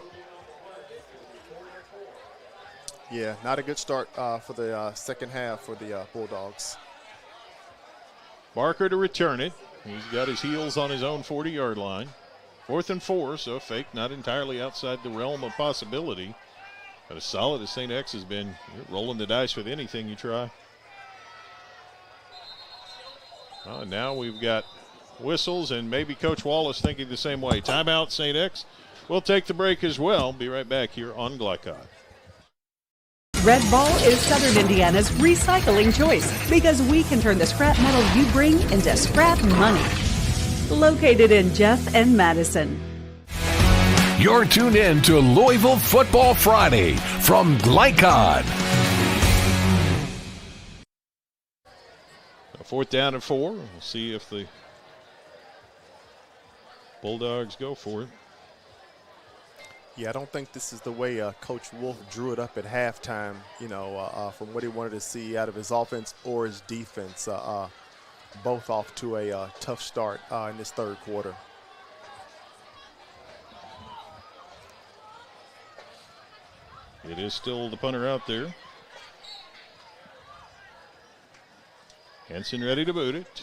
Yeah, not a good start for the second half for the Bulldogs. Barker to return it. He's got his heels on his own 40-yard line. 4th and 4, so a fake not entirely outside the realm of possibility. But as solid as St. X has been, you're rolling the dice with anything you try. Now we've got whistles, and maybe Coach Wallace thinking the same way. Timeout, St. X. We'll take the break as well. Be right back here on Glycod. Red Ball is Southern Indiana's recycling choice because we can turn the scrap metal you bring into scrap money. Located in Jeff and Madison. You're tuned in to Louisville Football Friday from Glycod. 4th down and 4. We'll see if the Bulldogs go for it. Yeah, I don't think this is the way Coach Wolf drew it up at halftime, from what he wanted to see out of his offense or his defense. Both off to a tough start in this third quarter. It is still the punter out there. Henson ready to boot it.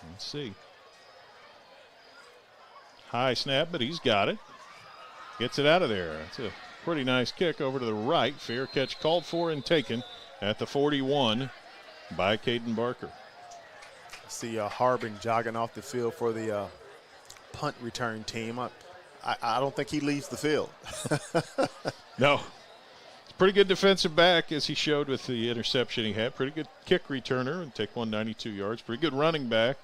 Let's see. High snap, but he's got it. Gets it out of there. It's a pretty nice kick over to the right. Fair catch called for and taken at the 41 by Caden Barker. See Harbin jogging off the field for the punt return team. I don't think he leaves the field. No. It's a pretty good defensive back, as he showed with the interception he had. Pretty good kick returner and take 192 yards. Pretty good running back.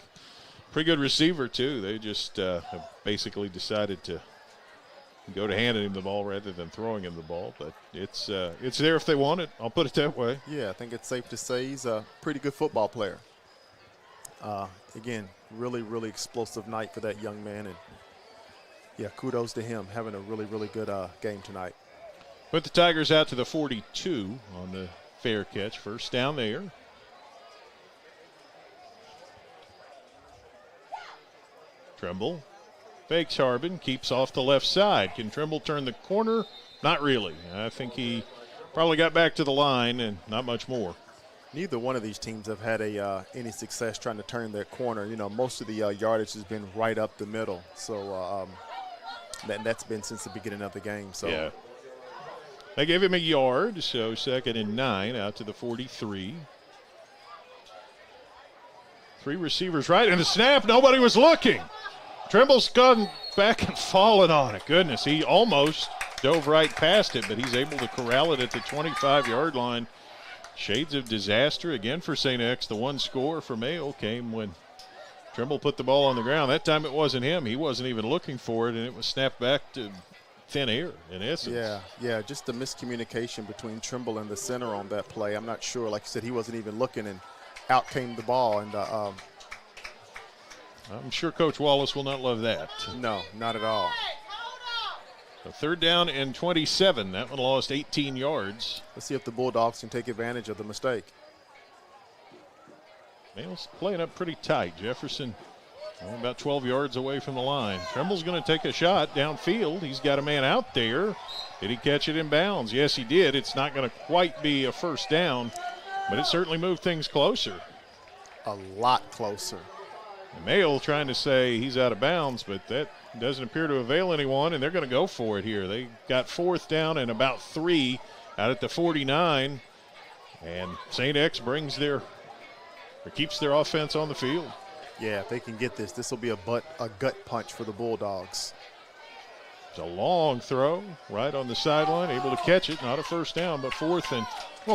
Pretty good receiver, too. They just have basically decided to go to handing him the ball rather than throwing him the ball. But it's there if they want it. I'll put it that way. Yeah, I think it's safe to say he's a pretty good football player. Again, really, really explosive night for that young man. And, yeah, kudos to him having a really, really good game tonight. Put the Tigers out to the 42 on the fair catch. First down there. Trimble fakes Harbin, keeps off the left side. Can Trimble turn the corner? Not really. I think he probably got back to the line and not much more. Neither one of these teams have had any success trying to turn their corner. Most of the yardage has been right up the middle. So that's been since the beginning of the game. So yeah. They gave him a yard, so 2nd and 9 out to the 43. 3 receivers right, and the snap, nobody was looking. Trimble's gone back and fallen on it. Goodness, he almost dove right past it, but he's able to corral it at the 25-yard line. Shades of disaster again for St. X. The one score for Mayo came when Trimble put the ball on the ground. That time it wasn't him. He wasn't even looking for it, and it was snapped back to thin air, in essence. Yeah, just the miscommunication between Trimble and the center on that play. I'm not sure. Like you said, he wasn't even looking, and out came the ball. And I'm sure Coach Wallace will not love that. No, not at all. So 3rd down and 27. That one lost 18 yards. Let's see if the Bulldogs can take advantage of the mistake. Male's playing up pretty tight. Jefferson only about 12 yards away from the line. Trimble's going to take a shot downfield. He's got a man out there. Did he catch it in bounds? Yes, he did. It's not going to quite be a first down, but it certainly moved things closer. A lot closer. Male trying to say he's out of bounds, but that doesn't appear to avail anyone, and they're going to go for it here. They got 4th down and about 3 out at the 49, and St. X keeps their offense on the field. Yeah, if they can get this, this will be a gut punch for the Bulldogs. It's a long throw right on the sideline, able to catch it. Not a first down, but we'll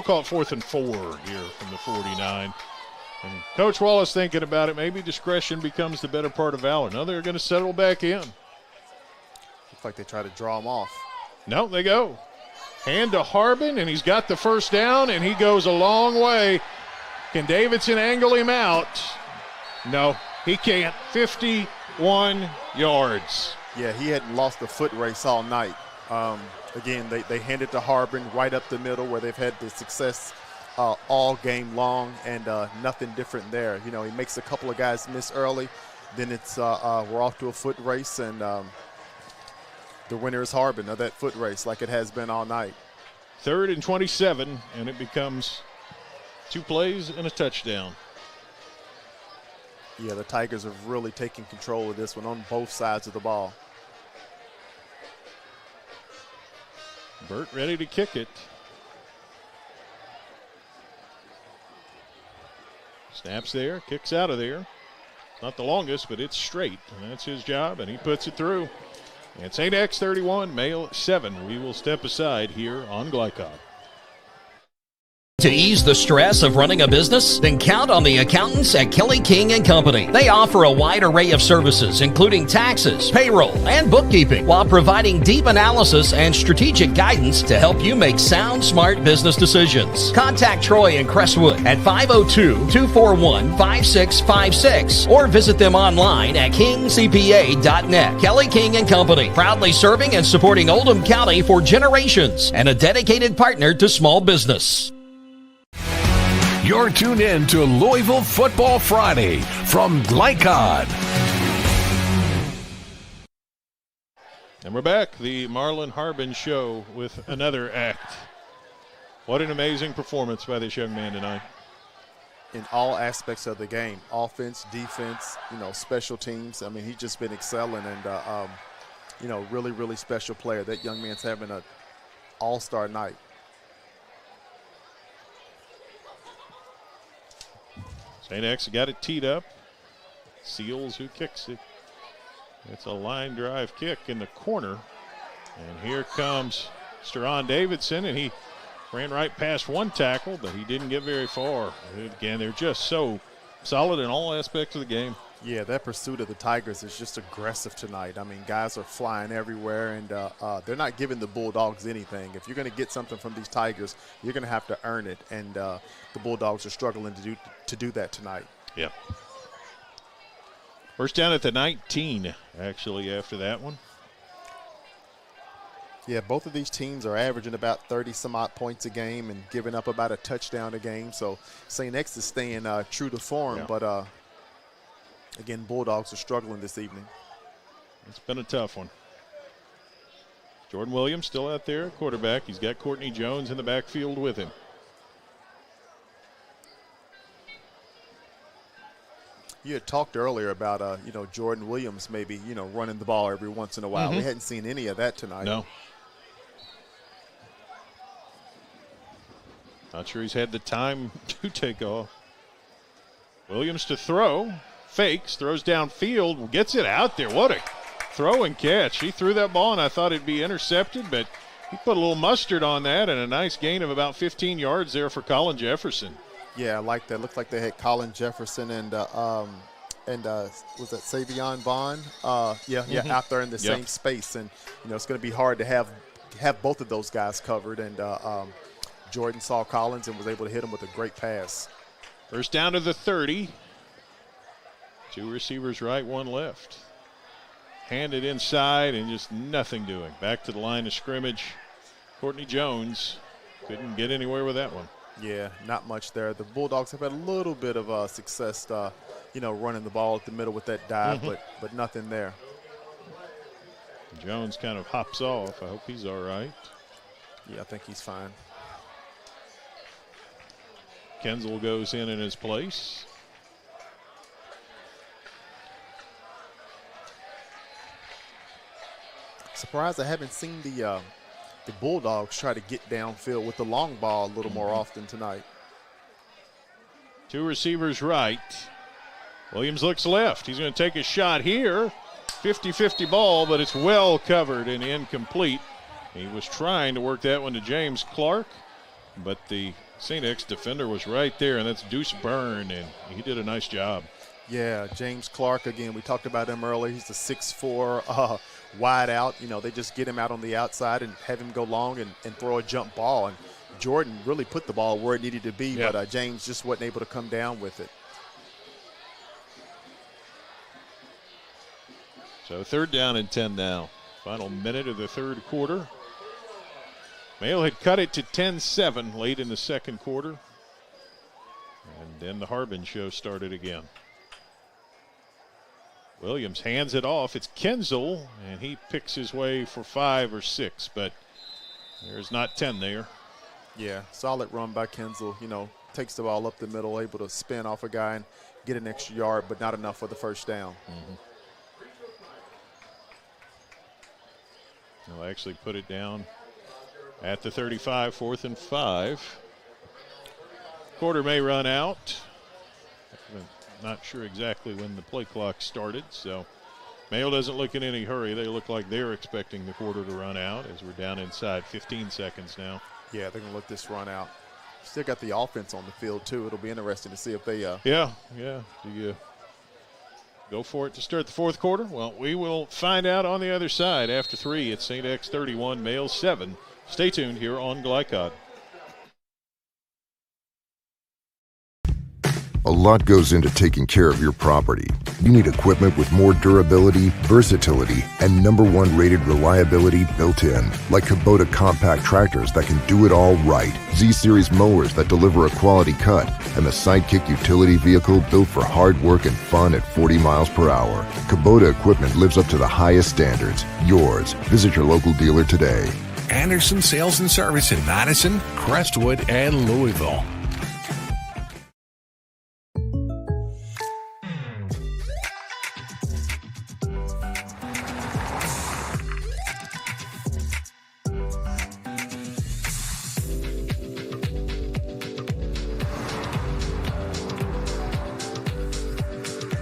call it 4th and 4 here from the 49. And Coach Wallace thinking about it, maybe discretion becomes the better part of valor. No, they're going to settle back in. Looks like they try to draw him off. No, they go. Hand to Harbin, and he's got the first down, and he goes a long way. Can Davidson angle him out? No, he can't. 51 yards. Yeah, he hadn't lost the foot race all night. Again, they hand it to Harbin right up the middle where they've had the success all game long, and nothing different there. You know, he makes a couple of guys miss early. Then it's we're off to a foot race, and the winner is Harbin of that foot race like it has been all night. 3rd and 27, and it becomes 2 plays and a touchdown. Yeah, the Tigers have really taken control of this one on both sides of the ball. Burt ready to kick it. Snaps there, kicks out of there. Not the longest, but it's straight, and that's his job, and he puts it through. And St. X 31, Male 7. We will step aside here on Glycod. To ease the stress of running a business? Then count on the accountants at Kelly King & Company. They offer a wide array of services, including taxes, payroll, and bookkeeping, while providing deep analysis and strategic guidance to help you make sound, smart business decisions. Contact Troy and Crestwood at 502-241-5656 or visit them online at kingcpa.net. Kelly King & Company, proudly serving and supporting Oldham County for generations and a dedicated partner to small business. You're tuned in to Louisville Football Friday from Glycod. And we're back, the Marlon Harbin Show with another act. What an amazing performance by this young man tonight. In all aspects of the game, offense, defense, special teams. I mean, he's just been excelling and, really, really special player. That young man's having an all-star night. St. X got it teed up. Seals who kicks it. It's a line drive kick in the corner. And here comes Steron Davidson, and he ran right past one tackle, but he didn't get very far. Again, they're just so solid in all aspects of the game. Yeah, that pursuit of the Tigers is just aggressive tonight. I mean, guys are flying everywhere, and they're not giving the Bulldogs anything. If you're going to get something from these Tigers, you're going to have to earn it, and the Bulldogs are struggling to do that tonight. Yeah. First down at the 19, actually, after that one. Yeah, both of these teams are averaging about 30-some-odd points a game and giving up about a touchdown a game. So St. X is staying true to form, yeah. But again, Bulldogs are struggling this evening. It's been a tough one. Jordan Williams still out there, quarterback. He's got Courtney Jones in the backfield with him. You had talked earlier about, Jordan Williams maybe, running the ball every once in a while. Mm-hmm. We hadn't seen any of that tonight. No. Not sure he's had the time to take off. Williams to throw. Fakes, throws downfield, gets it out there. What a throw and catch. He threw that ball, and I thought it'd be intercepted, but he put a little mustard on that, and a nice gain of about 15 yards there for Colin Jefferson. Yeah, I like that. Looked like they had Colin Jefferson and was that Savion Vaughn? Out there in the same space, and it's going to be hard to have both of those guys covered. And Jordan saw Collins and was able to hit him with a great pass. First down to the 30. 2 receivers right, 1 left. Handed inside and just nothing doing. Back to the line of scrimmage. Courtney Jones couldn't get anywhere with that one. Yeah, not much there. The Bulldogs have had a little bit of success, running the ball at the middle with that dive, but nothing there. Jones kind of hops off. I hope he's all right. Yeah, I think he's fine. Kenzel goes in his place. Surprised I haven't seen the Bulldogs try to get downfield with the long ball a little more often tonight. 2 receivers right. Williams looks left. He's going to take a shot here. 50-50 ball, but it's well covered and incomplete. He was trying to work that one to James Clark, but the St. X defender was right there, and that's Deuce Byrne, and he did a nice job. Yeah, James Clark, again, we talked about him earlier. He's the 6'4", wide out. They just get him out on the outside and have him go long and throw a jump ball. And Jordan really put the ball where it needed to be, but James just wasn't able to come down with it. So 3rd down and 10 now. Final minute of the 3rd quarter. Mayo had cut it to 10-7 late in the 2nd quarter. And then the Harbin show started again. Williams hands it off. It's Kenzel, and he picks his way for 5 or 6, but there's not 10 there. Yeah, solid run by Kenzel. Takes the ball up the middle, able to spin off a guy and get an extra yard, but not enough for the first down. They'll actually put it down at the 35, 4th and 5. Quarter may run out. Not sure exactly when the play clock started, so Mayo doesn't look in any hurry. They look like they're expecting the quarter to run out as we're down inside 15 seconds now. Yeah, they're going to let this run out. Still got the offense on the field, too. It'll be interesting to see if they Yeah. Do you go for it to start the 4th quarter? Well, we will find out on the other side. After 3, it's St. X 31, Mayo 7. Stay tuned here on Glycod. A lot goes into taking care of your property. You need equipment with more durability, versatility, and #1 rated reliability built in, like Kubota compact tractors that can do it all right, Z-Series mowers that deliver a quality cut, and the Sidekick utility vehicle built for hard work and fun at 40 miles per hour. Kubota equipment lives up to the highest standards. Yours. Visit your local dealer today. Anderson Sales and Service in Madison, Crestwood, and Louisville.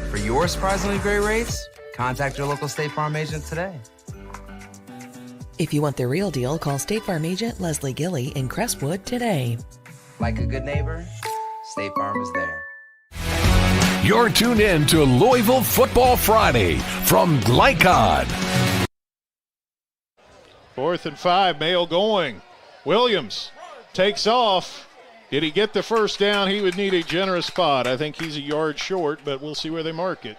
For your surprisingly great rates, contact your local State Farm agent today. If you want the real deal, call State Farm agent Leslie Gilly in Crestwood today. Like a good neighbor, State Farm is there. You're tuned in to Louisville Football Friday from Glycod. 4th and 5, Mayo going. Williams takes off. Did he get the first down? He would need a generous spot. I think he's a yard short, but we'll see where they mark it.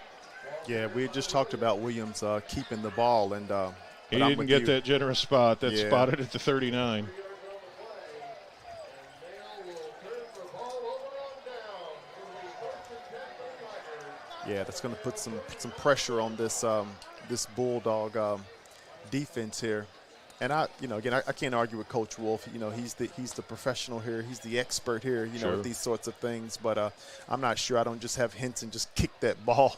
Yeah, we just talked about Williams keeping the ball, and he didn't get that generous spot. That's spotted at the 39. Yeah, that's going to put some pressure on this this Bulldog defense here. And I can't argue with Coach Wolf. He's the professional here. He's the expert here. With these sorts of things. But I'm not sure. I don't just have Henson just kick that ball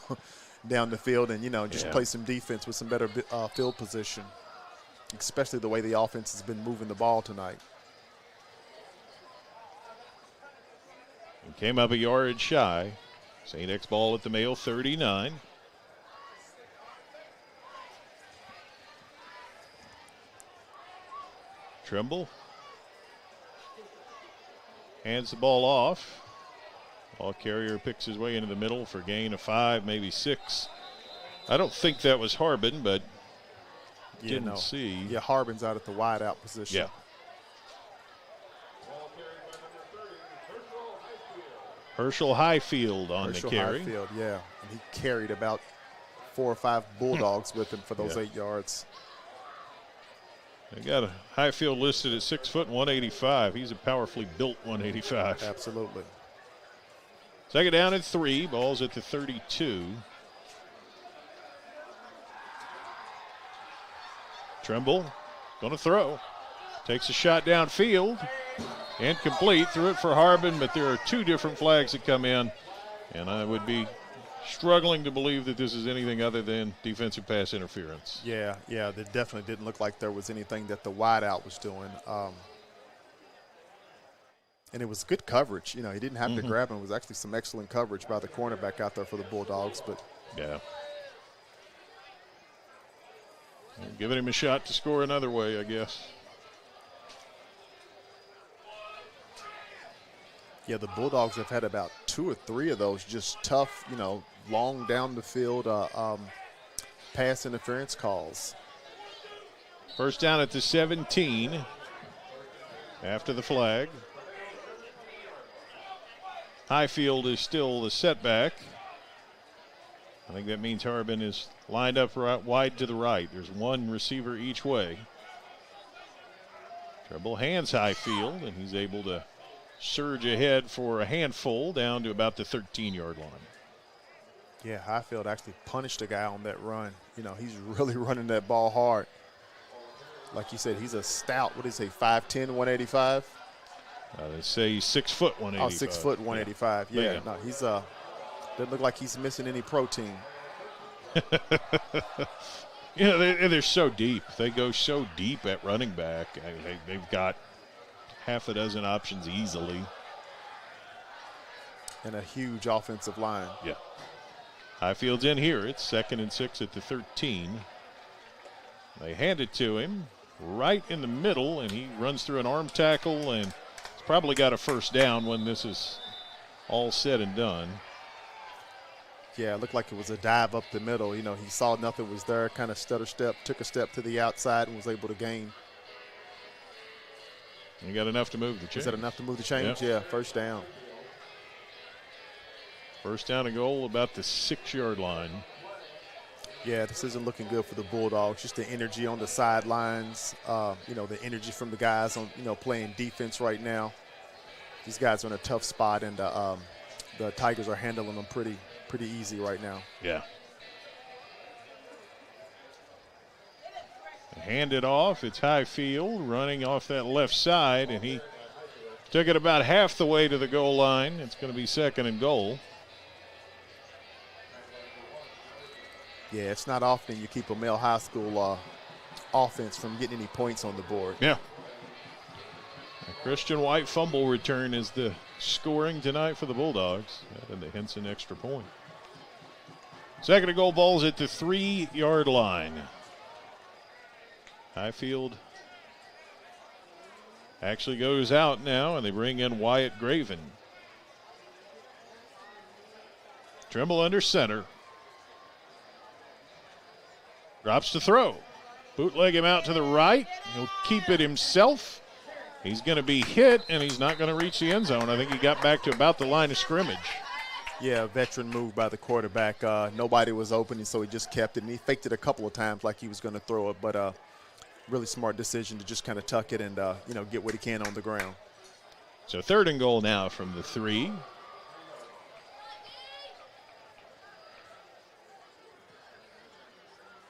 down the field and just play some defense with some better field position, especially the way the offense has been moving the ball tonight. He came up a yard shy. St. X ball at the Mayo 39. Trimble hands the ball off. Ball carrier picks his way into the middle for a gain of 5, maybe 6. I don't think that was Harbin, but didn't see. Yeah, Harbin's out at the wide out position. Yeah. Herschel Highfield on Herschel the carry. Highfield, yeah. And he carried about 4 or 5 Bulldogs with him for those 8 yards. They got a Highfield listed at 6 foot 185. He's a powerfully built 185. Absolutely. Second down and 3. Ball's at the 32. Trimble going to throw. Takes a shot downfield. Incomplete. Threw it for Harbin, but there are 2 different flags that come in. And I would be struggling to believe that this is anything other than defensive pass interference. Yeah, it definitely didn't look like there was anything that the wideout was doing. And it was good coverage. You know, he didn't have to grab him. It was actually some excellent coverage by the cornerback out there for the Bulldogs. But yeah. Giving him a shot to score another way, I guess. Yeah, the Bulldogs have had about 2 or 3 of those just tough, you know, long down the field pass interference calls. First down at the 17 after the flag. Highfield is still the setback. I think that means Harbin is lined up right, wide to the right. There's 1 receiver each way. Trimble hands Highfield, and he's able to surge ahead for a handful down to about the 13-yard line. Yeah, Highfield actually punished a guy on that run. You know, he's really running that ball hard. Like you said, he's a stout, what is he, 5'10", 185? They say he's 6 foot 185. Oh, 6 foot 185. Yeah, yeah. No, he's doesn't look like he's missing any protein. You know, they're so deep. They go so deep at running back. They've got half a dozen options easily. And a huge offensive line. Yeah. Highfield's in here. It's 2nd and 6 at the 13. They hand it to him right in the middle, and he runs through an arm tackle, and he's probably got a first down when this is all said and done. Yeah, it looked like it was a dive up the middle. You know, he saw nothing was there, kind of stutter step, took a step to the outside, and was able to gain. You got enough to move the chains. Is that enough to move the chains? Yep. Yeah, first down. First down and goal about the 6-yard line. Yeah, this isn't looking good for the Bulldogs. Just the energy on the sidelines, you know, the energy from the guys on, you know, playing defense right now. These guys are in a tough spot, and the Tigers are handling them pretty easy right now. Yeah. Hand it off. It's Highfield running off that left side, and he took it about half the way to the goal line. It's going to be 2nd and goal. Yeah, it's not often you keep a Male High School offense from getting any points on the board. Yeah. A Christian White fumble return is the scoring tonight for the Bulldogs, and the Henson extra point. 2nd and goal, ball's at the 3-yard line. Highfield actually goes out now, and they bring in Wyatt Graven. Trimble under center. Drops to throw. Bootleg him out to the right. He'll keep it himself. He's going to be hit, and he's not going to reach the end zone. I think he got back to about the line of scrimmage. Yeah, veteran move by the quarterback. Nobody was open, so he just kept it. And he faked it a couple of times like he was going to throw it, but really smart decision to just kind of tuck it and, you know, get what he can on the ground. So 3rd and goal now from the 3.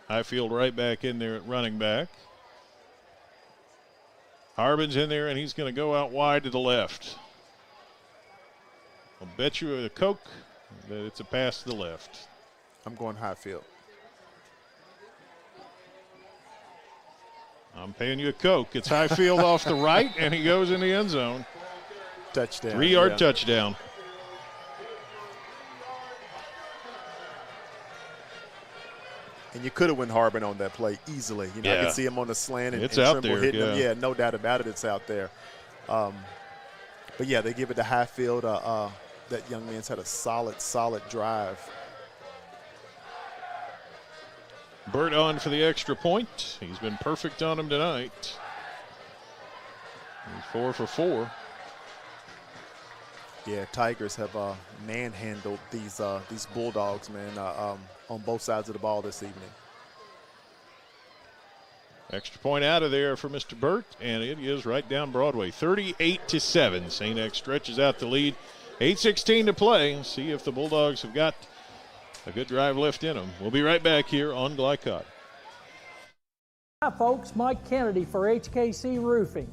Highfield right back in there at running back. Harbin's in there, and he's going to go out wide to the left. I'll bet you a Coke that it's a pass to the left. I'm going Highfield. I'm paying you a Coke. It's Highfield off the right, and he goes in the end zone. Touchdown. 3-yard touchdown. And you could have went Harbin on that play easily. You know, I could see him on the slant and, it's and out Trimble there, hitting him. Yeah, no doubt about it, it's out there. But, yeah, they give it to Highfield. That young man's had a solid drive. Burt on for the extra point. He's been perfect on him tonight. He's 4 for 4. Yeah, Tigers have manhandled these Bulldogs, man, on both sides of the ball this evening. Extra point out of there for Mr. Burt, and it is right down Broadway. 38-7. St. X stretches out the lead. 8:16 to play. See if the Bulldogs have got a good drive left in them. We'll be right back here on Glycod. Hi folks, Mike Kennedy for HKC Roofing.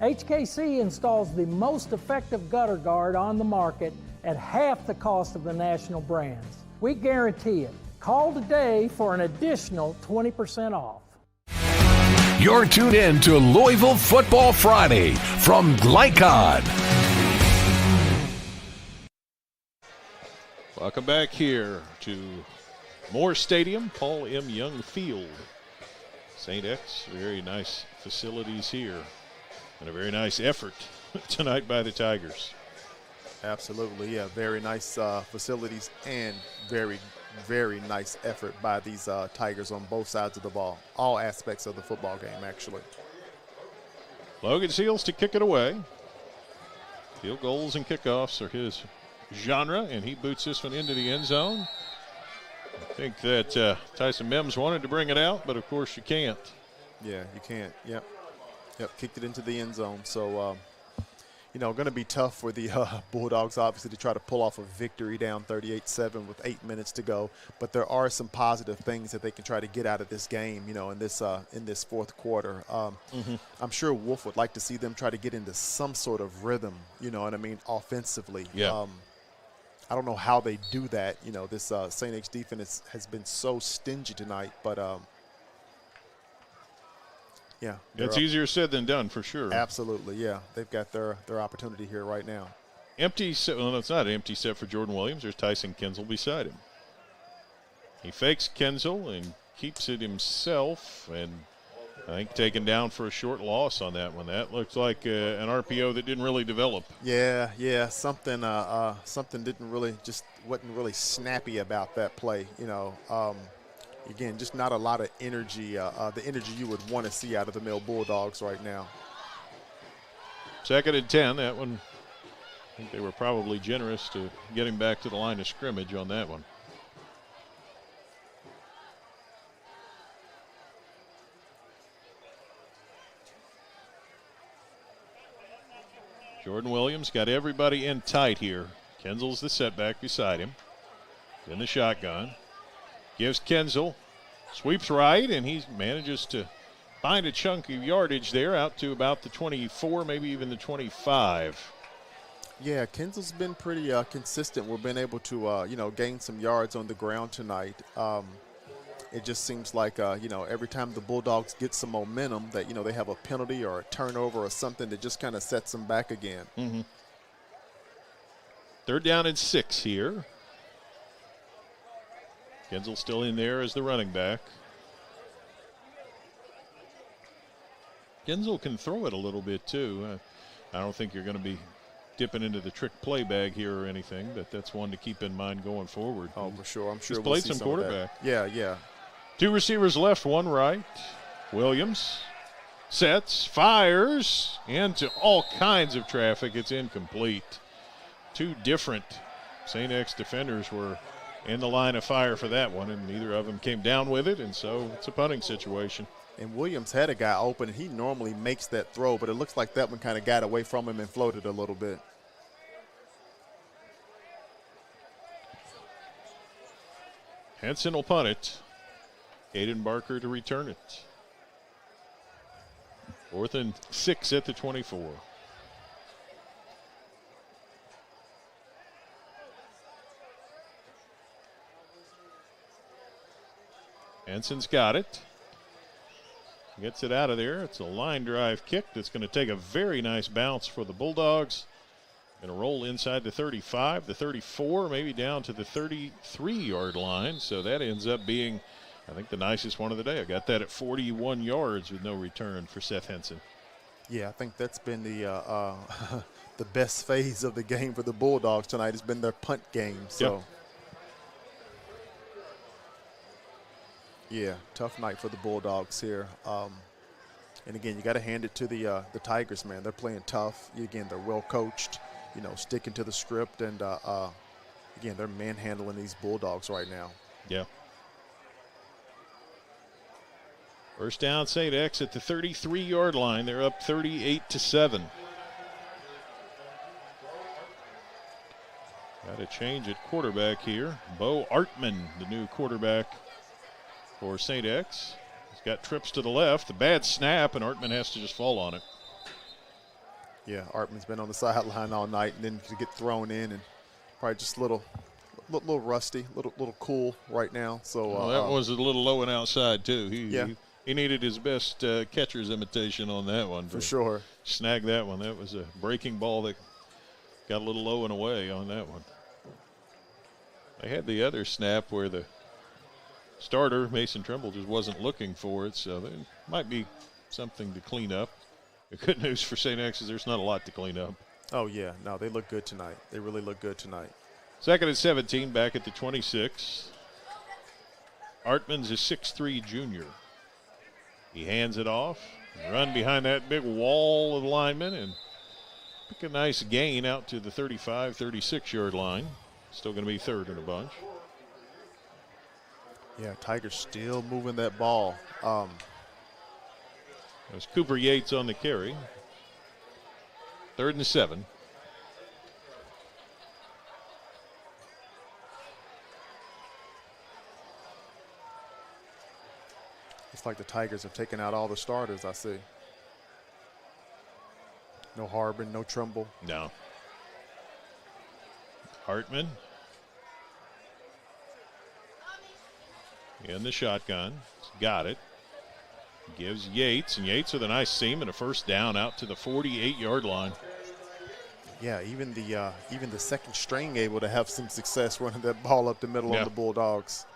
HKC installs the most effective gutter guard on the market at half the cost of the national brands. We guarantee it. Call today for an additional 20% off. You're tuned in to Louisville Football Friday from Glycod. Welcome back here to Moore Stadium, Paul M. Young Field. St. X, very nice facilities here, and a very nice effort tonight by the Tigers. Absolutely, yeah, very nice facilities and very, very nice effort by these Tigers on both sides of the ball, all aspects of the football game, actually. Logan Seals to kick it away. Field goals and kickoffs are his genre, and he boots this one into the end zone. I think that Tyson Mims wanted to bring it out, but of course you can't. Yeah, you can't. Yep, kicked it into the end zone. So, going to be tough for the Bulldogs, obviously, to try to pull off a victory down 38-7 with 8 minutes to go. But there are some positive things that they can try to get out of this game, in this fourth quarter. I'm sure Wolf would like to see them try to get into some sort of rhythm, offensively. Yeah. I don't know how they do that. This St. X defense has been so stingy tonight, but yeah. It's easier said than done for sure. Absolutely, yeah. They've got their opportunity here right now. Empty set. Well, it's not an empty set for Jordan Williams. There's Tyson Kensel beside him. He fakes Kensel and keeps it himself, and I think taken down for a short loss on that one. That looks like an RPO that didn't really develop. Yeah. Something wasn't really snappy about that play. Again, just not a lot of energy, the energy you would want to see out of the Mill Bulldogs right now. 2nd and 10. That one, I think they were probably generous to getting back to the line of scrimmage on that one. Jordan Williams got everybody in tight here. Kensel's the setback beside him. In the shotgun. Gives Kensel. Sweeps right, and he manages to find a chunk of yardage there out to about the 24, maybe even the 25. Yeah, Kensel's been pretty consistent. We've been able to, gain some yards on the ground tonight. It just seems like, every time the Bulldogs get some momentum that, they have a penalty or a turnover or something that just kind of sets them back again. 3rd down and 6 here. Kensel still in there as the running back. Kensel can throw it a little bit too. I don't think you're going to be dipping into the trick play bag here or anything, but that's one to keep in mind going forward. Oh, for sure. I'm sure he's we'll played see some quarterback. Yeah. 2 receivers left, 1 right. Williams sets, fires, into all kinds of traffic. It's incomplete. 2 different St. X defenders were in the line of fire for that one, and neither of them came down with it, and so it's a punting situation. And Williams had a guy open, and he normally makes that throw, but it looks like that one kind of got away from him and floated a little bit. Henson will punt it. Aiden Barker to return it. 4th and 6 at the 24. Henson's got it. Gets it out of there. It's a line drive kick that's going to take a very nice bounce for the Bulldogs. Going to roll inside the 35, the 34, maybe down to the 33-yard line. So that ends up being, I think, the nicest one of the day. I got that at 41 yards with no return for Seth Henson. Yeah, I think that's been the the best phase of the game for the Bulldogs tonight. Has been their punt game. So. Yep. Yeah, tough night for the Bulldogs here. And again, you got to hand it to the Tigers, man. They're playing tough. Again, they're well coached. sticking to the script. And, again, they're manhandling these Bulldogs right now. Yeah. First down, St. X at the 33-yard line. They're up 38-7. Got a change at quarterback here. Bo Artman, the new quarterback for St. X. He's got trips to the left. The bad snap, and Artman has to just fall on it. Yeah, Artman's been on the sideline all night, and then to get thrown in, and probably just a little rusty, little cool right now. So that was a little low and outside too. He needed his best catcher's imitation on that one. For sure. Snag that one. That was a breaking ball that got a little low and away on that one. They had the other snap where the starter, Mason Trimble, just wasn't looking for it, so there might be something to clean up. The good news for St. X is there's not a lot to clean up. Oh, yeah. No, they look good tonight. They really look good tonight. Second and 17, back at the 26. Artman's a 6'3" junior. He hands it off, run behind that big wall of linemen, and pick a nice gain out to the 35, 36-yard line. Still going to be third in a bunch. Yeah, Tigers still moving that ball. There's Cooper Yates on the carry. 3rd and 7. It's like the Tigers have taken out all the starters, I see. No Harbin, no Trimble. No. Hartman in the shotgun. Got it. Gives Yates, and Yates with a nice seam and a first down out to the 48-yard line. Yeah, even the second string able to have some success running that ball up the middle on the Bulldogs.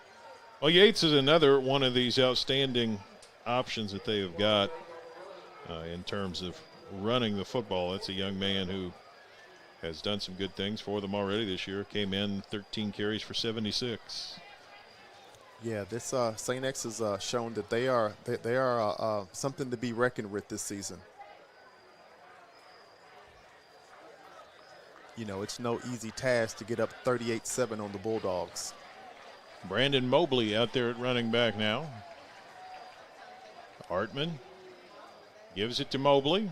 Well, Yates is another one of these outstanding options that they have got in terms of running the football. That's a young man who has done some good things for them already this year. Came in 13 carries for 76. Yeah, this St. X has shown that they are something to be reckoned with this season. You know, it's no easy task to get up 38-7 on the Bulldogs. Brandon Mobley out there at running back now. Artman gives it to Mobley.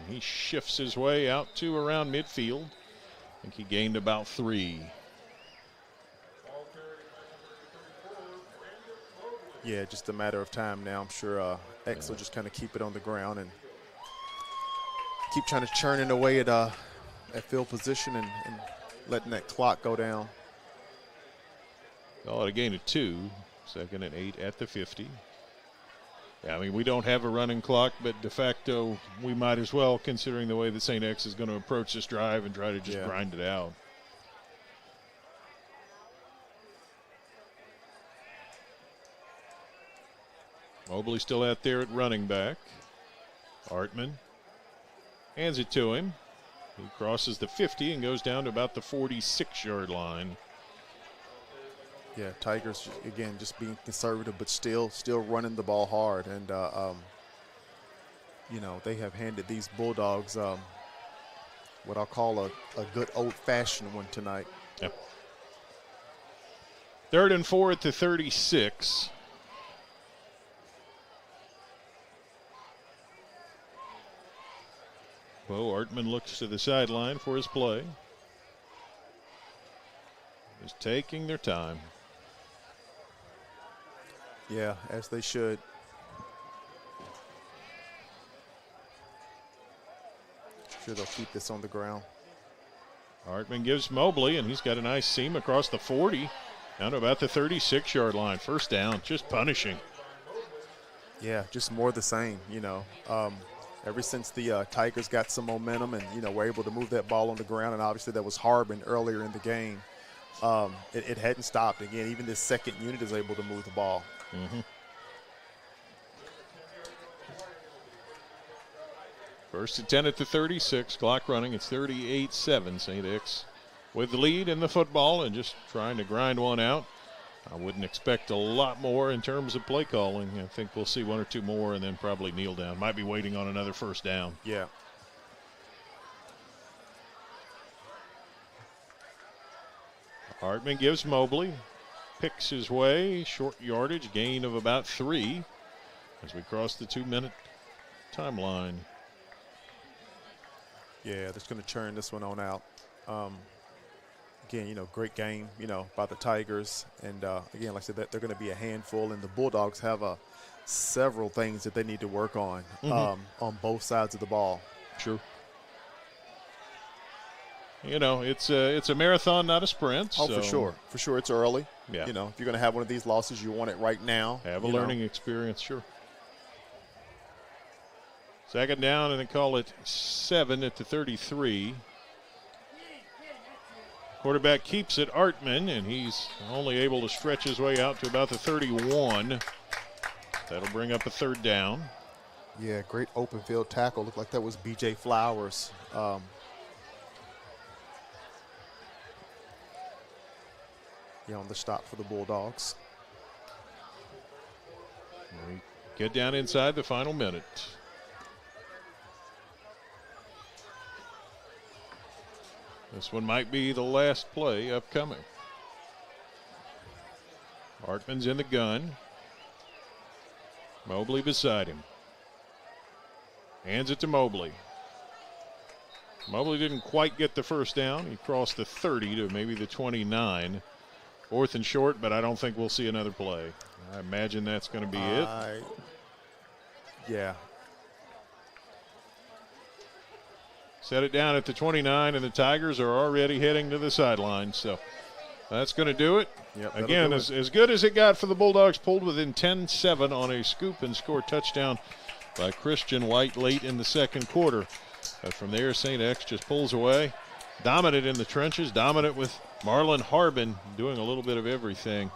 He shifts his way out to around midfield. I think he gained about 3. Yeah, just a matter of time now. I'm sure X will just kind of keep it on the ground and keep trying to churn it away at field position and letting that clock go down. Call it a gain of 2. 2nd and 8 at the 50. Yeah, I mean, we don't have a running clock, but de facto we might as well, considering the way that St. X is going to approach this drive and try to just grind it out. Mobley still out there at running back. Artman hands it to him. He crosses the 50 and goes down to about the 46-yard line. Yeah, Tigers, again, just being conservative, but still running the ball hard. And, you know, they have handed these Bulldogs what I'll call a good old-fashioned one tonight. Yep. 3rd and 4 at the 36. Bo Artman looks to the sideline for his play. He's taking their time. Yeah, as they should. Sure, they'll keep this on the ground. Artman gives Mobley, and he's got a nice seam across the 40, down to about the 36-yard line. First down, just punishing. Yeah, just more the same, you know. Ever since the Tigers got some momentum and, you know, were able to move that ball on the ground, and obviously that was Harbin earlier in the game, it hadn't stopped. Again, even this second unit is able to move the ball. Mm-hmm. First and 10 at the 36, clock running. It's 38-7. St. X with the lead in the football and just trying to grind one out. I wouldn't expect a lot more in terms of play calling. I think we'll see 1 or 2 more and then probably kneel down. Might be waiting on another first down. Yeah. Hartman gives Mobley. Picks his way. Short yardage. Gain of about 3 as we cross the 2-minute timeline. Yeah, that's going to churn this one on out. Again, great game, by the Tigers. And, again, like I said, they're going to be a handful. And the Bulldogs have several things that they need to work on both sides of the ball. Sure. It's a marathon, not a sprint. Oh, so. For sure. It's early. Yeah. If you're going to have one of these losses, you want it right now. Have a learning experience, sure. Second down, and they call it 7 at the 33. Quarterback keeps it, Artman, and he's only able to stretch his way out to about the 31. That'll bring up a 3rd down. Yeah, great open field tackle. Looked like that was B.J. Flowers. On the stop for the Bulldogs. We get down inside the final minute. This one might be the last play upcoming. Hartman's in the gun. Mobley beside him. Hands it to Mobley. Mobley didn't quite get the first down. He crossed the 30 to maybe the 29. 4th and short, but I don't think we'll see another play. I imagine that's going to be it. Yeah. Set it down at the 29, and the Tigers are already heading to the sideline. So that's going to do it. Yep, again, as good as it got for the Bulldogs, pulled within 10-7 on a scoop and score touchdown by Christian White late in the second quarter. But from there, St. X just pulls away. Dominant in the trenches, dominant with Marlon Harbin doing a little bit of everything.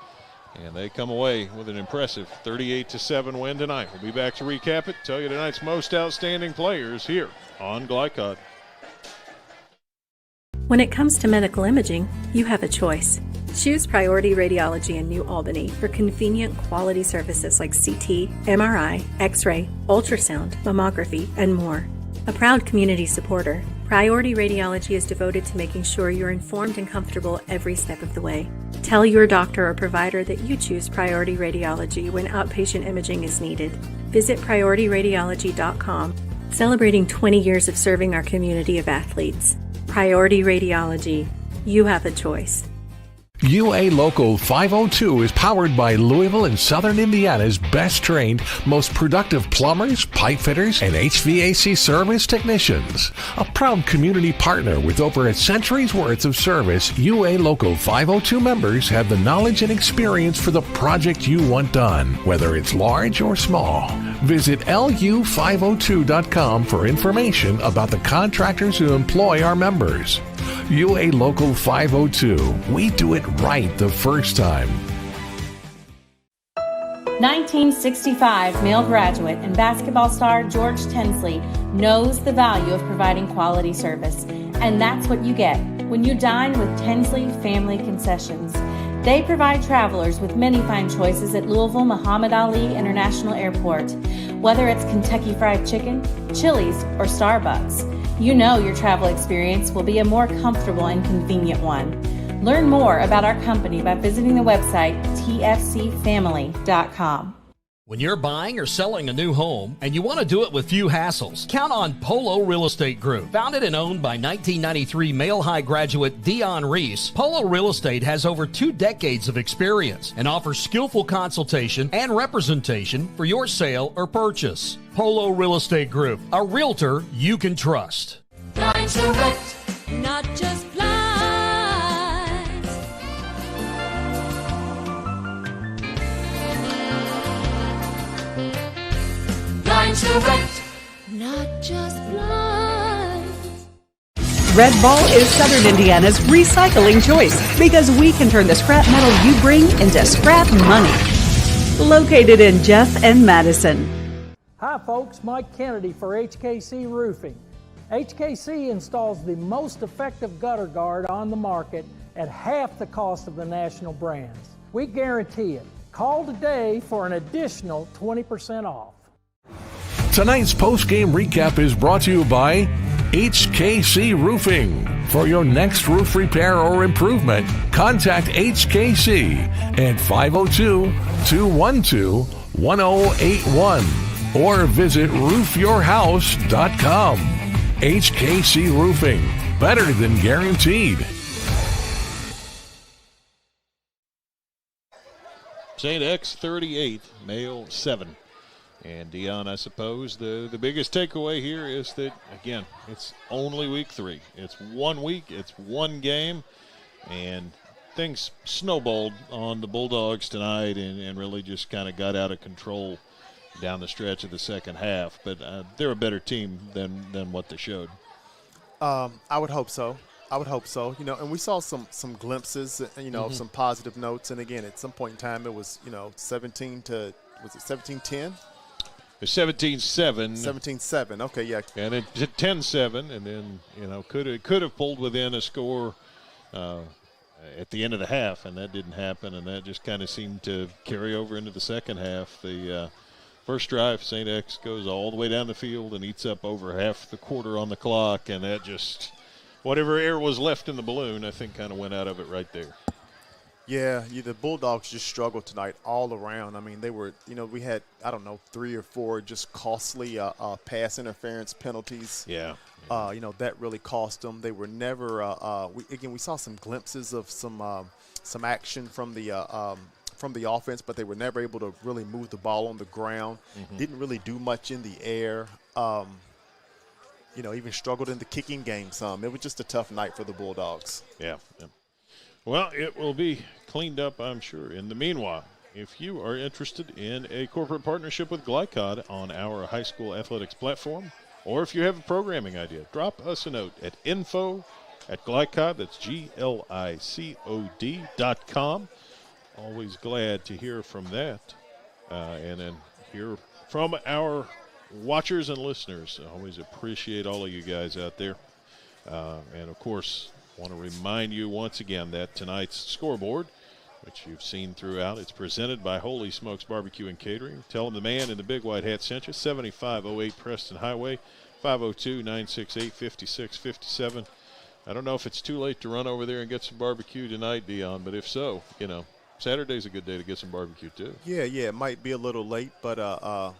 And they come away with an impressive 38-7 win tonight. We'll be back to recap it, tell you tonight's most outstanding players here on Glycod. When it comes to medical imaging, you have a choice. Choose Priority Radiology in New Albany for convenient quality services like CT, MRI, X-ray, ultrasound, mammography, and more. A proud community supporter, Priority Radiology is devoted to making sure you're informed and comfortable every step of the way. Tell your doctor or provider that you choose Priority Radiology when outpatient imaging is needed. Visit PriorityRadiology.com, celebrating 20 years of serving our community of athletes. Priority Radiology. You have a choice. UA Local 502 is powered by Louisville and Southern Indiana's best trained, most productive plumbers, pipe fitters, and HVAC service technicians. A proud community partner with over a century's worth of service, UA Local 502 members have the knowledge and experience for the project you want done, whether it's large or small. Visit lu502.com for information about the contractors who employ our members. UA Local 502. We do it right the first time. 1965 male graduate and basketball star George Tensley knows the value of providing quality service. And that's what you get when you dine with Tensley Family Concessions. They provide travelers with many fine choices at Louisville Muhammad Ali International Airport. Whether it's Kentucky Fried Chicken, Chili's, or Starbucks, you know your travel experience will be a more comfortable and convenient one. Learn more about our company by visiting the website tfcfamily.com. When you're buying or selling a new home and you want to do it with few hassles, count on Polo Real Estate Group. Founded and owned by 1993 Male High graduate Dion Reese, Polo Real Estate has over 2 decades of experience and offers skillful consultation and representation for your sale or purchase. Polo Real Estate Group, a realtor you can trust. Blinds Direct, not just blinds. Blinds Direct, not just blinds. Red Ball is Southern Indiana's recycling choice because we can turn the scrap metal you bring into scrap money. Located in Jeff and Madison. Hi folks, Mike Kennedy for HKC Roofing. HKC installs the most effective gutter guard on the market at half the cost of the national brands. We guarantee it. Call today for an additional 20% off. Tonight's post-game recap is brought to you by HKC Roofing. For your next roof repair or improvement, contact HKC at 502-212-1081 or visit roofyourhouse.com. HKC Roofing. Better than guaranteed. St. X 38, male 7. And Dion, I suppose the biggest takeaway here is that, again, it's only week 3. It's 1 week, it's 1 game, and things snowballed on the Bulldogs tonight and really just kind of got out of control down the stretch of the second half. But they're a better team than what they showed. I would hope so. And we saw some glimpses, of some positive notes. And again, at some point in time, it was, 17-10? It's 17-7. 17-7. Okay, yeah. And it 10-7, and then could have pulled within a score at the end of the half, and that didn't happen, and that just kind of seemed to carry over into the second half. The first drive, St. X goes all the way down the field and eats up over half the quarter on the clock, and that just whatever air was left in the balloon, I think, kind of went out of it right there. Yeah, the Bulldogs just struggled tonight all around. I mean, they were, we had, 3 or 4 just costly pass interference penalties. Yeah. That really cost them. They were never, we saw some glimpses of some action from the offense, but they were never able to really move the ball on the ground. Mm-hmm. Didn't really do much in the air. Even struggled in the kicking game some. It was just a tough night for the Bulldogs. Yeah. Well, it will be cleaned up, I'm sure. In the meanwhile, if you are interested in a corporate partnership with Glycod on our high school athletics platform, or if you have a programming idea, drop us a note at info@Glycod, that's GLICOD.com. Always glad to hear from that. And then hear from our watchers and listeners. I always appreciate all of you guys out there. And, of course, want to remind you once again that tonight's scoreboard, which you've seen throughout, it's presented by Holy Smokes Barbecue and Catering. Tell them the man in the big white hat sent you. 7508 Preston Highway, 502-968-5657. I don't know if it's too late to run over there and get some barbecue tonight, Dion, but if so, Saturday's a good day to get some barbecue too. Yeah, it might be a little late, but if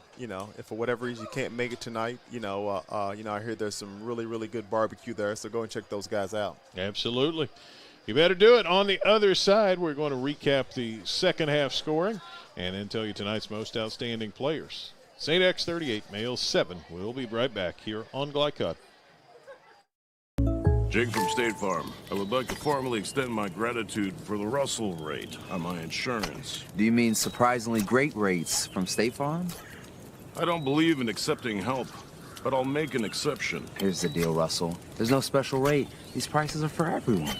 for whatever reason you can't make it tonight, I hear there's some really, really good barbecue there, so go and check those guys out. Absolutely. You better do it. On the other side, we're going to recap the second half scoring and then tell you tonight's most outstanding players. St. X 38, males 7. We'll be right back here on Glycod. Jake from State Farm. I would like to formally extend my gratitude for the Russell rate on my insurance. Do you mean surprisingly great rates from State Farm? I don't believe in accepting help, but I'll make an exception. Here's the deal, Russell. There's no special rate. These prices are for everyone.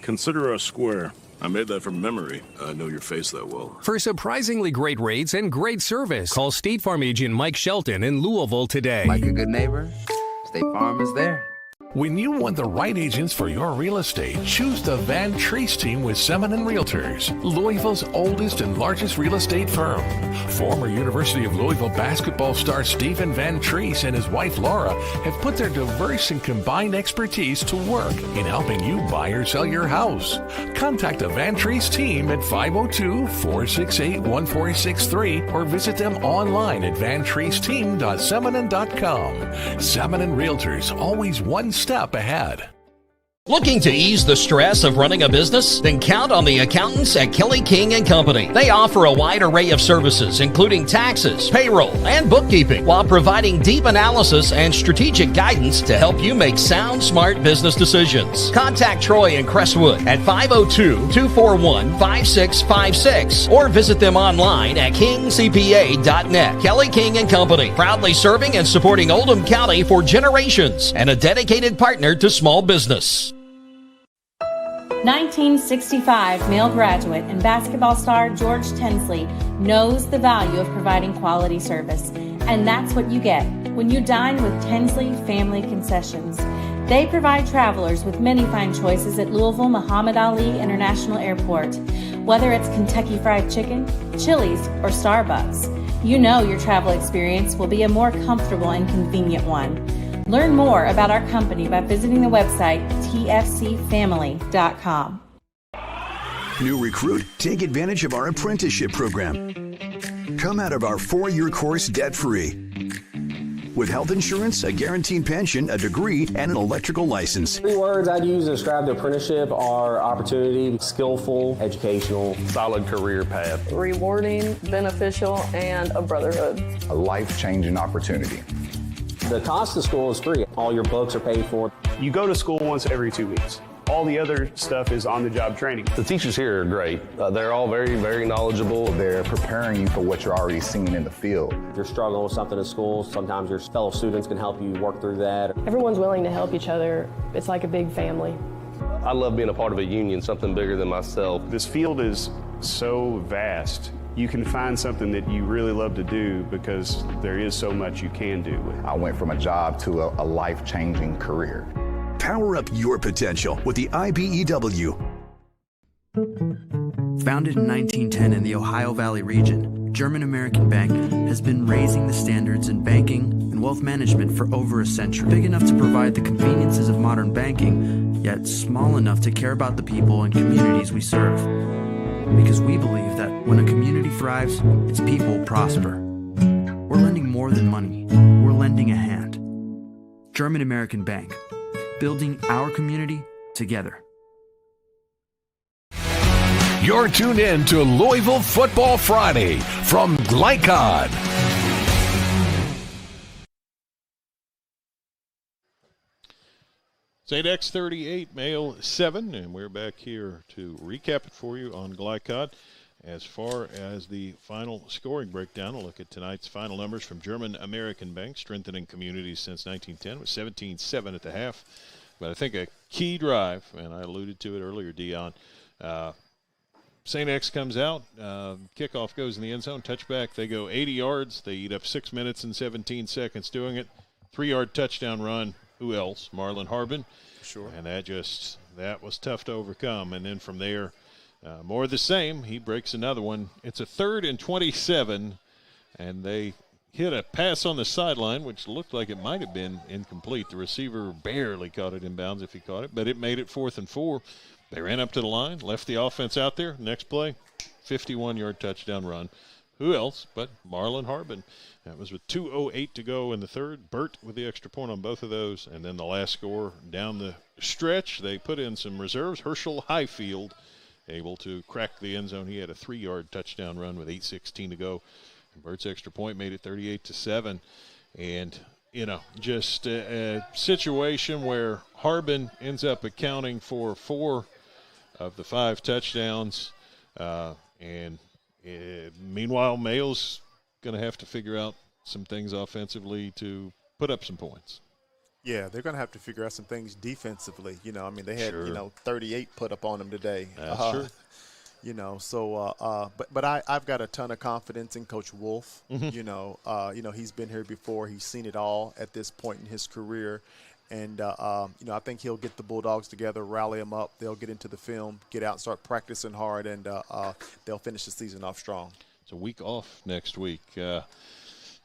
Consider us square. I made that from memory. I know your face that well. For surprisingly great rates and great service, call State Farm agent Mike Shelton in Louisville today. Like a good neighbor, State Farm is there. When you want the right agents for your real estate, choose the Van Treese team with Semin Realtors, Louisville's oldest and largest real estate firm. Former University of Louisville basketball star Stephen Van Treese and his wife Laura have put their diverse and combined expertise to work in helping you buy or sell your house. Contact the Van Treese team at 502-468-1463 or visit them online at vantreeseteam.seminin.com. Semin Realtors, always one step ahead. Looking to ease the stress of running a business? Then count on the accountants at Kelly King & Company. They offer a wide array of services, including taxes, payroll, and bookkeeping, while providing deep analysis and strategic guidance to help you make sound, smart business decisions. Contact Troy in Crestwood at 502-241-5656 or visit them online at kingcpa.net. Kelly King & Company, proudly serving and supporting Oldham County for generations and a dedicated partner to small business. 1965 male graduate and basketball star George Tensley knows the value of providing quality service, and that's what you get when you dine with Tensley Family Concessions. They provide travelers with many fine choices at Louisville Muhammad Ali International Airport. Whether it's Kentucky Fried Chicken, Chili's, or Starbucks, you know your travel experience will be a more comfortable and convenient one. Learn more about our company by visiting the website tfcfamily.com. New recruit, take advantage of our apprenticeship program. Come out of our 4-year course debt-free. With health insurance, a guaranteed pension, a degree, and an electrical license. 3 words I'd use to describe the apprenticeship are opportunity, skillful, educational, solid career path, rewarding, beneficial, and a brotherhood. a life-changing opportunity. The cost of school is free. All your books are paid for. You go to school once every 2 weeks. All the other stuff is on-the-job training. The teachers here are great. They're all very, very knowledgeable. They're preparing you for what you're already seeing in the field. If you're struggling with something in school, sometimes your fellow students can help you work through that. Everyone's willing to help each other. It's like a big family. I love being a part of a union, something bigger than myself. This field is so vast. You can find something that you really love to do because there is so much you can do. I went from a job to a life-changing career. Power up your potential with the IBEW. Founded in 1910 in the Ohio Valley region, German American Bank has been raising the standards in banking and wealth management for over a century. Big enough to provide the conveniences of modern banking, yet small enough to care about the people and communities we serve. Because we believe that when a community thrives, its people prosper. We're lending more than money. We're lending a hand. German American Bank. Building our community together. You're tuned in to Louisville Football Friday from Glycod. St. X 38, male 7, and we're back here to recap it for you on Glycod. As far as the final scoring breakdown, a look at tonight's final numbers from German American Bank, strengthening communities since 1910, was 17-7 at the half. But I think a key drive, and I alluded to it earlier, Dion, St. X comes out, kickoff goes in the end zone, touchback, they go 80 yards, they eat up 6 minutes and 17 seconds doing it, 3-yard touchdown run. Who else? Marlon Harbin. Sure. And that was tough to overcome. And then from there, more of the same. He breaks another one. It's a 3rd and 27, and they hit a pass on the sideline, which looked like it might have been incomplete. The receiver barely caught it in bounds if he caught it, but it made it 4th and 4. They ran up to the line, left the offense out there. Next play, 51-yard touchdown run. Who else but Marlon Harbin? That was with 2:08 to go in the third. Burt with the extra point on both of those. And then the last score down the stretch, they put in some reserves. Herschel Highfield able to crack the end zone. He had a 3-yard touchdown run with 8:16 to go. And Burt's extra point made it 38-7. And, just a situation where Harbin ends up accounting for 4 of the 5 touchdowns. Meanwhile, Mayo's going to have to figure out some things offensively to put up some points. Yeah, they're going to have to figure out some things defensively. They had, Sure. 38 put up on them today. That's true. But I've got a ton of confidence in Coach Wolf. Mm-hmm. He's been here before. He's seen it all at this point in his career. And, I think he'll get the Bulldogs together, rally them up. They'll get into the film, get out and start practicing hard, and they'll finish the season off strong. It's a week off next week.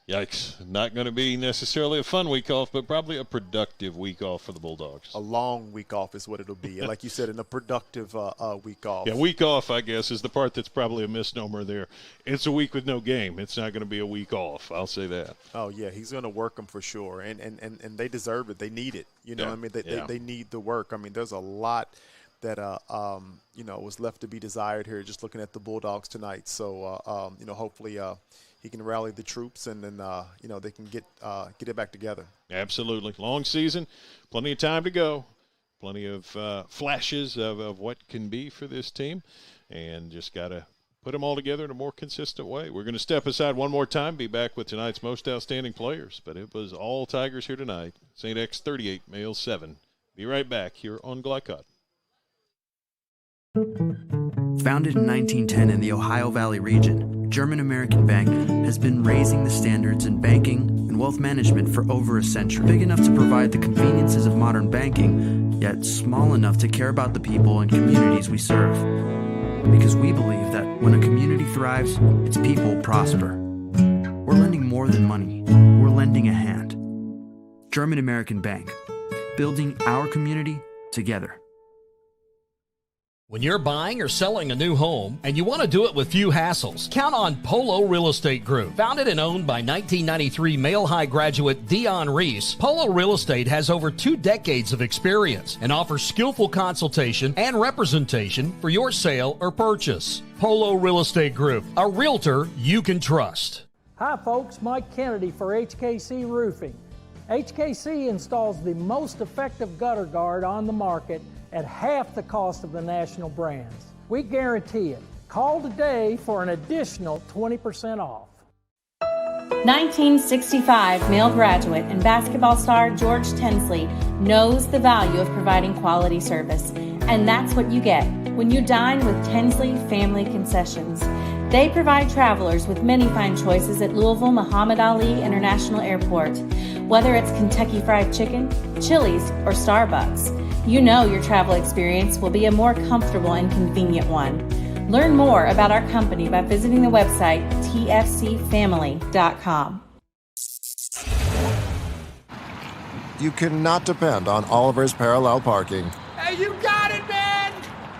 Yikes. Not going to be necessarily a fun week off, but probably a productive week off for the Bulldogs. A long week off is what it'll be. Like you said, a productive week off. Yeah, week off, I guess, is the part that's probably a misnomer there. It's a week with no game. It's not going to be a week off. I'll say that. Oh, yeah, he's going to work them for sure. And they deserve it. They need it. They need the work. There's a lot that, was left to be desired here just looking at the Bulldogs tonight. So, hopefully he can rally the troops and then, they can get it back together. Absolutely. Long season, plenty of time to go, plenty of flashes of what can be for this team, and just got to put them all together in a more consistent way. We're going to step aside one more time, be back with tonight's most outstanding players, but it was all Tigers here tonight. St. X 38, male 7. Be right back here on Glycod. Founded in 1910 in the Ohio Valley region, German American Bank has been raising the standards in banking and wealth management for over a century. Big enough to provide the conveniences of modern banking, yet small enough to care about the people and communities we serve. Because we believe that when a community thrives, its people prosper. We're lending more than money. We're lending a hand. German American Bank, building our community together. When you're buying or selling a new home and you want to do it with few hassles, count on Polo Real Estate Group. Founded and owned by 1993 Male High graduate Dion Reese, Polo Real Estate has over 2 decades of experience and offers skillful consultation and representation for your sale or purchase. Polo Real Estate Group, a realtor you can trust. Hi folks, Mike Kennedy for HKC Roofing. HKC installs the most effective gutter guard on the market at half the cost of the national brands. We guarantee it. Call today for an additional 20% off. 1965 male graduate and basketball star George Tensley knows the value of providing quality service, and that's what you get when you dine with Tensley Family Concessions. They provide travelers with many fine choices at Louisville Muhammad Ali International Airport. Whether it's Kentucky Fried Chicken, Chili's, or Starbucks, you know your travel experience will be a more comfortable and convenient one. Learn more about our company by visiting the website tfcfamily.com. You cannot depend on Oliver's parallel parking. Hey, you got it, man!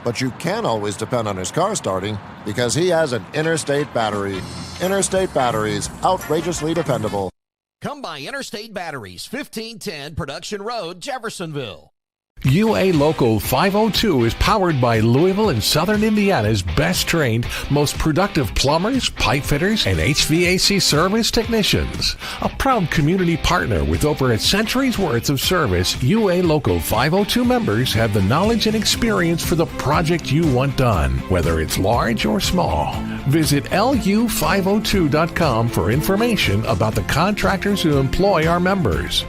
But you can always depend on his car starting because he has an Interstate battery. Interstate batteries, outrageously dependable. Come by Interstate Batteries, 1510 Production Road, Jeffersonville. UA Local 502 is powered by Louisville and Southern Indiana's best trained, most productive plumbers, pipe fitters, and HVAC service technicians. A proud community partner with over a century's worth of service, UA Local 502 members have the knowledge and experience for the project you want done, whether it's large or small. Visit lu502.com for information about the contractors who employ our members.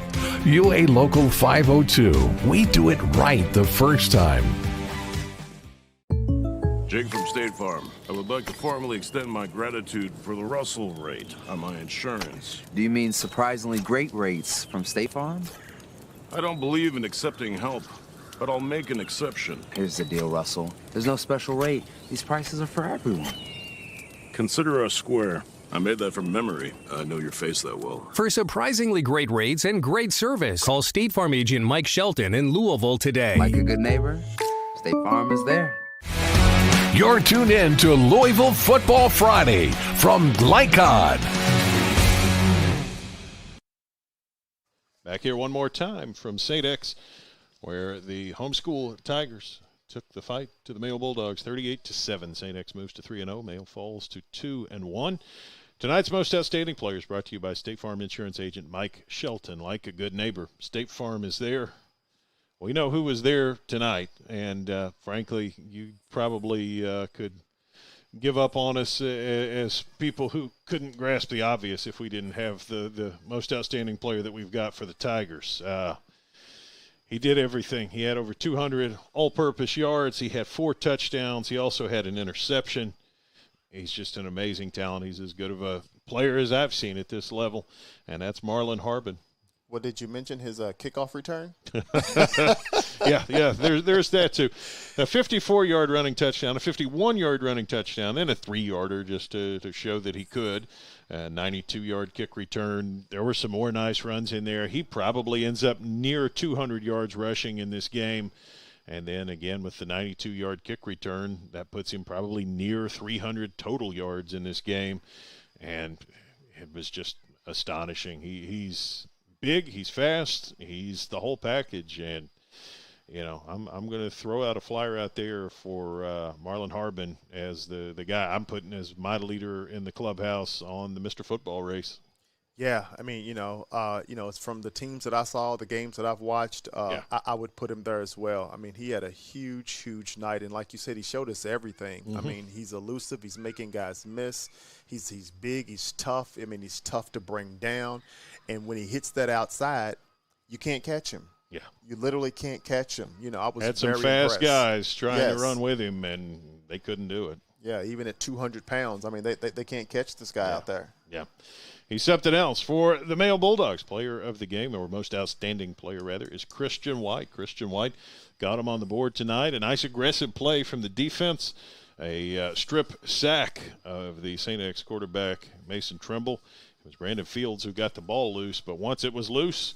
UA Local 502. We do it right the first time. Jake from State Farm. I would like to formally extend my gratitude for the Russell rate on my insurance. Do you mean surprisingly great rates from State Farm? I don't believe in accepting help, but I'll make an exception. Here's the deal, Russell. There's no special rate. These prices are for everyone. Consider us square. I made that from memory. I know your face that well. For surprisingly great rates and great service, call State Farm agent Mike Shelton in Louisville today. Like a good neighbor, State Farm is there. You're tuned in to Louisville Football Friday from Glycod. Back here one more time from St. X, where the homeschool Tigers took the fight to the Male Bulldogs 38-7. St. X moves to 3-0. Male falls to 2-1. Tonight's Most Outstanding Players brought to you by State Farm Insurance Agent Mike Shelton. Like a good neighbor, State Farm is there. We know who was there tonight, and frankly, you probably could give up on us as people who couldn't grasp the obvious if we didn't have the most outstanding player that we've got for the Tigers. He did everything. He had over 200 all-purpose yards. He had 4 touchdowns. He also had an interception. He's just an amazing talent. He's as good of a player as I've seen at this level, and that's Marlon Harbin. What did you mention, his kickoff return? Yeah, there's that too. A 54-yard running touchdown, a 51-yard running touchdown, then a 3-yarder just to show that he could. A 92-yard kick return. There were some more nice runs in there. He probably ends up near 200 yards rushing in this game. And then again with the 92-yard kick return, that puts him probably near 300 total yards in this game. And it was just astonishing. He's big, he's fast, he's the whole package. And, you know, I'm going to throw out a flyer out there for Marlon Harbin as the guy I'm putting as my leader in the clubhouse on the Mr. Football race. Yeah, I mean, it's from the teams that I saw, the games that I've watched, I would put him there as well. I mean, he had a huge night, and like you said, he showed us everything. Mm-hmm. I mean, he's elusive. He's making guys miss. He's big. He's tough. I mean, he's tough to bring down. And when he hits that outside, you can't catch him. Yeah. You literally can't catch him. I was had some very fast impressed. guys trying to run with him, and they couldn't do it. Yeah, even at 200 pounds. I mean, they can't catch this guy out there. Yeah. He's something else. For the Male Bulldogs, player of the game, or most outstanding player, rather, is Christian White. Christian White got him on the board tonight. A nice aggressive play from the defense. A strip sack of the St. X quarterback, Mason Trimble. It was Brandon Fields who got the ball loose, but once it was loose,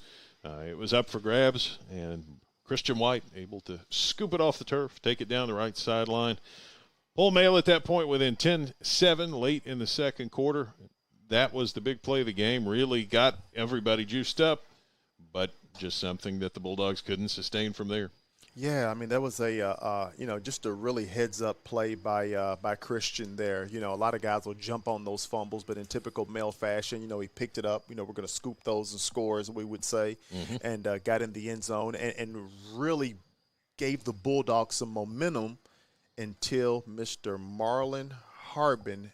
It was up for grabs, and Christian White able to scoop it off the turf, take it down the right sideline. Ole Mail at that point within 10-7 late in the second quarter. That was the big play of the game. Really got everybody juiced up, but just something that the Bulldogs couldn't sustain from there. Yeah, I mean, that was a, just a really heads-up play by Christian there. A lot of guys will jump on those fumbles, but in typical Male fashion, he picked it up. We're going to scoop those and score, as we would say, and got in the end zone and really gave the Bulldogs some momentum until Mr. Marlon Harbin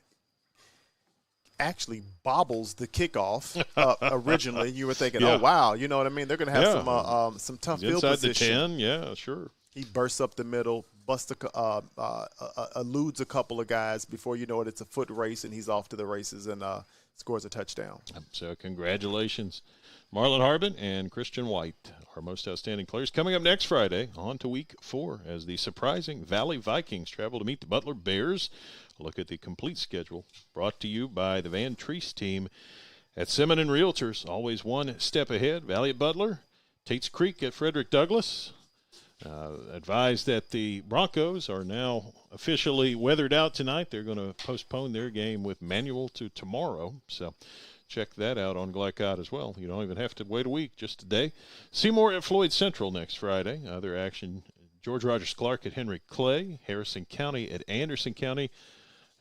actually bobbles the kickoff. Originally, you were thinking, oh, wow, you know what I mean? They're going to have some tough field position. Inside the 10, yeah, sure. He bursts up the middle, eludes a couple of guys. Before you know it, it's a foot race, and he's off to the races and scores a touchdown. So congratulations, Marlon Harbin and Christian White, our most outstanding players. Coming up next Friday, on to week 4, as the surprising Valley Vikings travel to meet the Butler Bears. Look at the complete schedule brought to you by the Van Treese team at Semin & Realtors. Always one step ahead. Valley at Butler, Tate's Creek at Frederick Douglass. Advised that the Broncos are now officially weathered out tonight. They're going to postpone their game with Manual to tomorrow. So check that out on Glycod as well. You don't even have to wait a week, just a day. Seymour at Floyd Central next Friday. Other action, George Rogers Clark at Henry Clay, Harrison County at Anderson County,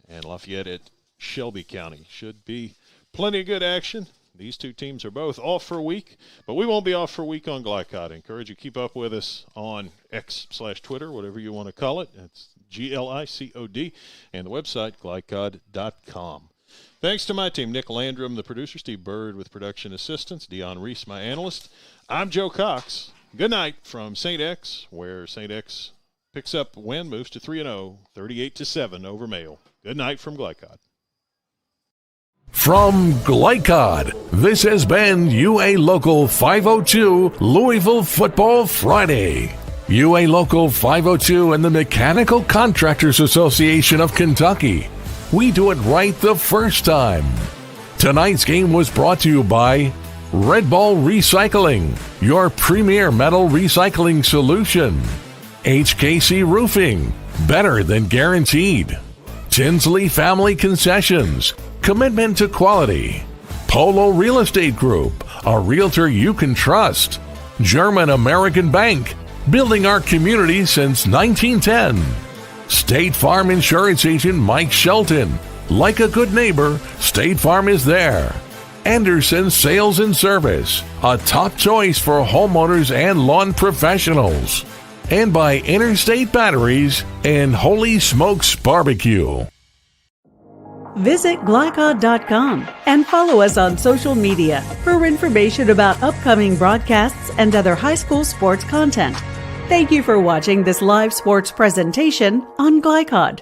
and Lafayette at Shelby County. Should be plenty of good action. These two teams are both off for a week, but we won't be off for a week on Glycod. I encourage you to keep up with us on X/Twitter, whatever you want to call it. That's GLICOD, and the website, glycod.com. Thanks to my team, Nick Landrum, the producer, Steve Bird with production assistance, Dion Reese, my analyst. I'm Joe Cox. Good night from St. X, where St. X picks up a win, moves to 3-0, 38-7 over Mayo. Good night from Glycod. From Glycod, this has been UA Local 502 Louisville Football Friday. UA Local 502 and the Mechanical Contractors Association of Kentucky. We do it right the first time. Tonight's game was brought to you by Red Ball Recycling, your premier metal recycling solution. HKC Roofing, better than guaranteed. Tinsley Family Concessions, commitment to quality. Polo Real Estate Group, a realtor you can trust. German American Bank, building our community since 1910. State Farm Insurance Agent Mike Shelton. Like a good neighbor, State Farm is there. Anderson Sales and Service, a top choice for homeowners and lawn professionals. And by Interstate Batteries and Holy Smokes Barbecue. Visit Glycod.com and follow us on social media for information about upcoming broadcasts and other high school sports content. Thank you for watching this live sports presentation on Glycod.